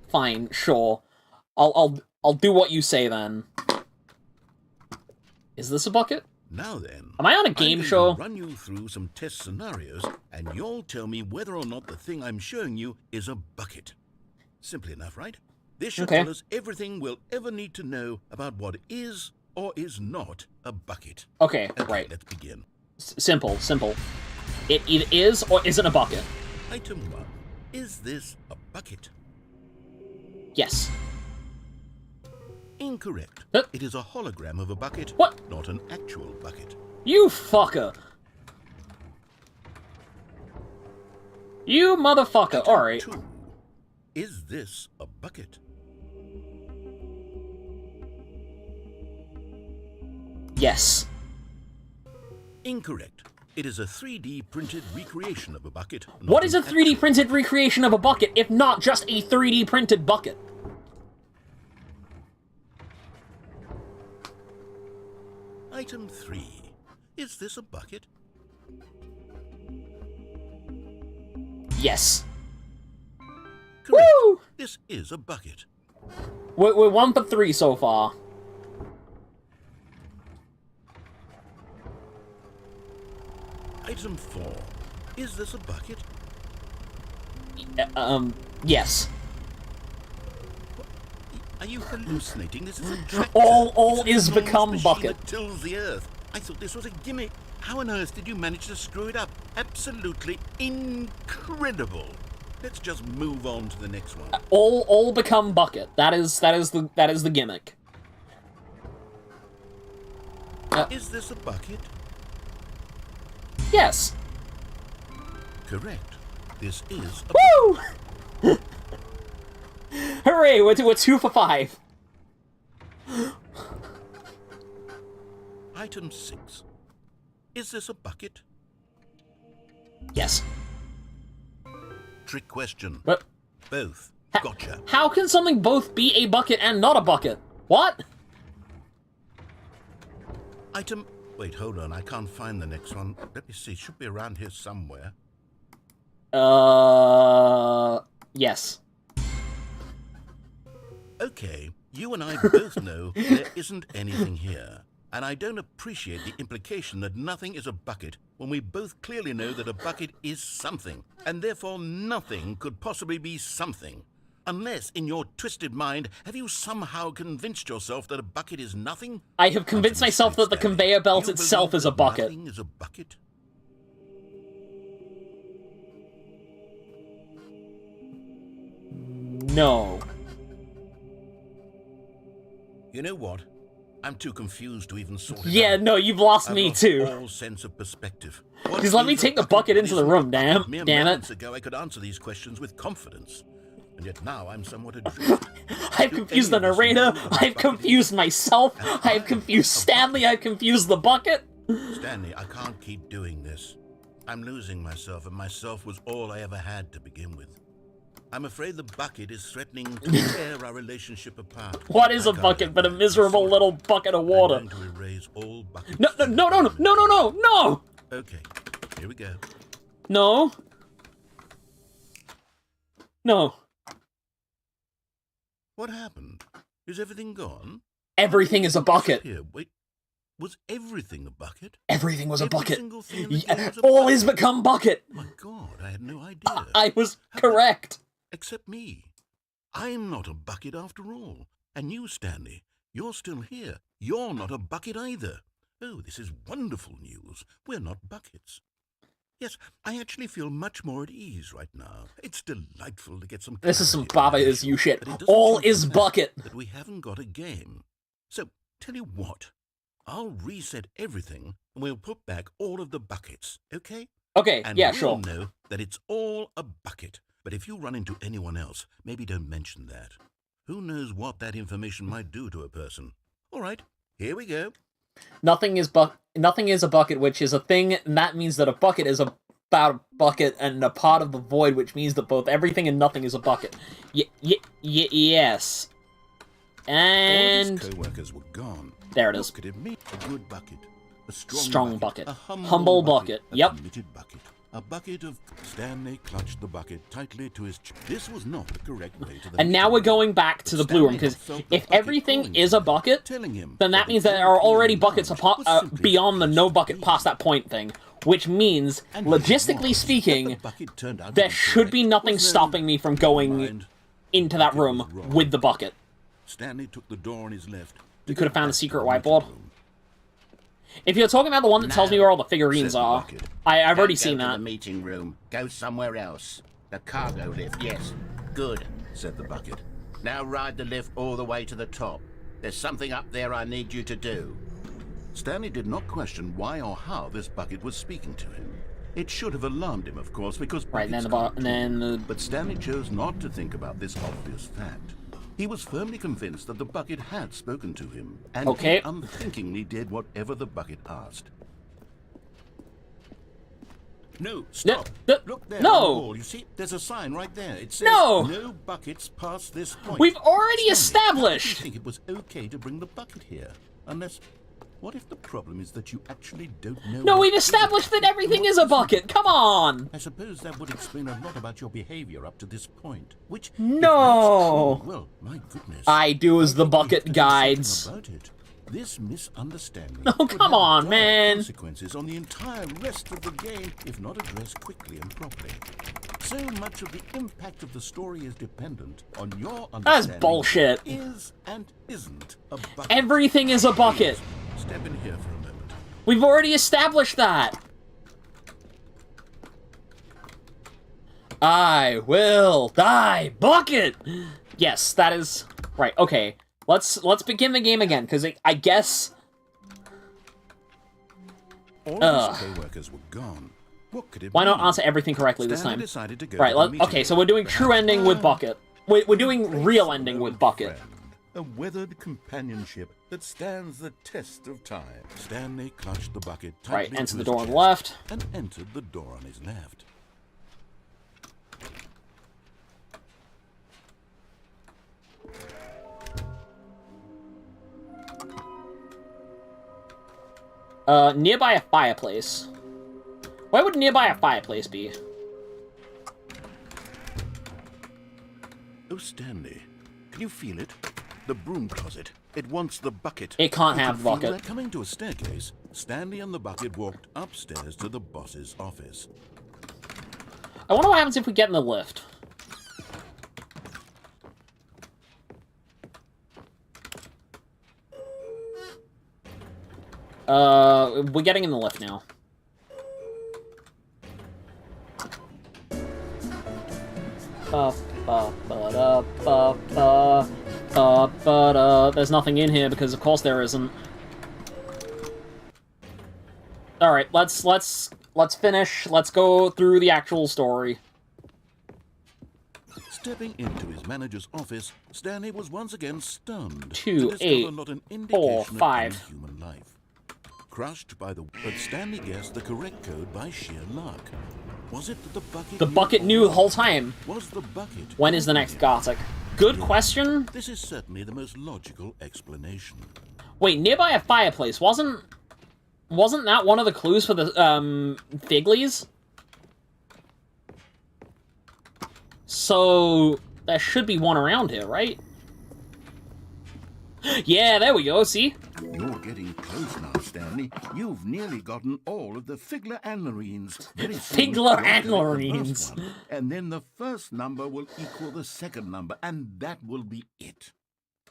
Fine, sure. I'll do what you say then. Is this a bucket? Now then, am I on a game show? I'm going to run you through some test scenarios, and you'll tell me whether or not the thing I'm showing you is a bucket. Simple enough, right? This should tell us everything we'll ever need to know about what is or is not a bucket. Okay, right. Let's begin. Simple. It either is or isn't a bucket. Item 1. Is this a bucket? Yes. Incorrect. It is a hologram of a bucket, not an actual bucket. You fucker. You motherfucker. Alright. 2. Is this a bucket? Yes. Incorrect. It is a 3D printed recreation of a bucket. What is a 3D printed recreation of a bucket, if not just a 3D printed bucket? Item 3. Is this a bucket? Yes. Correct. Woo! This is a bucket. We're 1 for 3 so far. Item 4. Is this a bucket? Yes. Are you hallucinating? This is a tractor. All is become bucket. That tills the earth. I thought this was a gimmick. How on earth did you manage to screw it up? Absolutely incredible. Let's just move on to the next one. All become bucket. That is the gimmick. Is this a bucket? Yes. Correct. This is a Woo! Hooray! We're 2 for 5. Item 6. Is this a bucket? Yes. Trick question. What? Both. Gotcha. How can something both be a bucket and not a bucket? What? Item... Wait, hold on. I can't find the next one. Let me see. It should be around here somewhere. Yes. Okay, you and I both know there isn't anything here. And I don't appreciate the implication that nothing is a bucket when we both clearly know that a bucket is something, and therefore nothing could possibly be something. Unless, in your twisted mind, have you somehow convinced yourself that a bucket is nothing? I have convinced myself that the conveyor belt itself is a bucket. Nothing is a bucket? No. You know what? I'm too confused to even sort it out. Yeah, no, you've lost me too. All sense of perspective. Just let me take the bucket into the room, damn it. Moments ago, I could answer these questions with confidence, and yet now I'm somewhat adrift. I've confused the narrator. I've confused myself. I've confused Stanley. I've confused the bucket. Stanley, I can't keep doing this. I'm losing myself, and myself was all I ever had to begin with. I'm afraid the bucket is threatening to tear our relationship apart. What is a bucket but a miserable little bucket of water? I'm going to erase all buckets. No! Okay, here we go. No. No. What happened? Is everything gone? Everything is a bucket. Here, wait. Was everything a bucket? Everything was a Every bucket. single thing in the game was a All bucket? is become bucket. My God, I had no idea. I was correct. Except me. I'm not a bucket after all. And you, Stanley, you're still here. You're not a bucket either. Oh, this is wonderful news. We're not buckets. Yes, I actually feel much more at ease right now. It's delightful to get some... This is some clarity Baba on is the you issue, shit. but it doesn't All change is the fact bucket. that we haven't got a game. So, tell you what. I'll reset everything, and we'll put back all of the buckets, okay? Okay, And yeah, we'll sure. know that it's all a bucket. But if you run into anyone else, maybe don't mention that. Who knows what that information might do to a person? All right, here we go. Nothing is a bucket, which is a thing, and that means that a bucket is about a bucket, and a part of the void, which means that both everything and nothing is a bucket. Yes. And... All of his co-workers were gone. There it is. What could it mean? A good bucket. A Strong bucket. A Humble bucket. A Yep. committed bucket. A bucket of... Stanley clutched the bucket tightly to his... This was not the correct way to the... And now we're going back to the blue room, because if everything is a bucket, then that means that there are already buckets beyond the no bucket past that point thing. Which means, logistically speaking, there should be nothing stopping me from going into that room with the bucket. Stanley took the door on his left. You could have found the secret whiteboard. If you're talking about the one that tells me where all the figurines are, I've already seen that. Go to the meeting room. Go somewhere else. The cargo lift, yes. Good, said the bucket. Now ride the lift all the way to the top. There's something up there I need you to do. Stanley did not question why or how this bucket was speaking to him. It should have alarmed him, of course, because right, and then the... But Stanley chose not to think about this obvious fact. He was firmly convinced that the bucket had spoken to him, and he unthinkingly did whatever the bucket asked. No, stop! Look there on the wall. You see, there's a sign right there. It says, no buckets past this point. We've already established! How did you think it was okay to bring the bucket here? Unless... What if the problem is that you actually don't know... No, we've established that everything is a bucket! Come on! I suppose that would explain a lot about your behavior up to this point. Which... No! Well, my goodness. I do as the bucket guides. About it. This misunderstanding... Oh, come on, man! ...consequences on the entire rest of the game, if not addressed quickly and properly. So much of the impact of the story is dependent on your understanding... That's bullshit. ...is and isn't a bucket. Everything is a bucket. Step in here for a moment. We've already established that. I will die, bucket. Yes, that is right. Okay, let's begin the game again, because I guess. All of his co-workers were gone. What could it Why not mean? answer everything correctly this Stanley time? decided to go right. to the Okay, so we're doing true ending with bucket. We're doing real ending with bucket. A weathered companionship that stands the test of time. Stanley clutched the bucket tightly Right, enter to the his door on the chest left. and entered the door on his left. Nearby a fireplace. Where would nearby a fireplace be? Oh, Stanley, can you feel it? The broom closet. It wants the bucket. It can't have the bucket. That coming to a staircase, Stanley and the bucket walked upstairs to the boss's office. I wonder what happens if we get in the lift. We're getting in the lift now. There's nothing in here because of course there isn't. All right, let's finish. Let's go through the actual story. Stepping into his manager's office, Stanley was once again stunned 2, to 8, discover not an 4, indication 5. of any human life. Crushed by the... But Stanley guessed the correct code by sheer luck. Was it that the bucket knew the whole time? Was the bucket? When is the next Gothic? Good question. This is certainly the most logical explanation. Wait, nearby a fireplace. Wasn't that one of the clues for the Figlies? So there should be one around here, right? Yeah, there we go, see? You're getting close now, Stanley. You've nearly gotten all of the Figurines. Figurines. And then the first number will equal the second number, and that will be it.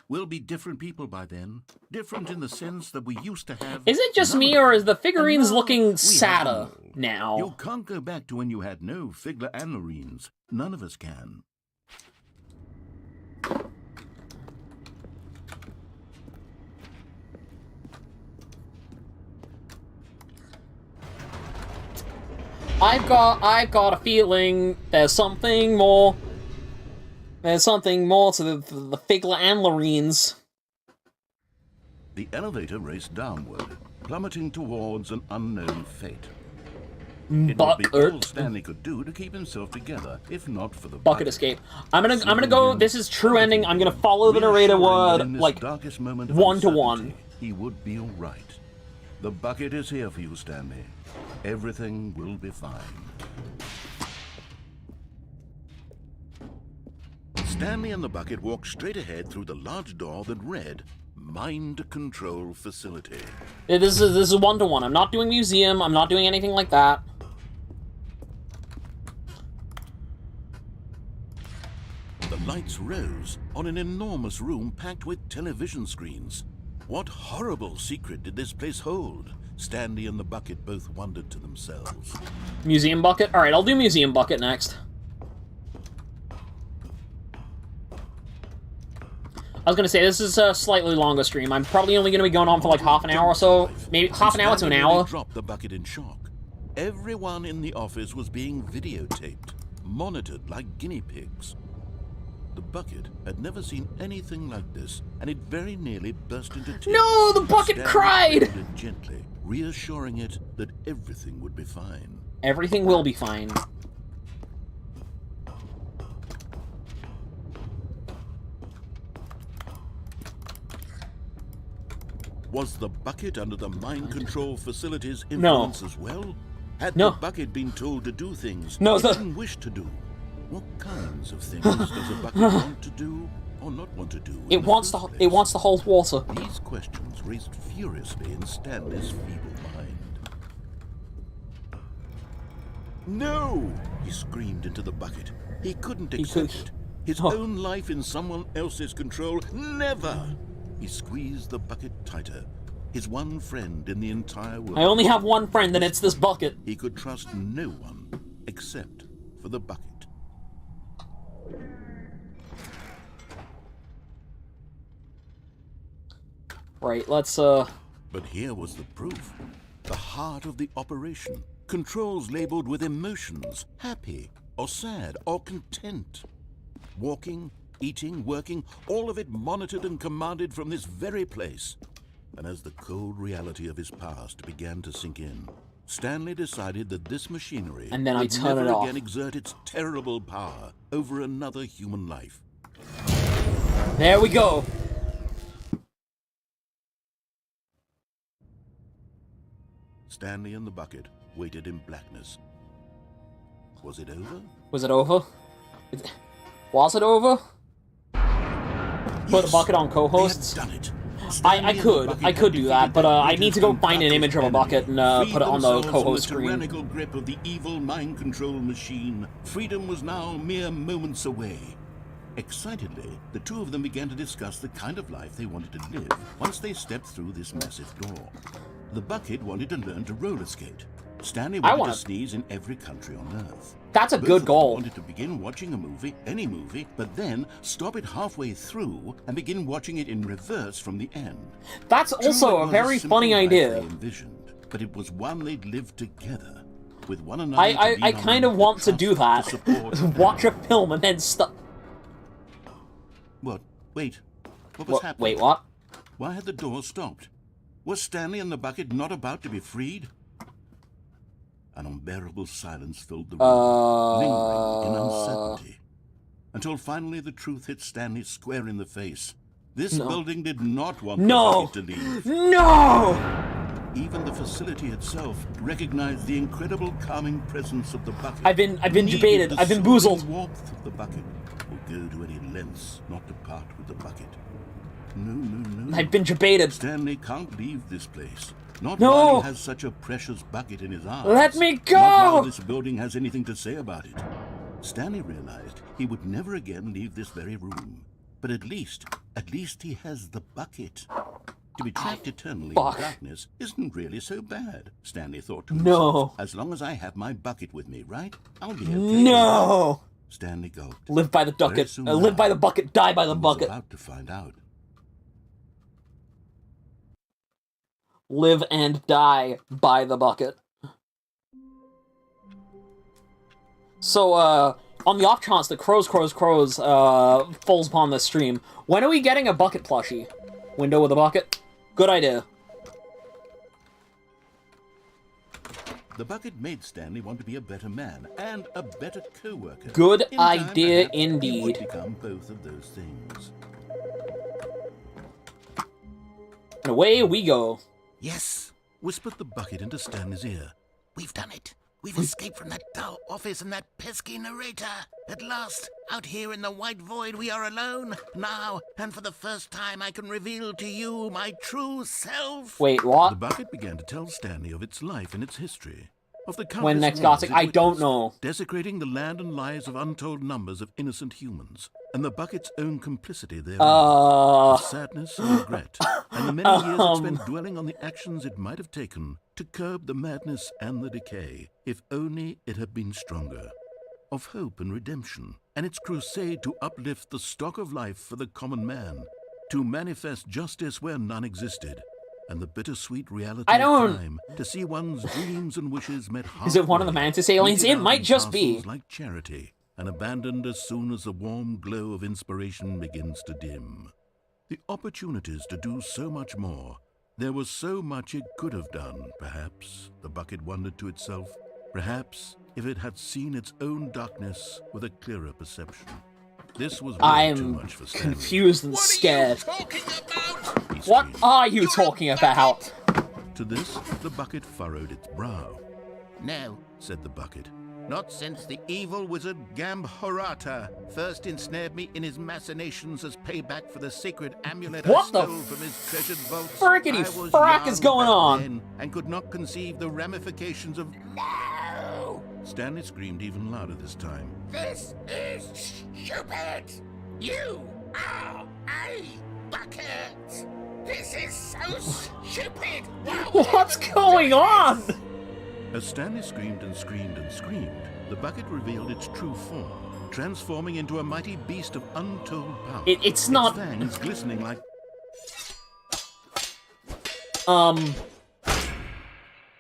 We'll be different people by then. Different in the sense that we used to have... Is it just me, or is the Figurines looking sadder now? You can't go back to when you had no Figurines. None of us can. I've got a feeling there's something more. There's something more to the Figurines. The elevator raced downward, plummeting towards an unknown fate. It would be all Stanley could do to keep himself together, if not for the bucket escape. I'm gonna go. This is true ending. I'm gonna follow the narrator word like 1-to-1. He would be all right. The bucket is here for you, Stanley. Everything will be fine. Stanley and the bucket walked straight ahead through the large door that read, Mind Control Facility. This is 1-to-1. I'm not doing museum. I'm not doing anything like that. The lights rose on an enormous room packed with television screens. What horrible secret did this place hold? Stanley and the bucket both wondered to themselves. Museum bucket? Alright, I'll do museum bucket next. I was gonna say, this is a slightly longer stream. I'm probably only gonna be going on for like half an hour or so. Maybe half an hour to an hour. Dropped the bucket in shock. Everyone in the office was being videotaped, monitored like guinea pigs. The bucket had never seen anything like this, and it very nearly burst into tears. No, the bucket cried! It gently, reassuring it that everything would be fine. Everything will be fine. Was the bucket under the mind control facility's influence as well? Had the bucket been told to do things it didn't wish to do? What kinds of things does a bucket want to do or not want to do? It wants to hold water. These questions raced furiously in Stanley's feeble mind. No! He screamed into the bucket. He couldn't accept it. His own life in someone else's control. Never! He squeezed the bucket tighter. His one friend in the entire world. I only have one friend, and it's this bucket. He could trust no one except for the bucket. Right, let's, But here was the proof. The heart of the operation. Controls labeled with emotions. Happy, or sad, or content. Walking, eating, working, all of it monitored and commanded from this very place. And as the cold reality of his past began to sink in, Stanley decided that this machinery and then I would turn never it off. again exert its terrible power over another human life. There we go. Stanley and the bucket waited in blackness. Was it over? Was it over? Was it over? Put a bucket on co-hosts. Done it. I could do that, but I need to go find an image of a bucket and put it on the co-host screen. The tyrannical grip of the evil mind control machine. Freedom was now mere moments away. Excitedly, the two of them began to discuss the kind of life they wanted to live once they stepped through this massive door. The bucket wanted to learn to roller skate. Stanley wanted to sneeze in every country on Earth. That's a good goal. Wanted to begin watching a movie, any movie, but then stop it halfway through and begin watching it in reverse from the end. That's also a very funny idea. They envisioned, but it was one they'd lived together with one another. I kind of want to do that. Watch a film and then stop. What? Wait. What was happening? Wait, what? Why had the door stopped? Was Stanley and the bucket not about to be freed? An unbearable silence filled the room, lingering in uncertainty. Until finally the truth hit Stanley square in the face. This building did not want the bucket to leave. No! Even the facility itself recognized the incredible calming presence of the bucket. I've been debated. I've been boozled. The warmth of the bucket will go to any lengths not to part with the bucket. No. I've been debated. Stanley can't leave this place. Not while he has such a precious bucket in his arms. Let me go! Not while this building has anything to say about it. Stanley realized he would never again leave this very room. But at least he has the bucket. To be trapped eternally in darkness isn't really so bad, Stanley thought to himself. As long as I have my bucket with me, right? I'll be okay. No! Stanley gulped. Live by the bucket. Live by the bucket, die by the bucket. He was about to find out. Live and die by the bucket. So, on the off chance that Crows falls upon this stream, when are we getting a bucket plushie? Window with a bucket? Good idea. The bucket made Stanley want to be a better man and a better co-worker. Good idea indeed. He would become both of those things. And away we go. Yes, whispered the bucket into Stanley's ear. We've done it. We've escaped from that dull office and that pesky narrator. At last, out here in the white void, we are alone. Now, and for the first time, I can reveal to you my true self. Wait, what? The bucket began to tell Stanley of its life and its history. Of the when next Gothic? I don't know. Desecrating the land and lives of untold numbers of innocent humans. And the bucket's own complicity therein. The sadness and regret. And the many years it spent dwelling on the actions it might have taken to curb the madness and the decay, if only it had been stronger. Of hope and redemption, and its crusade to uplift the stock of life for the common man, to manifest justice where none existed, and the bittersweet reality of time, to see one's dreams and wishes met halfway. Is it one of the Mantis aliens? It might just be. Like charity, and abandoned as soon as the warm glow of inspiration begins to dim. The opportunities to do so much more. There was so much it could have done, perhaps, the bucket wondered to itself. Perhaps if it had seen its own darkness with a clearer perception. This was way too much for Stanley. Confused and scared. What are you talking about? To this, the bucket furrowed its brow. No, said the bucket. Not since the evil wizard Gambhorata first ensnared me in his machinations as payback for the sacred amulet I stole from his treasured vaults. Frickety frack is going on? And could not conceive the ramifications of... No! Stanley screamed even louder this time. This is stupid! You are a bucket! This is so stupid! What's going on? As Stanley screamed and screamed and screamed, the bucket revealed its true form, transforming into a mighty beast of untold power. It's not... Its fangs glistening like... Am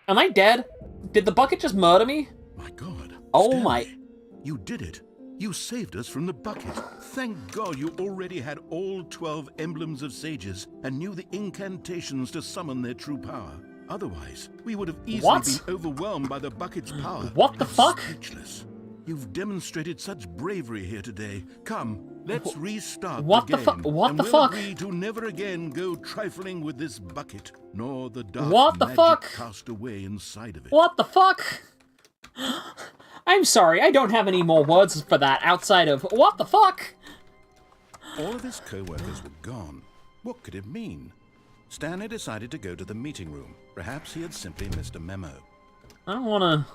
I dead? Did the bucket just murder me? My God. Oh Stanley, my... You did it. You saved us from the bucket. Thank God you already had all 12 emblems of sages and knew the incantations to summon their true power. Otherwise, we would have easily been overwhelmed by the bucket's power. What the fuck? Speechless. You've demonstrated such bravery here today. Come, let's restart what the game. What the we'll fuck? Agree to never again go trifling with this bucket, nor the dark magic cast away inside of it. What the fuck? I'm sorry, I don't have any more words for that outside of what the fuck? All of his co-workers were gone. What could it mean? Stanley decided to go to the meeting room. Perhaps he had simply missed a memo. I don't wanna...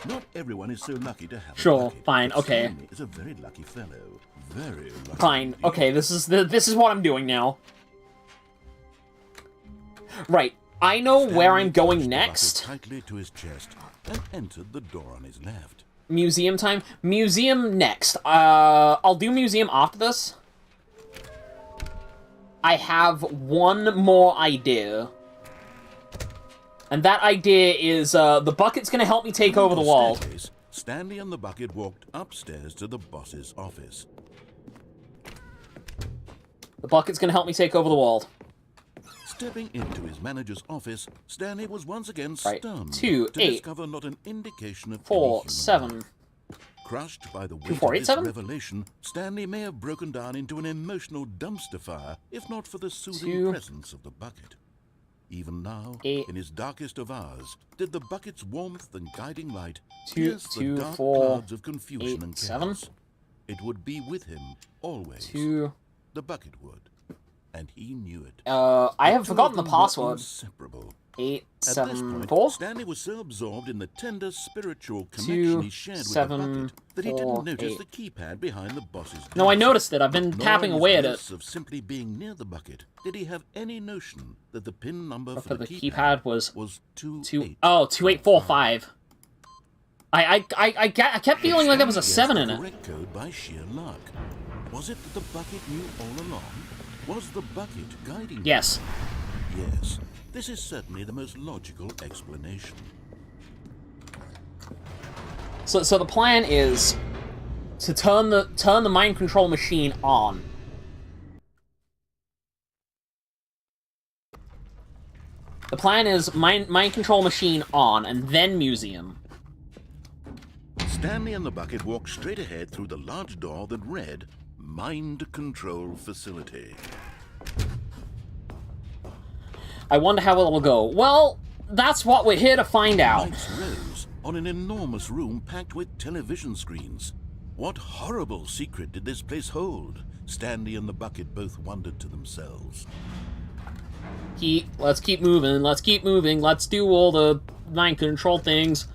Not everyone is so lucky to have Sure, a bucket, fine, but okay. Stanley is a very lucky fellow. Very lucky. Fine, okay, this is what I'm doing now. Right, I know Stanley where I'm going pushed the bucket next. tightly to his chest and entered the door on his left. Museum time? Museum next. I'll do museum after this. I have one more idea. And that idea is, the bucket's gonna help me take over the wall. Stanley and the bucket walked upstairs to the boss's office. The bucket's gonna help me take over the wall. Stepping into his manager's office, Stanley was once again Right. stunned 2, to 8, discover not an indication of 4, any human 7. life. Crushed by the 2, weight 4, of 8, this 7? revelation, Stanley may have broken down into an emotional dumpster fire if not for the soothing 2, presence of the bucket. Even now, 8, in his darkest of hours, did the bucket's warmth and guiding light 2, pierce the 2, dark 4, clouds of confusion 8, and 7. chaos. It would be with him always. 2. The bucket would, and he knew it. I have forgotten the were password. inseparable. 8, At this 7, point, 4. Stanley was so absorbed in the tender spiritual 2, connection he shared with the 7, bucket that he 4, didn't notice 8. the keypad behind the boss's desk. No, I noticed it. I've been Nor tapping in his away at it. bliss of simply being near the bucket did he have any notion that the pin number For for the keypad was 2 2. Oh, 2845. I kept feeling like there was a 7 in it. Correct code by sheer luck. Was it that the bucket knew all along? Was the bucket guiding him? Yes. Yes. This is certainly the most logical explanation. So the plan is to turn the mind control machine on. The plan is mind control machine on, and then museum. Stanley and the bucket walked straight ahead through the large door that read, Mind Control Facility. I wonder how it will go. Well, that's what we're here to find out. Lights rose on an enormous room packed with television screens. What horrible secret did this place hold? Stanley and the bucket both wondered to themselves. Let's keep moving, let's keep moving, let's do all the mind control things,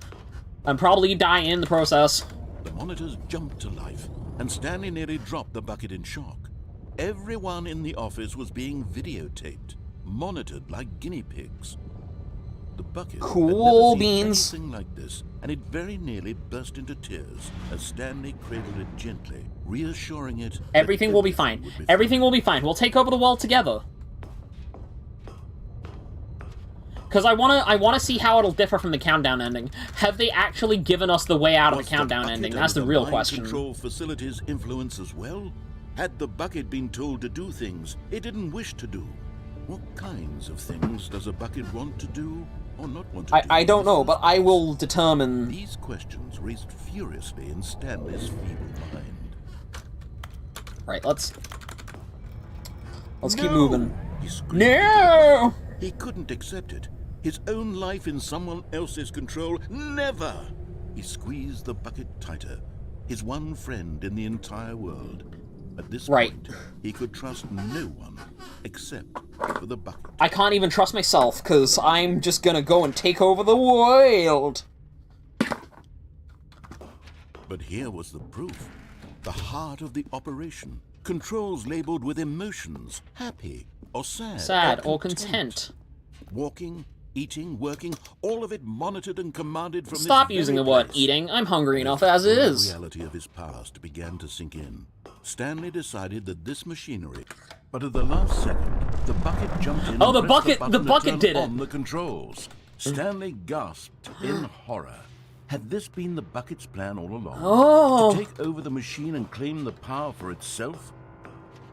and probably die in the process. The monitors jumped to life, and Stanley nearly dropped the bucket in shock. Everyone in the office was being videotaped, monitored like guinea pigs. The bucket Cool had never seen beans. anything like this, and it very nearly burst into tears as Stanley cradled it gently, reassuring it that Everything will be fine. would be Everything will be fine. We'll take over the world together. Because I wanna see how it'll differ from the countdown ending. Have they actually given us the way out of the Was countdown bucket ending? under That's the real mind question. Control facilities influence as well? Had the bucket been told to do things it didn't wish to do? What kinds of things does a bucket want to do or not want to do? I don't know, but I will determine. These questions raced furiously in Stanley's feeble mind. Right, let's keep moving. He screamed. No! He couldn't accept it. His own life in someone else's control, never! He squeezed the bucket tighter. His one friend in the entire world. At this point, he could trust no one except for the bucket. I can't even trust myself, because I'm just gonna go and take over the world. But here was the proof. The heart of the operation. Controls labeled with emotions. Happy or sad. Sad or content. Walking, eating, working, all of it monitored and commanded from Stop this using very the word place. eating. I'm hungry enough as it The is. reality of his past began to sink in. Stanley decided that this machinery, but at the last second, the bucket jumped in. Oh, and the pressed bucket- button the to bucket turn did it. on the controls. Stanley gasped in horror. Had this been the bucket's plan all along? Oh. To take over the machine and claim the power for itself?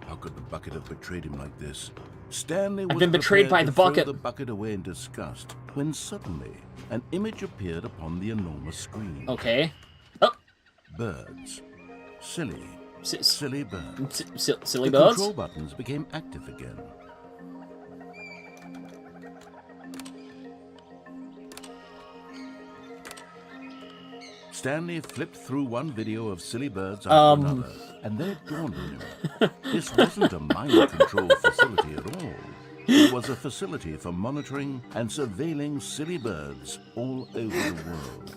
How could the bucket have betrayed him like this? Stanley was been betrayed prepared by the to throw bucket. the bucket away in disgust when suddenly an image appeared upon the enormous screen. Okay. Oh, Birds. Silly. s- Silly birds. silly The birds. control buttons became active again. Stanley flipped through one video of silly birds after another, and then it dawned on him. This wasn't a mind control facility at all. It was a facility for monitoring and surveilling silly birds all over the world.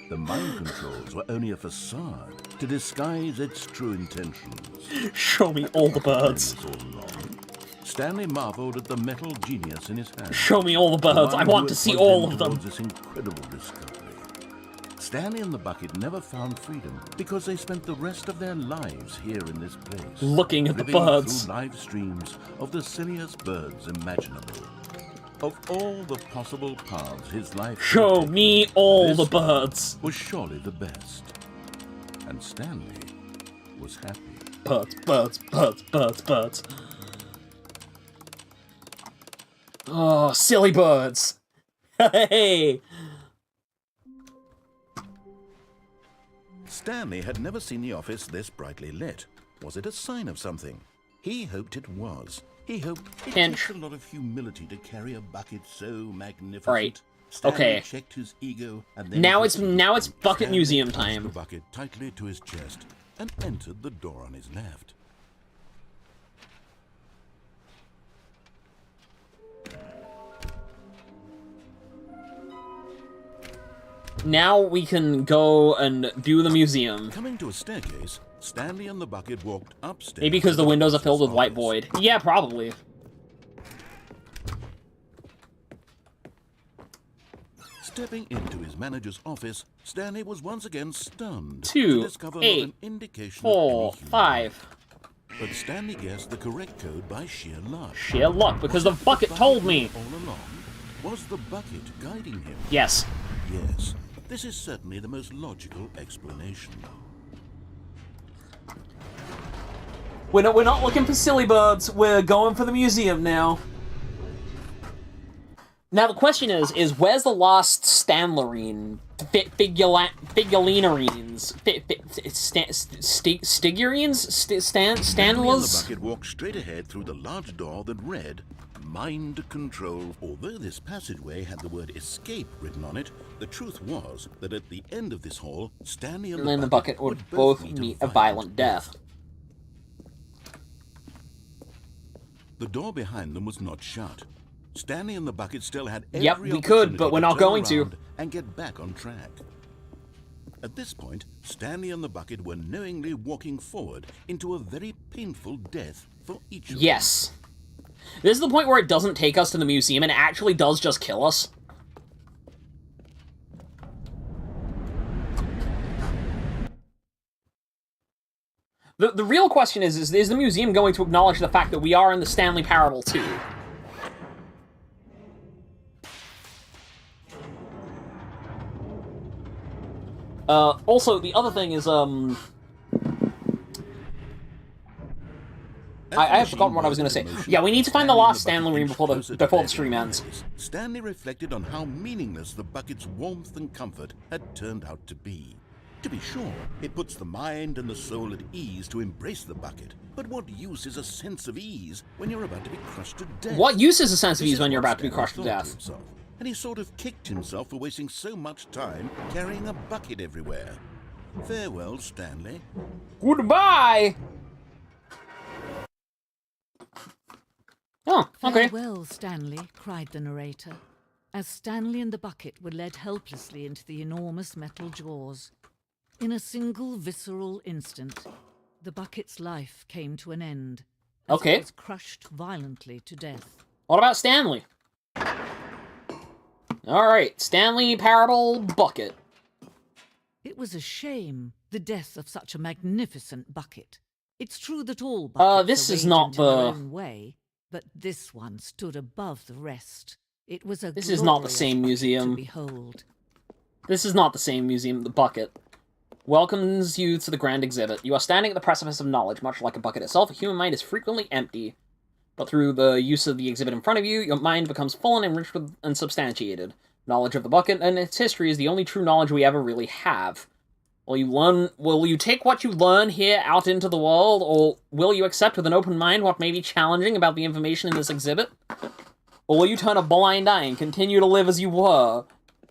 The mind controls were only a facade to disguise its true intentions. Show me all the birds. All along. Stanley marveled at the metal genius in his hand. Show me all the birds. I one who want to had see pointed all him of them. towards this incredible discovery. Stanley and the bucket never found freedom because they spent the rest of their lives here in this place, Looking at the living birds. through live streams of the silliest birds imaginable. Of all the possible paths his life could Show take, me all this the one birds. was surely the best. And Stanley was happy. Birds, birds, birds, birds, birds. Oh, silly birds. Hey! Stanley had never seen the office this brightly lit. Was it a sign of something? He hoped it was. He hoped it Pinch. takes a lot of humility to carry a bucket so magnificent. Right. Stanley Okay. checked his ego and then Now it's bucket Stanley museum pressed time. the bucket tightly to his chest and entered the door on his left. Now we can go and do the museum. Coming to a staircase, Stanley and the bucket walked upstairs. Maybe because the windows are filled with white void. Yeah, probably. Stepping into his manager's office, Stanley was once again stunned 2, to discover not 8, an indication 4, of any human 5. life. But Stanley guessed the correct code by sheer luck. Sheer luck, because the bucket told me. All along, was the bucket guiding him? Yes. Yes. This is certainly the most logical explanation. We're not looking for silly birds. We're going for the museum now. Now the question is where's the lost Stanlerine? Figulinerines? Stigurines? Stanley and the Stanlers? bucket walked straight ahead through the large door that read Mind Control. Although this passageway had the word escape written on it, the truth was that at the end of this hall, Stanley and the bucket would both meet a violent death. The door behind them was not shut. Stanley and the bucket still had every Yep, we could, but we're not going to. And get back on track. At this point, Stanley and the bucket were knowingly walking forward into a very painful death for each of them. Yes. This is the point where it doesn't take us to the museum and it actually does just kill us. The real question is the museum going to acknowledge the fact that we are in the Stanley Parable too? Also, the other thing is, I have forgotten what I was going to say. Yeah, we need to find the lost Stanley before the stream ends. Stanley reflected on how meaningless the bucket's warmth and comfort had turned out to be. To be sure, it puts the mind and the soul at ease to embrace the bucket. But what use is a sense of ease when you're about to be crushed to death? What use is a sense of ease when you're about to be crushed to death? And he sort of kicked himself for wasting so much time carrying a bucket everywhere. Farewell, Stanley. Goodbye! Oh, okay. Farewell, Stanley, cried the narrator, as Stanley and the bucket were led helplessly into the enormous metal jaws. In a single visceral instant, the bucket's life came to an end. As it was crushed violently to death. What about Stanley? Alright, Stanley Parable Bucket. It was a shame, the death of such a magnificent bucket. It's true that all buckets this are is not in their own way, but this one stood above the rest. It was a This is not the same museum. to behold. This is not the same museum. The bucket welcomes you to the grand exhibit. You are standing at the precipice of knowledge. Much like a bucket itself, a human mind is frequently empty. But through the use of the exhibit in front of you, your mind becomes full and enriched and substantiated. Knowledge of the bucket and its history is the only true knowledge we ever really have. Will you take what you learn here out into the world, or will you accept with an open mind what may be challenging about the information in this exhibit? Or will you turn a blind eye and continue to live as you were,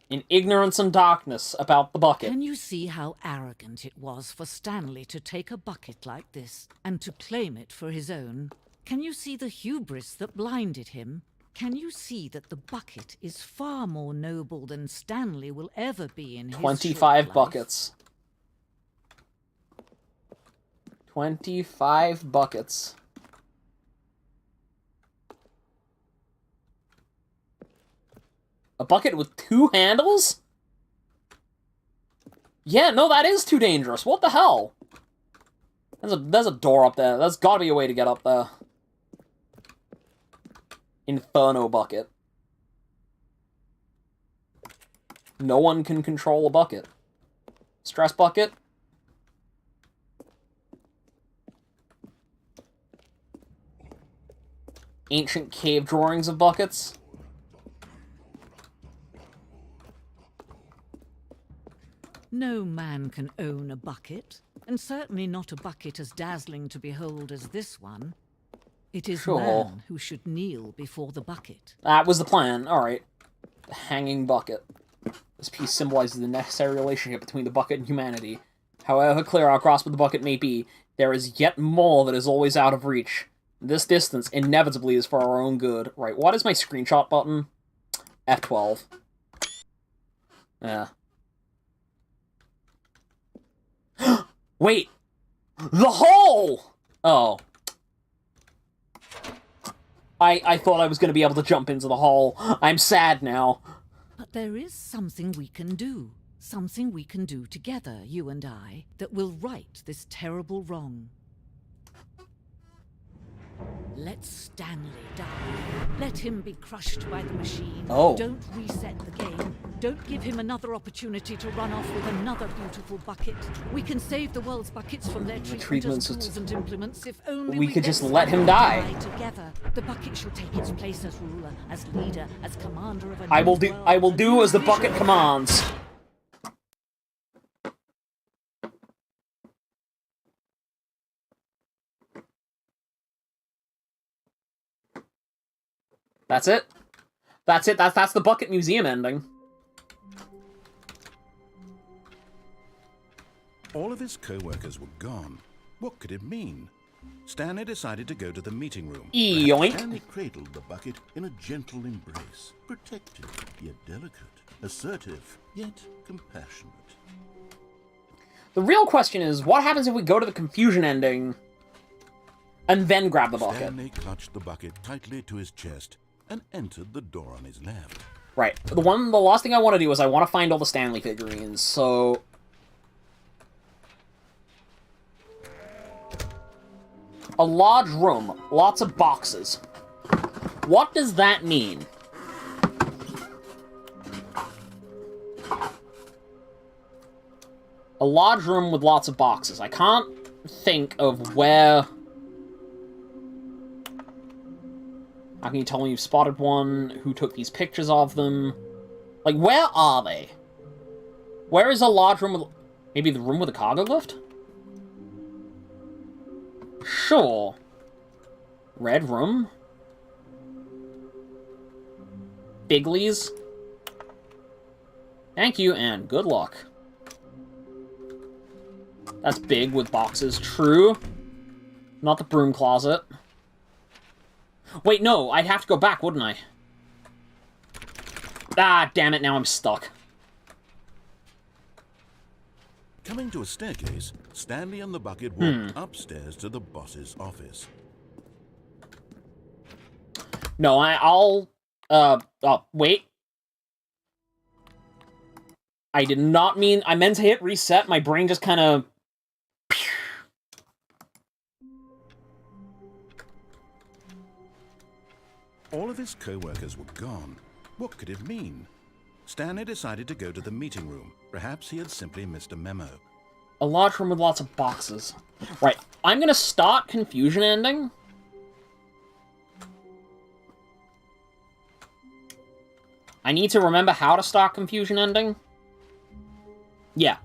in ignorance and darkness about the bucket? Can you see how arrogant it was for Stanley to take a bucket like this, and to claim it for his own? Can you see the hubris that blinded him? Can you see that the bucket is far more noble than Stanley will ever be in his 25 short life? buckets. 25 buckets. A bucket with 2 handles? Yeah, no, that is too dangerous. What the hell? There's a door up there. There's gotta be a way to get up there. Inferno bucket. No one can control a bucket. Stress bucket. Ancient cave drawings of buckets. No man can own a bucket, and certainly not a bucket as dazzling to behold as this one. It is man who should kneel before the bucket. That was the plan. Alright. The hanging bucket. This piece symbolizes the necessary relationship between the bucket and humanity. However clear our grasp of the bucket may be, there is yet more that is always out of reach. This distance inevitably is for our own good. Right, what is my screenshot button? F12. Yeah. Wait! The hole! Oh. I thought I was going to be able to jump into the hole. I'm sad now. But there is something we can do. Something we can do together, you and I, that will right this terrible wrong. Let Stanley die. Let him be crushed by the machine. Oh. Don't reset the game. Don't give him another opportunity to run off with another beautiful bucket. We can save the world's buckets from their treatment as tools and implements if only we could just let him die. Together. The bucket shall take its place as ruler, as leader, as commander of a I will do as the bucket commands. That's it. That's it. That's the Bucket Museum ending. All of his co-workers were gone. What could it mean? Stanley decided to go to the meeting room. Yoink. Stanley cradled the bucket in a gentle embrace. Protective, yet delicate. Assertive, yet compassionate. The real question is, what happens if we go to the confusion ending and then grab the bucket? Stanley clutched the bucket tightly to his chest and entered the door on his left. Right. The last thing I want to do is I want to find all the Stanley figurines, so... A large room. Lots of boxes. What does that mean? A large room with lots of boxes. I can't think of where... How can you tell me you've spotted one? Who took these pictures of them? Like, where are they? Where is a large room with... Maybe the room with a cargo lift? Sure. Red room? Bigley's? Thank you, and good luck. That's big with boxes. True. Not the broom closet. Wait, no, I'd have to go back, wouldn't I? Ah, damn it, now I'm stuck. Coming to a staircase, Stanley and the bucket walked upstairs to the boss's office. No, I'll... wait. I did not mean... I meant to hit reset, my brain just kind of... All of his co-workers were gone. What could it mean? Stanley decided to go to the meeting room. Perhaps he had simply missed a memo. A large room with lots of boxes. Right, I'm gonna start confusion ending. I need to remember how to start confusion ending. Yeah.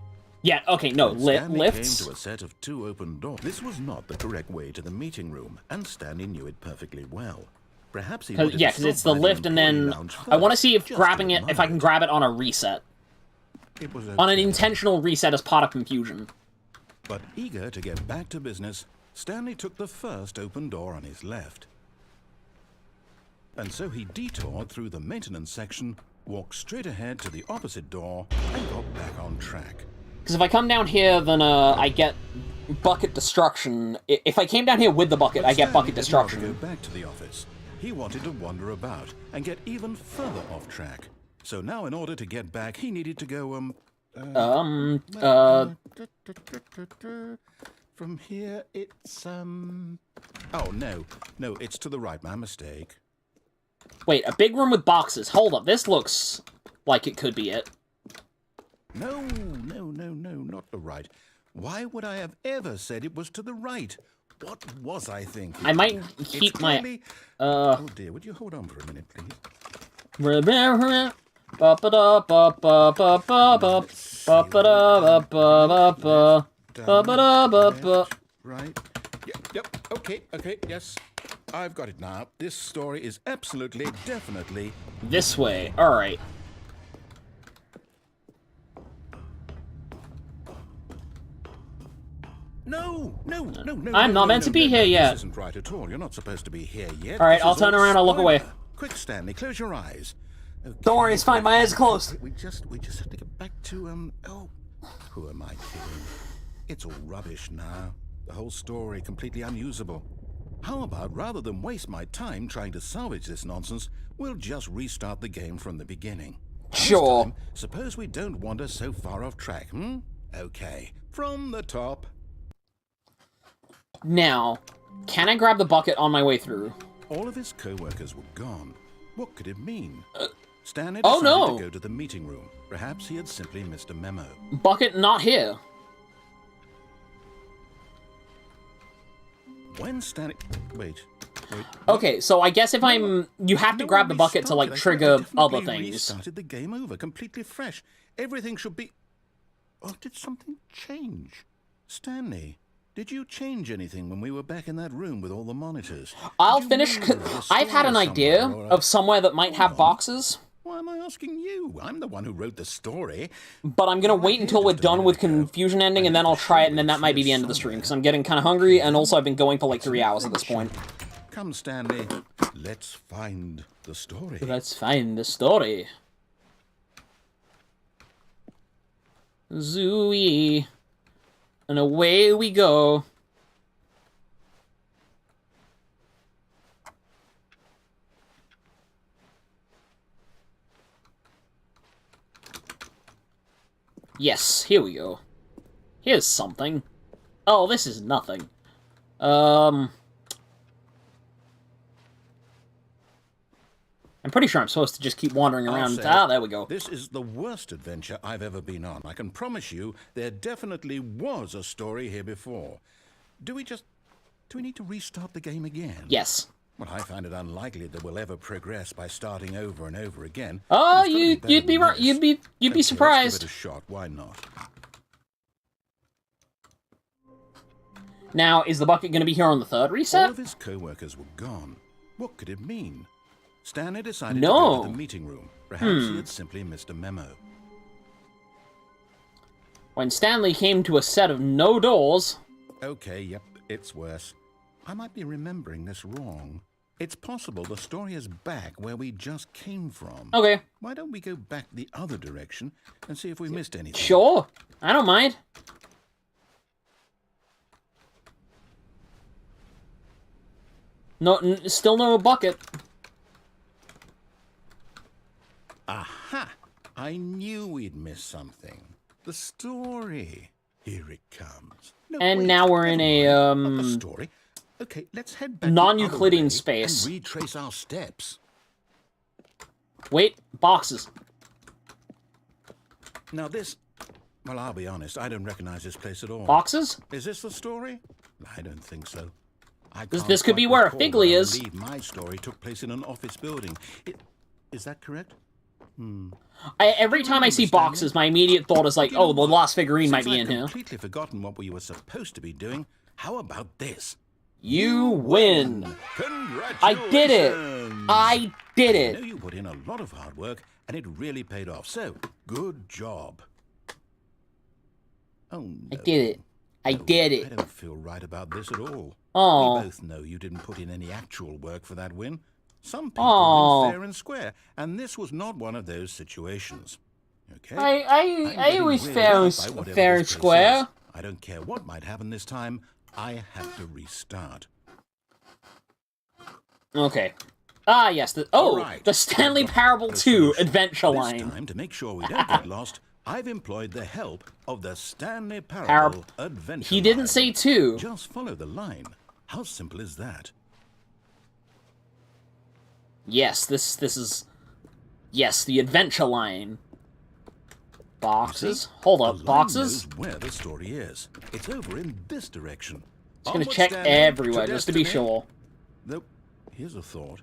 Yeah, okay, no, lifts. Came to a set of 2 open doors. This was not the correct way to the meeting room, and Stanley knew it perfectly well. Perhaps he yeah, because it's the lift, and then I want to see if grabbing it, if I can grab it on a reset. It was on an intentional reset as part of confusion. But eager to get back to business, Stanley took the first open door on his left. And so he detoured through the maintenance section, walked straight ahead to the opposite door, and got back on track. Because if I come down here, then I get bucket destruction. If I came down here with the bucket, I get bucket destruction. Go back to the office. He wanted to wander about and get even further off track. So now, in order to get back, he needed to go, from here, it's, oh, no, it's to the right, my mistake. Wait, a big room with boxes. Hold up, this looks like it could be it. No, not the right. Why would I have ever said it was to the right? What was I thinking? I might keep my... Oh dear, would you hold on for a minute, please? Ba ba da ba ba ba ba ba ba ba da ba ba ba ba ba da ba ba. Right. Yep. Okay. Yes. I've got it now. This story is absolutely, definitely this way. All right. No. I'm not meant to be here yet. This isn't right at all. You're not supposed to be here yet. All right, I'll turn around. I'll look away. Quick, Stanley, close your eyes. Okay. Don't worry, it's fine. My eyes are closed. We just have to get back to Oh, who am I kidding? It's all rubbish now. The whole story completely unusable. How about, rather than waste my time trying to salvage this nonsense, we'll just restart the game from the beginning. Sure. This time, suppose we don't wander so far off track, Okay, from the top. Now, can I grab the bucket on my way through? All of his co-workers were gone. What could it mean? Stanley oh decided no! to go to the meeting room. Perhaps he had simply missed a memo. Bucket not here. When Stanley... Wait. Okay, so I guess if I'm... You have to grab the bucket to, like, trigger other things. Restarted the game over, completely fresh. Everything should be... Oh, did something change? Stanley, did you change anything when we were back in that room with all the monitors? I'll finish... I've had an idea of somewhere that might have boxes. Why am I asking you? I'm the one who wrote the story. But I'm gonna wait until we're done with Confusion Ending, and then I'll try it, and then that might be the end of the stream, because I'm getting kind of hungry, and also I've been going for like 3 hours at this point. Come, Stanley. Let's find the story. Let's find the story. Zooey. And away we go. Yes, here we go. Here's something. Oh, this is nothing. I'm pretty sure I'm supposed to just keep wandering around. Ah, there we go. This is the worst adventure I've ever been on. I can promise you there definitely was a story here before. Do we need to restart the game again? Yes. Well, I find it unlikely that we'll ever progress by starting over and over again. Oh, you'd be right. You'd be surprised. Let's give it a shot. Why not? Now, is the bucket going to be here on the third reset? All of his co-workers were gone. What could it mean? Stanley decided to go to the meeting room. Perhaps he had simply missed a memo. When Stanley came to a set of no doors... Okay, yep, it's worse. I might be remembering this wrong. It's possible the story is back where we just came from. Okay. Why don't we go back the other direction and see if we missed anything? Sure. I don't mind. No, still no bucket. Aha! I knew we'd missed something. The story. Here it comes. No, and wait, now we're in a story. Okay, let's head back non-Euclidean space. And retrace our steps. Wait, boxes. Now this... Well, I'll be honest, I don't recognize this place at all. Boxes? Is this the story? I don't think so. This could be where Figley is. I believe my story took place in an office building. Is that correct? Every time I see boxes, my immediate thought is like, oh, the lost figurine might be in here. I've completely forgotten what we were supposed to be doing. How about this? You win. Congratulations! I did it. I did it. I know you put in a lot of hard work, and it really paid off. So, good job. Oh, no. I did it. I did it. I don't feel right about this at all. Oh. We both know you didn't put in any actual work for that win. Some people win fair and square, and this was not one of those situations. Okay? I was fair and square. I don't care what might happen this time. I have to restart. Okay. Ah, yes. The Stanley Parable 2 adventure line. This time, to make sure we don't get lost, I've employed the help of the Stanley Parable adventure He didn't line. say 2. Just follow the line. How simple is that? Yes, this is... Yes, the adventure line. Boxes? Hold up, boxes? Knows where the story is. It's over in this direction. Just gonna check everywhere, just to be sure. Though, here's a thought.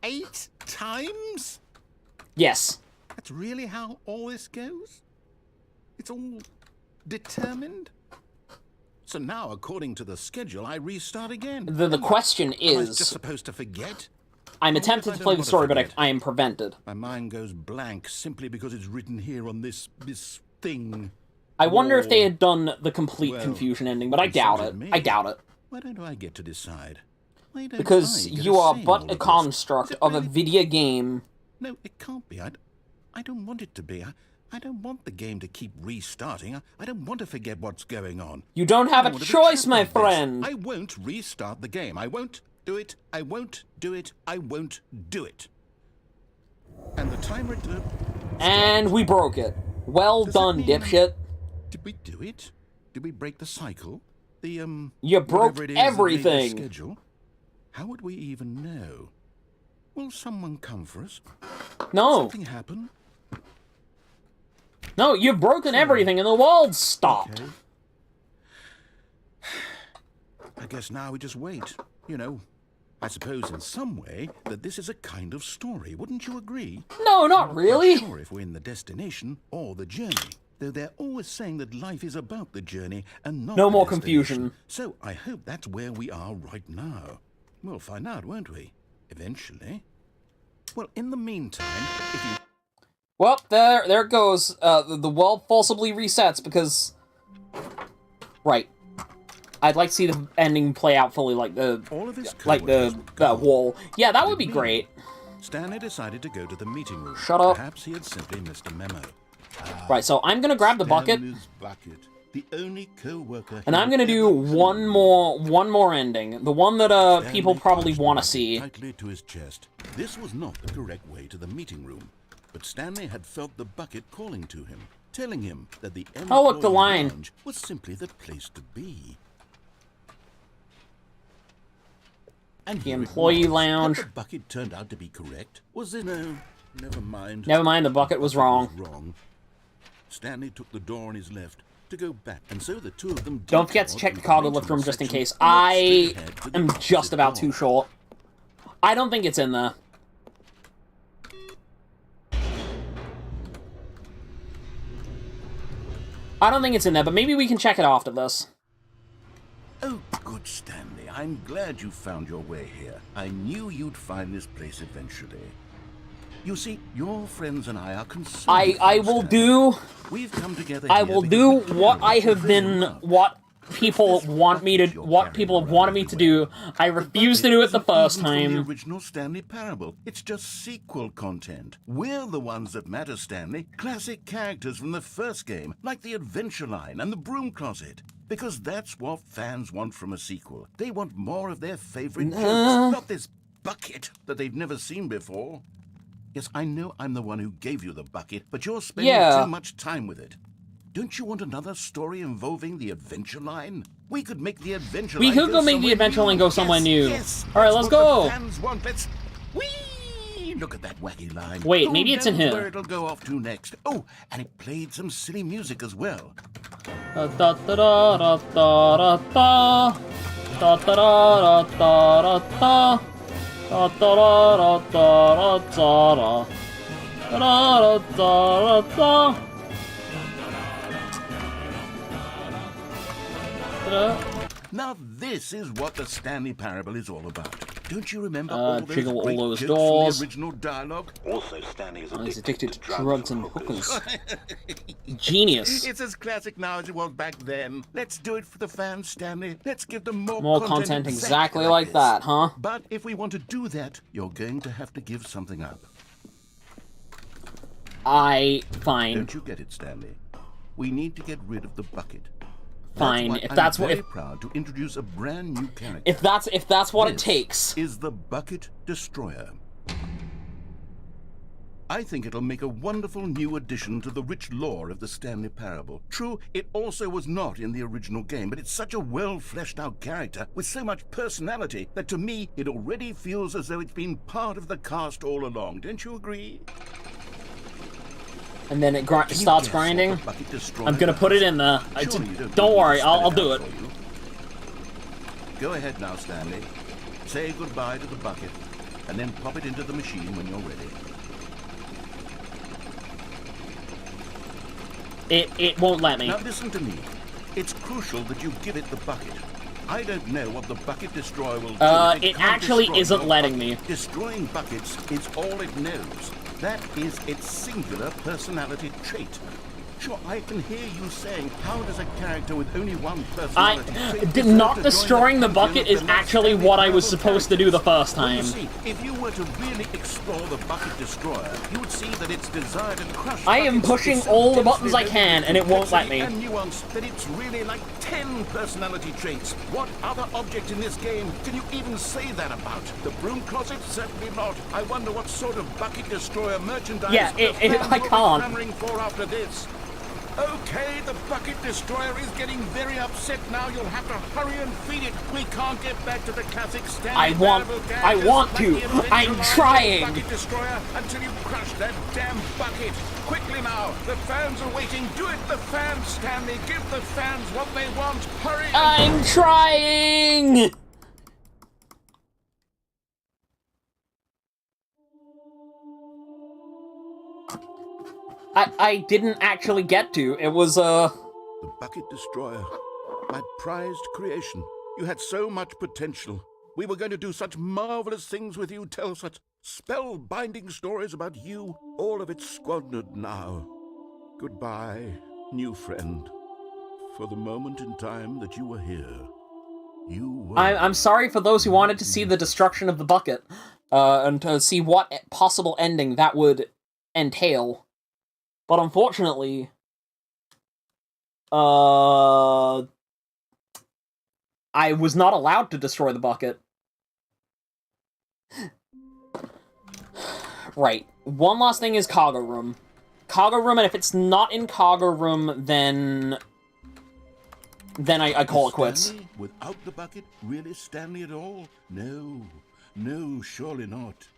8 times? Yes. That's really how all this goes? It's all determined? So now, according to the schedule, I restart again. The question is... Am I just supposed to forget? I'm attempted to play the story, but I am prevented. My mind goes blank simply because it's written here on this thing. I wonder if they had done the complete confusion ending, but I doubt it. I doubt it. Why don't I get to decide? Because you are but a construct of a video game. No, it can't be. I don't want it to be. I don't want the game to keep restarting. I don't want to forget what's going on. You don't have a choice, my friend. I won't restart the game. I won't do it. I won't do it. I won't do it. And the timer... And we broke it. Well done, dipshit. Did we do it? Did we break the cycle? You broke everything. Schedule? How would we even know? Will someone come for us? No. Something happen? No, you've broken everything and the world stopped. Okay. I guess now we just wait. You know, I suppose in some way that this is a kind of story. Wouldn't you agree? No, not really. I'm not sure if we're in the destination or the journey. Though they're always saying that life is about the journey and not no the more destination. Confusion. So I hope that's where we are right now. We'll find out, won't we? Eventually. Well, in the meantime, if you... Well, there it goes. The world forcibly resets because... Right. I'd like to see the ending play out fully like the... wall. Yeah, that would be great. Stanley decided to go to the meeting room. Shut up. Perhaps he had simply missed a memo. Right, so I'm gonna grab the bucket. The only co-worker and I'm gonna do one more ending. The one that people probably want to see. Tightly to his chest. This was not the correct way to the meeting room, but Stanley had felt the bucket calling to him, telling him that the oh, look, the line lounge was simply the place to be. And the employee lounge. The bucket turned out to be correct. Was it? No, never mind. Never mind. The bucket was wrong. Stanley took the door on his left to go back, and so the two of them... Don't forget to check the cargo lift room just in case. I am just about too short. I don't think it's in there. I don't think it's in there, but maybe we can check it after this. Oh, good, Stanley. I'm glad you found your way here. I knew you'd find this place eventually. You see, your friends and I are concerned. I will do. We've come together. I will do what I have been. What people want me to. What people have wanted me to do. I refuse to do it the first time. The original Stanley Parable. It's just sequel content. We're the ones that matter, Stanley. Classic characters from the first game, like the Adventure Line and the Broom Closet. Because that's what fans want from a sequel. They want more of their favorite jokes, not this bucket that they've never seen before. Yes, I know I'm the one who gave you the bucket, but you're spending too much time with it. Don't you want another story involving the Adventure Line? We could make the Adventure Line. We could go make the Adventure Line go somewhere new. Yes, all right, let's go. Fans want. Let's. Whee! Look at that wacky line. Wait, maybe it's in here. Where it'll go off to next. Oh, and it played some silly music as well. Da da da da da da da da da da da da da. Da da da da da da da da da da. Now this is what the Stanley Parable is all about. Don't you remember all those jiggle all great those jokes doors. from the original dialogue? Also, Stanley is He's addicted to drugs and hookers. Genius. It's as classic now as it was back then. Let's do it for the fans, Stanley. Let's give them more content exactly like that, huh? But if we want to do that, you're going to have to give something up. Fine. Don't you get it, Stanley? We need to get rid of the bucket. Fine, if proud to introduce a brand new character. If that's what it takes. Is the Bucket Destroyer. I think it'll make a wonderful new addition to the rich lore of the Stanley Parable. True, it also was not in the original game, but it's such a well-fleshed-out character with so much personality that to me it already feels as though it's been part of the cast all along. Don't you agree? And then it starts grinding. I'm gonna put it in there. Don't worry, I'll do it. Go ahead now, Stanley. Say goodbye to the bucket. and then pop it into the machine when you're ready. It won't let me. Now listen to me. It's crucial that you give it the bucket. I don't know what the bucket destroyer will do. It actually isn't letting me. Destroying buckets is all it knows. That is its singular personality trait. Sure, I can hear you saying, how does a character with only one personality trait... Not destroying the bucket is actually what I was supposed to do the first time. Well, you see, if you were to really explore the bucket destroyer, you would see that its desire to crush... I am pushing all the buttons I can, and it won't let me. And nuance that it's really like 10 personality traits. What other object in this game can you even say that about? The broom closet? Certainly not. I wonder what sort of bucket destroyer merchandise I can't. clamoring for after this. Okay, the bucket destroyer is getting very upset now. You'll have to hurry and feed it. We can't get back to the classic Stanley. I want to. I'm trying. Bucket destroyer until you crush that damn bucket. Quickly now. The fans are waiting. Do it, the fans, Stanley. Give the fans what they want. Hurry. I'm trying. I didn't actually get to. It was, The bucket destroyer. My prized creation. You had so much potential. We were going to do such marvelous things with you, tell such spellbinding stories about you. All of it squandered now. Goodbye, new friend. For the moment in time that you were here, you were... I'm sorry for those who wanted to see the destruction of the bucket, and to see what possible ending that would entail. But unfortunately, I was not allowed to destroy the bucket. Right. One last thing is cargo room. Cargo room, and if it's not in cargo room, then I call it quits. Stanley, without the bucket? Really, Stanley at all? No. No, surely not.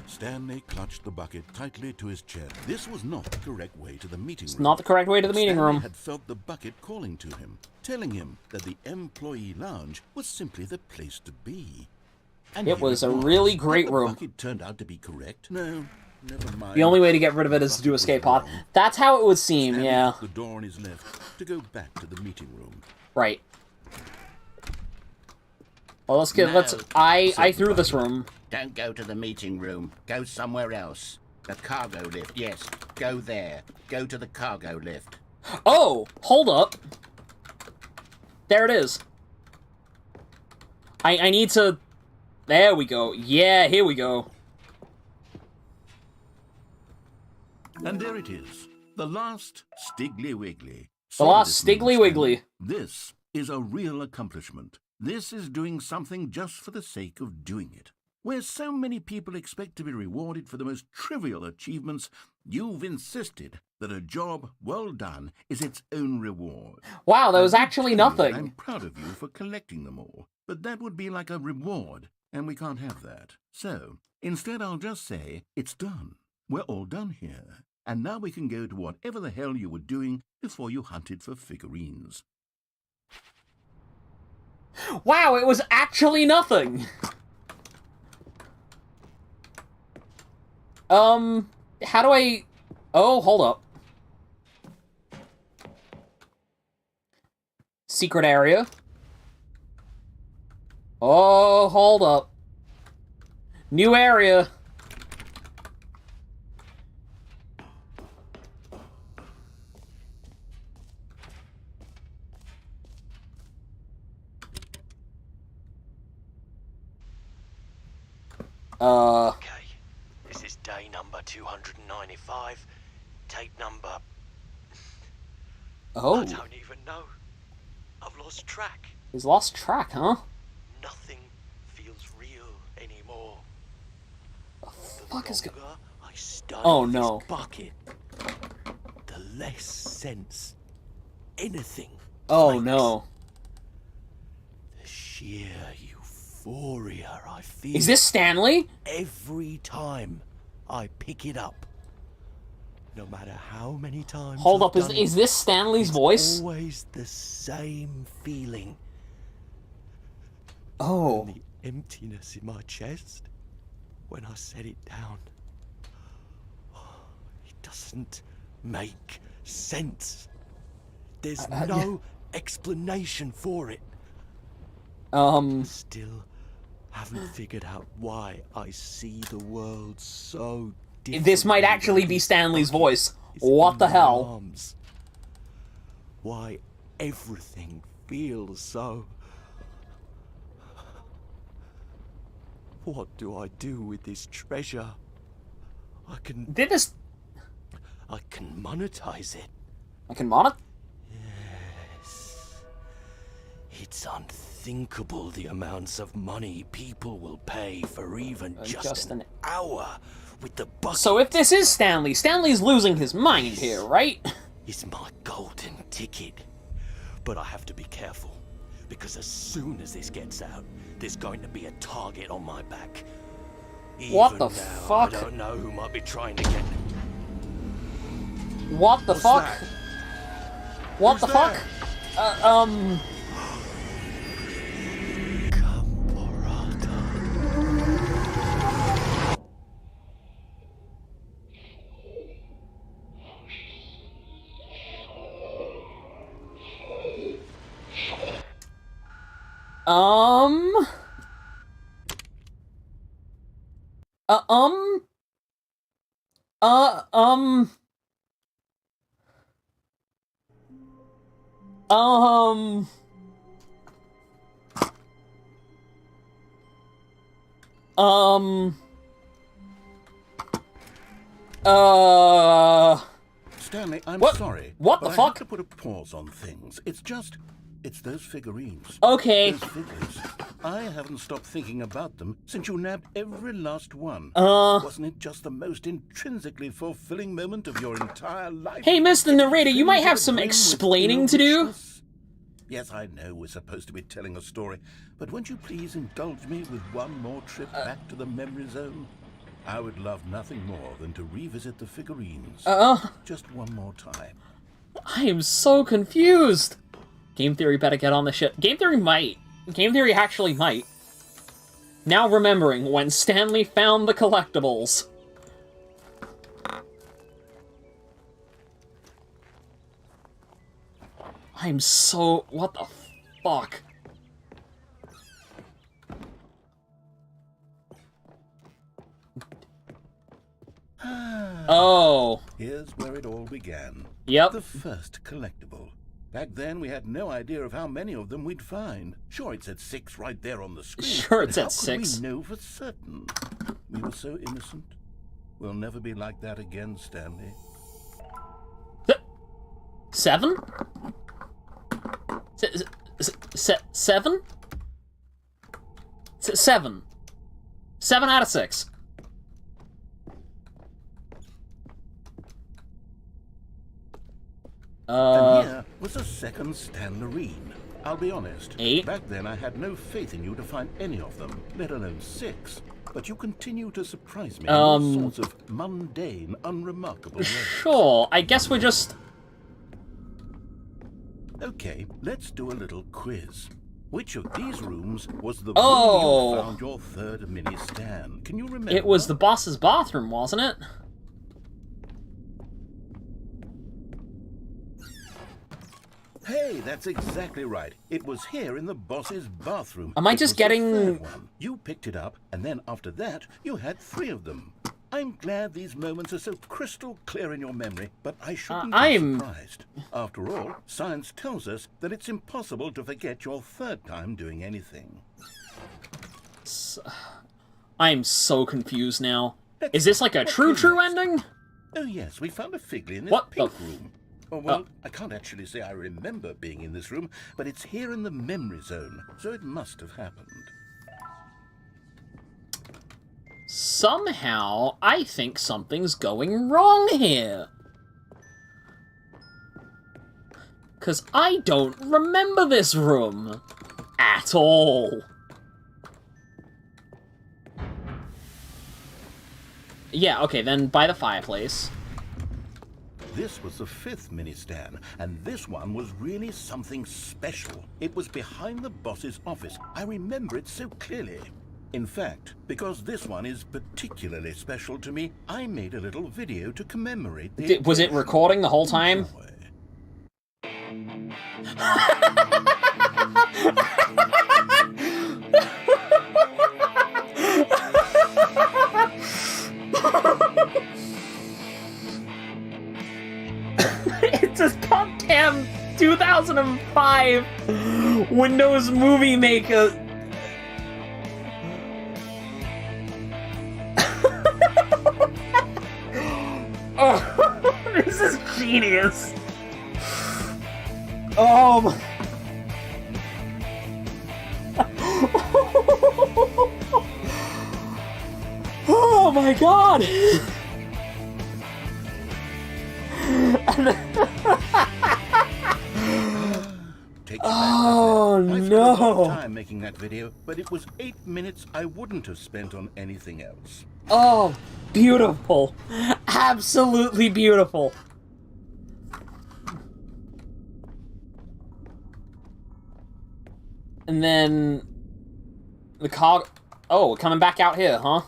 Stanley clutched the bucket tightly to his chest. This was not the correct way to the meeting room. It's not the correct way to the meeting room. Stanley had felt the bucket calling to him, telling him that the employee lounge was simply the place to be. And it was a really great room. The bucket turned out to be correct. No, never mind. The only way to get rid of it is to do escape pod. That's how it would seem, Stanley yeah. took the door on his left to go back to the meeting room. Right. Well, I threw this room. Don't go to the meeting room. Go somewhere else. The cargo lift, yes. Go there. Go to the cargo lift. Oh, hold up. There it is. I need to... There we go. Yeah, here we go. And there it is. The last Stiggly Wiggly. The last Stiggly Wiggly. This is a real accomplishment. This is doing something just for the sake of doing it. Where so many people expect to be rewarded for the most trivial achievements, you've insisted that a job well done is its own reward. Wow, that was actually nothing. I'm proud of you for collecting them all, but that would be like a reward, and we can't have that. So, instead I'll just say, it's done. We're all done here, and now we can go to whatever the hell you were doing before you hunted for figurines. Wow, it was actually nothing! How do I... Oh, hold up. Secret area. Oh, hold up. New area. Okay, this is day number 295, tape number... Oh. I don't even know. I've lost track. He's lost track, huh? Nothing feels real anymore. The fuck is going? I study Oh no. this bucket, the less sense anything. Oh makes. no. The sheer euphoria I feel. Is this Stanley? Every time I pick it up. No matter how many times. Hold up, I've done is this Stanley's voice? Always the same feeling. Oh. And the emptiness in my chest. when I set it down. It doesn't make sense. There's no explanation for it. Still haven't figured out why I see the world so different. This might actually be Stanley's voice. What the hell? Arms. Why everything feels so... What do I do with this treasure? I can monetize it. I can monetize? Yes. It's unthinkable the amounts of money people will pay for even just an hour with the bucket. So if this is Stanley, Stanley's losing his mind here, right? It's my golden ticket. But I have to be careful, because as soon as this gets out, there's going to be a target on my back. What the fuck? I don't know who might be trying to get... What the fuck? What the fuck? Stanley, I'm what? sorry. What the but fuck? I have to put a pause on things. It's those figurines. Okay. Those figures. I haven't stopped thinking about them since you nabbed every last one. Wasn't it just the most intrinsically fulfilling moment of your entire life? Hey, Mr. Narrator, you might have some explaining to do. Yes, I know we're supposed to be telling a story, but won't you please indulge me with one more trip back to the memory zone? I would love nothing more than to revisit the figurines. Just one more time. I am so confused. Game Theory better get on the shit. Game Theory might. Game Theory actually might. Now remembering when Stanley found the collectibles. I'm so... What the fuck? Oh. Here's where it all began. Yep. The first collectible. Back then, we had no idea of how many of them we'd find. Sure, it said 6 right there on the screen. Sure, it said how 6. could we know for certain? We were so innocent. We'll never be like that again, Stanley. 7? 7? 7. 7 out of 6. And here was a second Stanley. I'll be honest. 8? Back then, I had no faith in you to find any of them, let alone 6. But you continue to surprise me in all sorts of mundane, unremarkable ways. Sure, I guess we're just... Okay, let's do a little quiz. Which of these rooms was the room you found your third mini Stan? Can you remember? It was the boss's bathroom, wasn't it? Hey, that's exactly right. It was here in the boss's bathroom. Am I just getting... You picked it up, and then after that, you had 3 of them. I'm glad these moments are so crystal clear in your memory, but I shouldn't be surprised. After all, science tells us that it's impossible to forget your third time doing anything. I'm so confused now. Is this like a true ending? Oh yes, we found a Figley in this pink room. Oh, well, I can't actually say I remember being in this room, but it's here in the memory zone, so it must have happened. Somehow, I think something's going wrong here. 'Cause I don't remember this room at all. Yeah, okay, then by the fireplace. This was the 5th mini Stan, and this one was really something special. It was behind the boss's office. I remember it so clearly. In fact, because this one is particularly special to me, I made a little video to commemorate the Was it recording the whole time? It's a goddamn 2005 Windows Movie Maker. Oh, this is genius. Oh my. Oh my god. Oh no! I spent a lot of time making that video, but it was 8 minutes I wouldn't have spent on anything else. Oh, beautiful! Absolutely beautiful. And then the car. Oh, we're coming back out here, huh?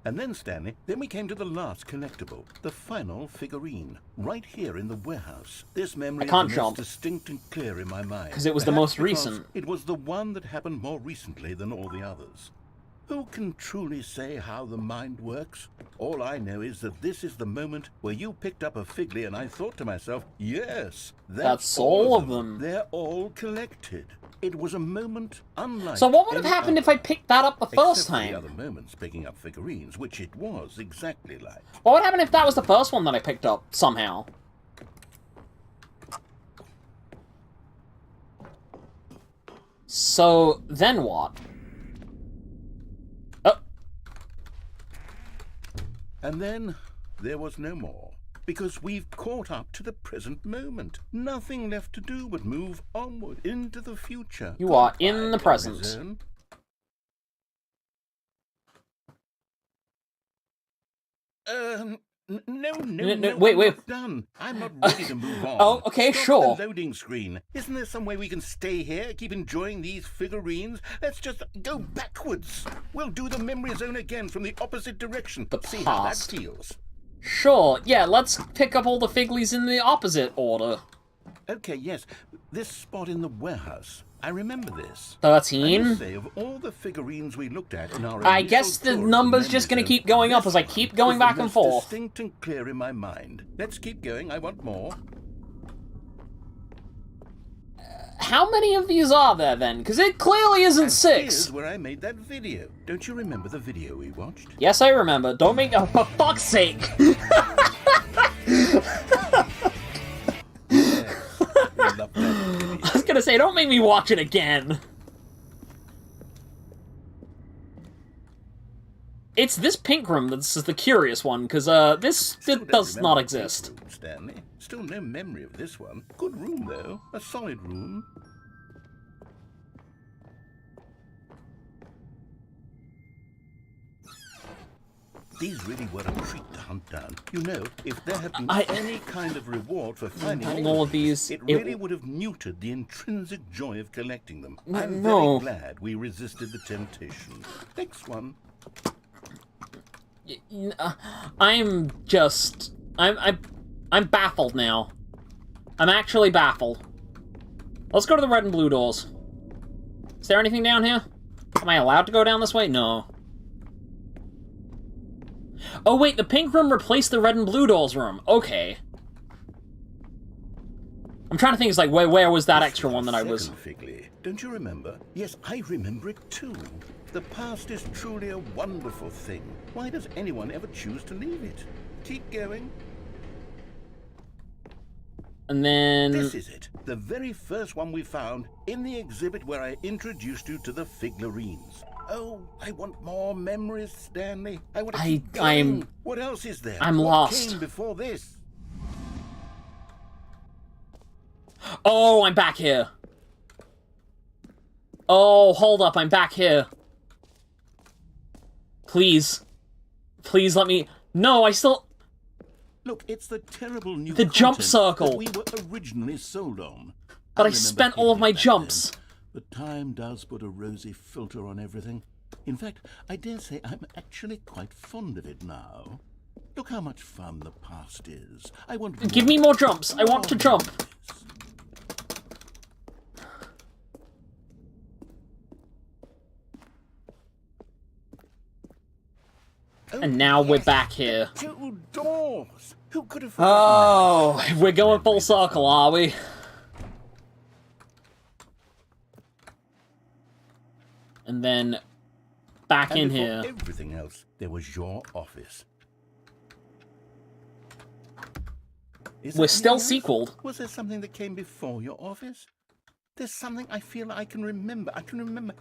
And then, Stanley, then we came to the last collectible, the final figurine, right here in the warehouse. This memory is the most distinct and clear in my mind. Because it was the most recent. It was the one that happened more recently than all the others. Who can truly say how the mind works? All I know is that this is the moment where you picked up a Figly and I thought to myself, yes, that's all of them. They're all collected. It was a moment unlike. So what would have happened if I picked that up the first time? The other moments picking up figurines, which it was exactly like. What would happen if that was the first one that I picked up somehow? So then what? Oh. And then there was no more. Because we've caught up to the present moment. Nothing left to do but move onward into the future. You are in the present. No, wait. I'm not done. I'm not ready to move on. Oh, okay, Stop sure. the loading screen. Isn't there some way we can stay here, keep enjoying these figurines? Let's just go backwards. We'll do the memory zone again from the opposite direction. See how that feels. Sure, yeah, let's pick up all the Figlies in the opposite order. Okay, yes. This spot in the warehouse. I remember this. 13? I say, of all the figurines we looked at in our I guess the number's just gonna keep going up as I keep going back and forth. Distinct and clear in my mind. Let's keep going. I want more. How many of these are there, then? Because it clearly isn't 6. Here's where I made that video. Don't you remember the video we watched? Yes, I remember. Don't make... Oh, for fuck's sake! I was gonna say, don't make me watch it again. It's this pink room that's the curious one, because this does not exist. Room, Stanley. Still no memory of this one. Good room, though. A solid room. These really were a treat to hunt down. You know, if there had been any kind of reward for finding all of these, it really would have muted the intrinsic joy of collecting them. I'm very glad we resisted the temptation. Next one. I'm baffled now. I'm actually baffled. Let's go to the red and blue doors. Is there anything down here? Am I allowed to go down this way? No. Oh wait, the pink room replaced the red and blue doors room. Okay. I'm trying to think, it's like, where was that extra one that I was... Figly. Don't you remember? Yes, I remember it too. The past is truly a wonderful thing. Why does anyone ever choose to leave it? Keep going. And then... This is it. The very first one we found in the exhibit where I introduced you to the Figurines. Oh, I want more memories, Stanley. I want to keep going. What else is there? I'm lost. What came before this? Oh, I'm back here. Oh, hold up, I'm back here. Please. Please let me... No, I still... Look, it's the terrible new jump circle that we were originally sold on. But I spent all of my jumps. But time does put a rosy filter on everything. In fact, I dare say I'm actually quite fond of it now. Look how much fun the past is. I want... Give me more jumps. I want to jump. And now we're back here. 2 doors. Who could have... Oh, we're going full circle, are we? And then back in here. Everything else, there was your office. We're still sequeled. Was there something that came before your office? There's something I feel I can remember. I can remember.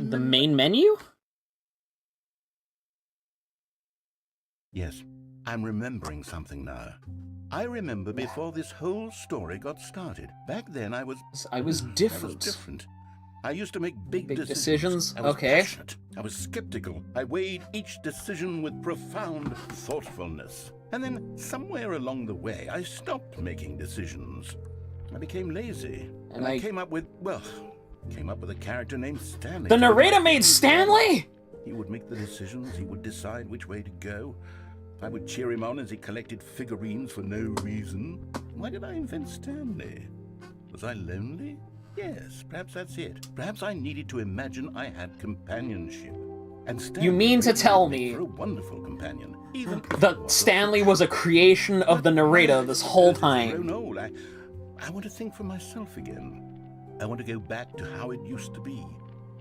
The main menu? Yes, I'm remembering something now. I remember before this whole story got started. Back then I was different. I used to make big decisions. I was passionate. I was skeptical. I weighed each decision with profound thoughtfulness. And then somewhere along the way, I stopped making decisions. I became lazy. And I came up with a character named Stanley. The narrator made Stanley? He would make the decisions. He would decide which way to go. I would cheer him on as he collected figurines for no reason. Why did I invent Stanley? Was I lonely? Yes, perhaps that's it. Perhaps I needed to imagine I had companionship. And Stanley, you mean to tell me for a wonderful companion, even that Stanley was a creation of the narrator this whole time? I want to think for myself again. I want to go back to how it used to be.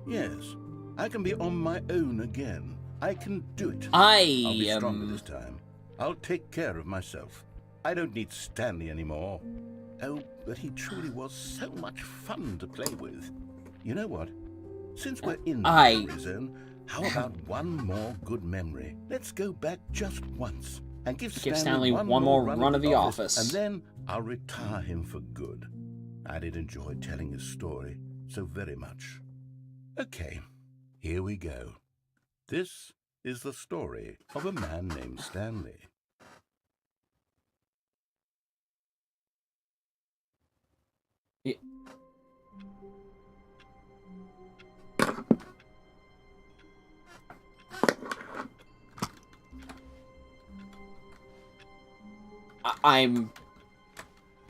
Yes, I can be on my own again. I can do it. I'll be stronger this time. I'll take care of myself. I don't need Stanley anymore. Oh, but he truly was so much fun to play with. You know what? Since we're in the memory zone, how about one more good memory? Let's go back just once and give Stanley one more run of the office. And then I'll retire him for good. I did enjoy telling his story so very much. Okay, here we go. This is the story of a man named Stanley. Yeah.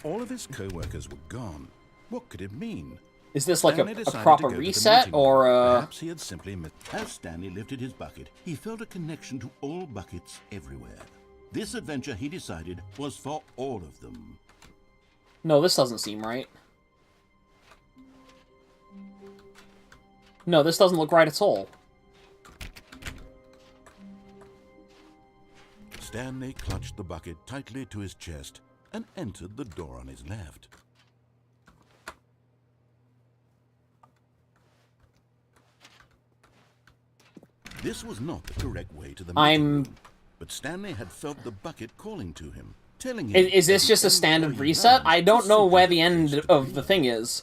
All of his co-workers were gone. What could it mean? Is this like a proper reset, or Perhaps he had simply as Stanley lifted his bucket, he felt a connection to all buckets everywhere. This adventure, he decided, was for all of them. No, this doesn't seem right. No, this doesn't look right at all. Stanley clutched the bucket tightly to his chest and entered the door on his left. This was not the correct way to the meeting room, but Stanley had felt the bucket calling to him, telling him... Is this just a standard reset? I don't know where the end of the thing is.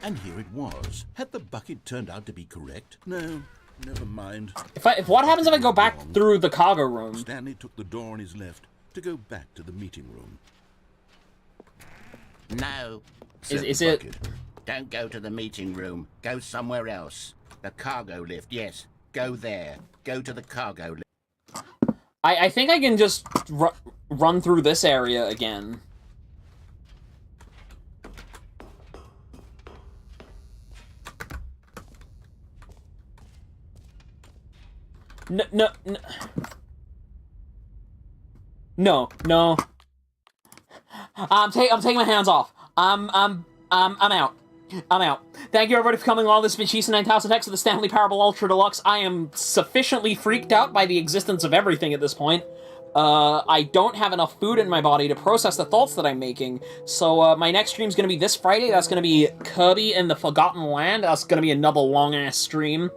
And here it was. Had the bucket turned out to be correct? No, never mind. If what happens if I go back through the cargo room? Stanley took the door on his left to go back to the meeting room. No. Is it... Don't go to the meeting room. Go somewhere else. The cargo lift, yes. Go there. Go to the cargo lift. I think I can just run through this area again. No. I'm taking my hands off. I'm out. I'm out. Thank you everybody for coming along. This has been Cheese 9000X of the Stanley Parable Ultra Deluxe. I am sufficiently freaked out by the existence of everything at this point. I don't have enough food in my body to process the thoughts that I'm making, so my next stream's gonna be this Friday. That's gonna be Kirby and the Forgotten Land. That's gonna be another long-ass stream.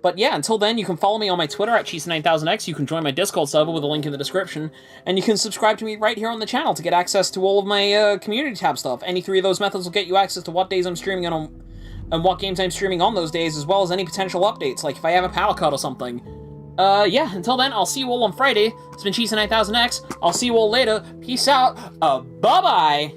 But yeah, until then, you can follow me on my Twitter at Cheese9000X, you can join my Discord server with a link in the description, and you can subscribe to me right here on the channel to get access to all of my community tab stuff. Any 3 of those methods will get you access to what days I'm streaming on, and what games I'm streaming on those days, as well as any potential updates, like if I have a power cut or something. Yeah, until then, I'll see you all on Friday. It's been Cheese9000X. I'll see you all later. Peace out. Bye-bye.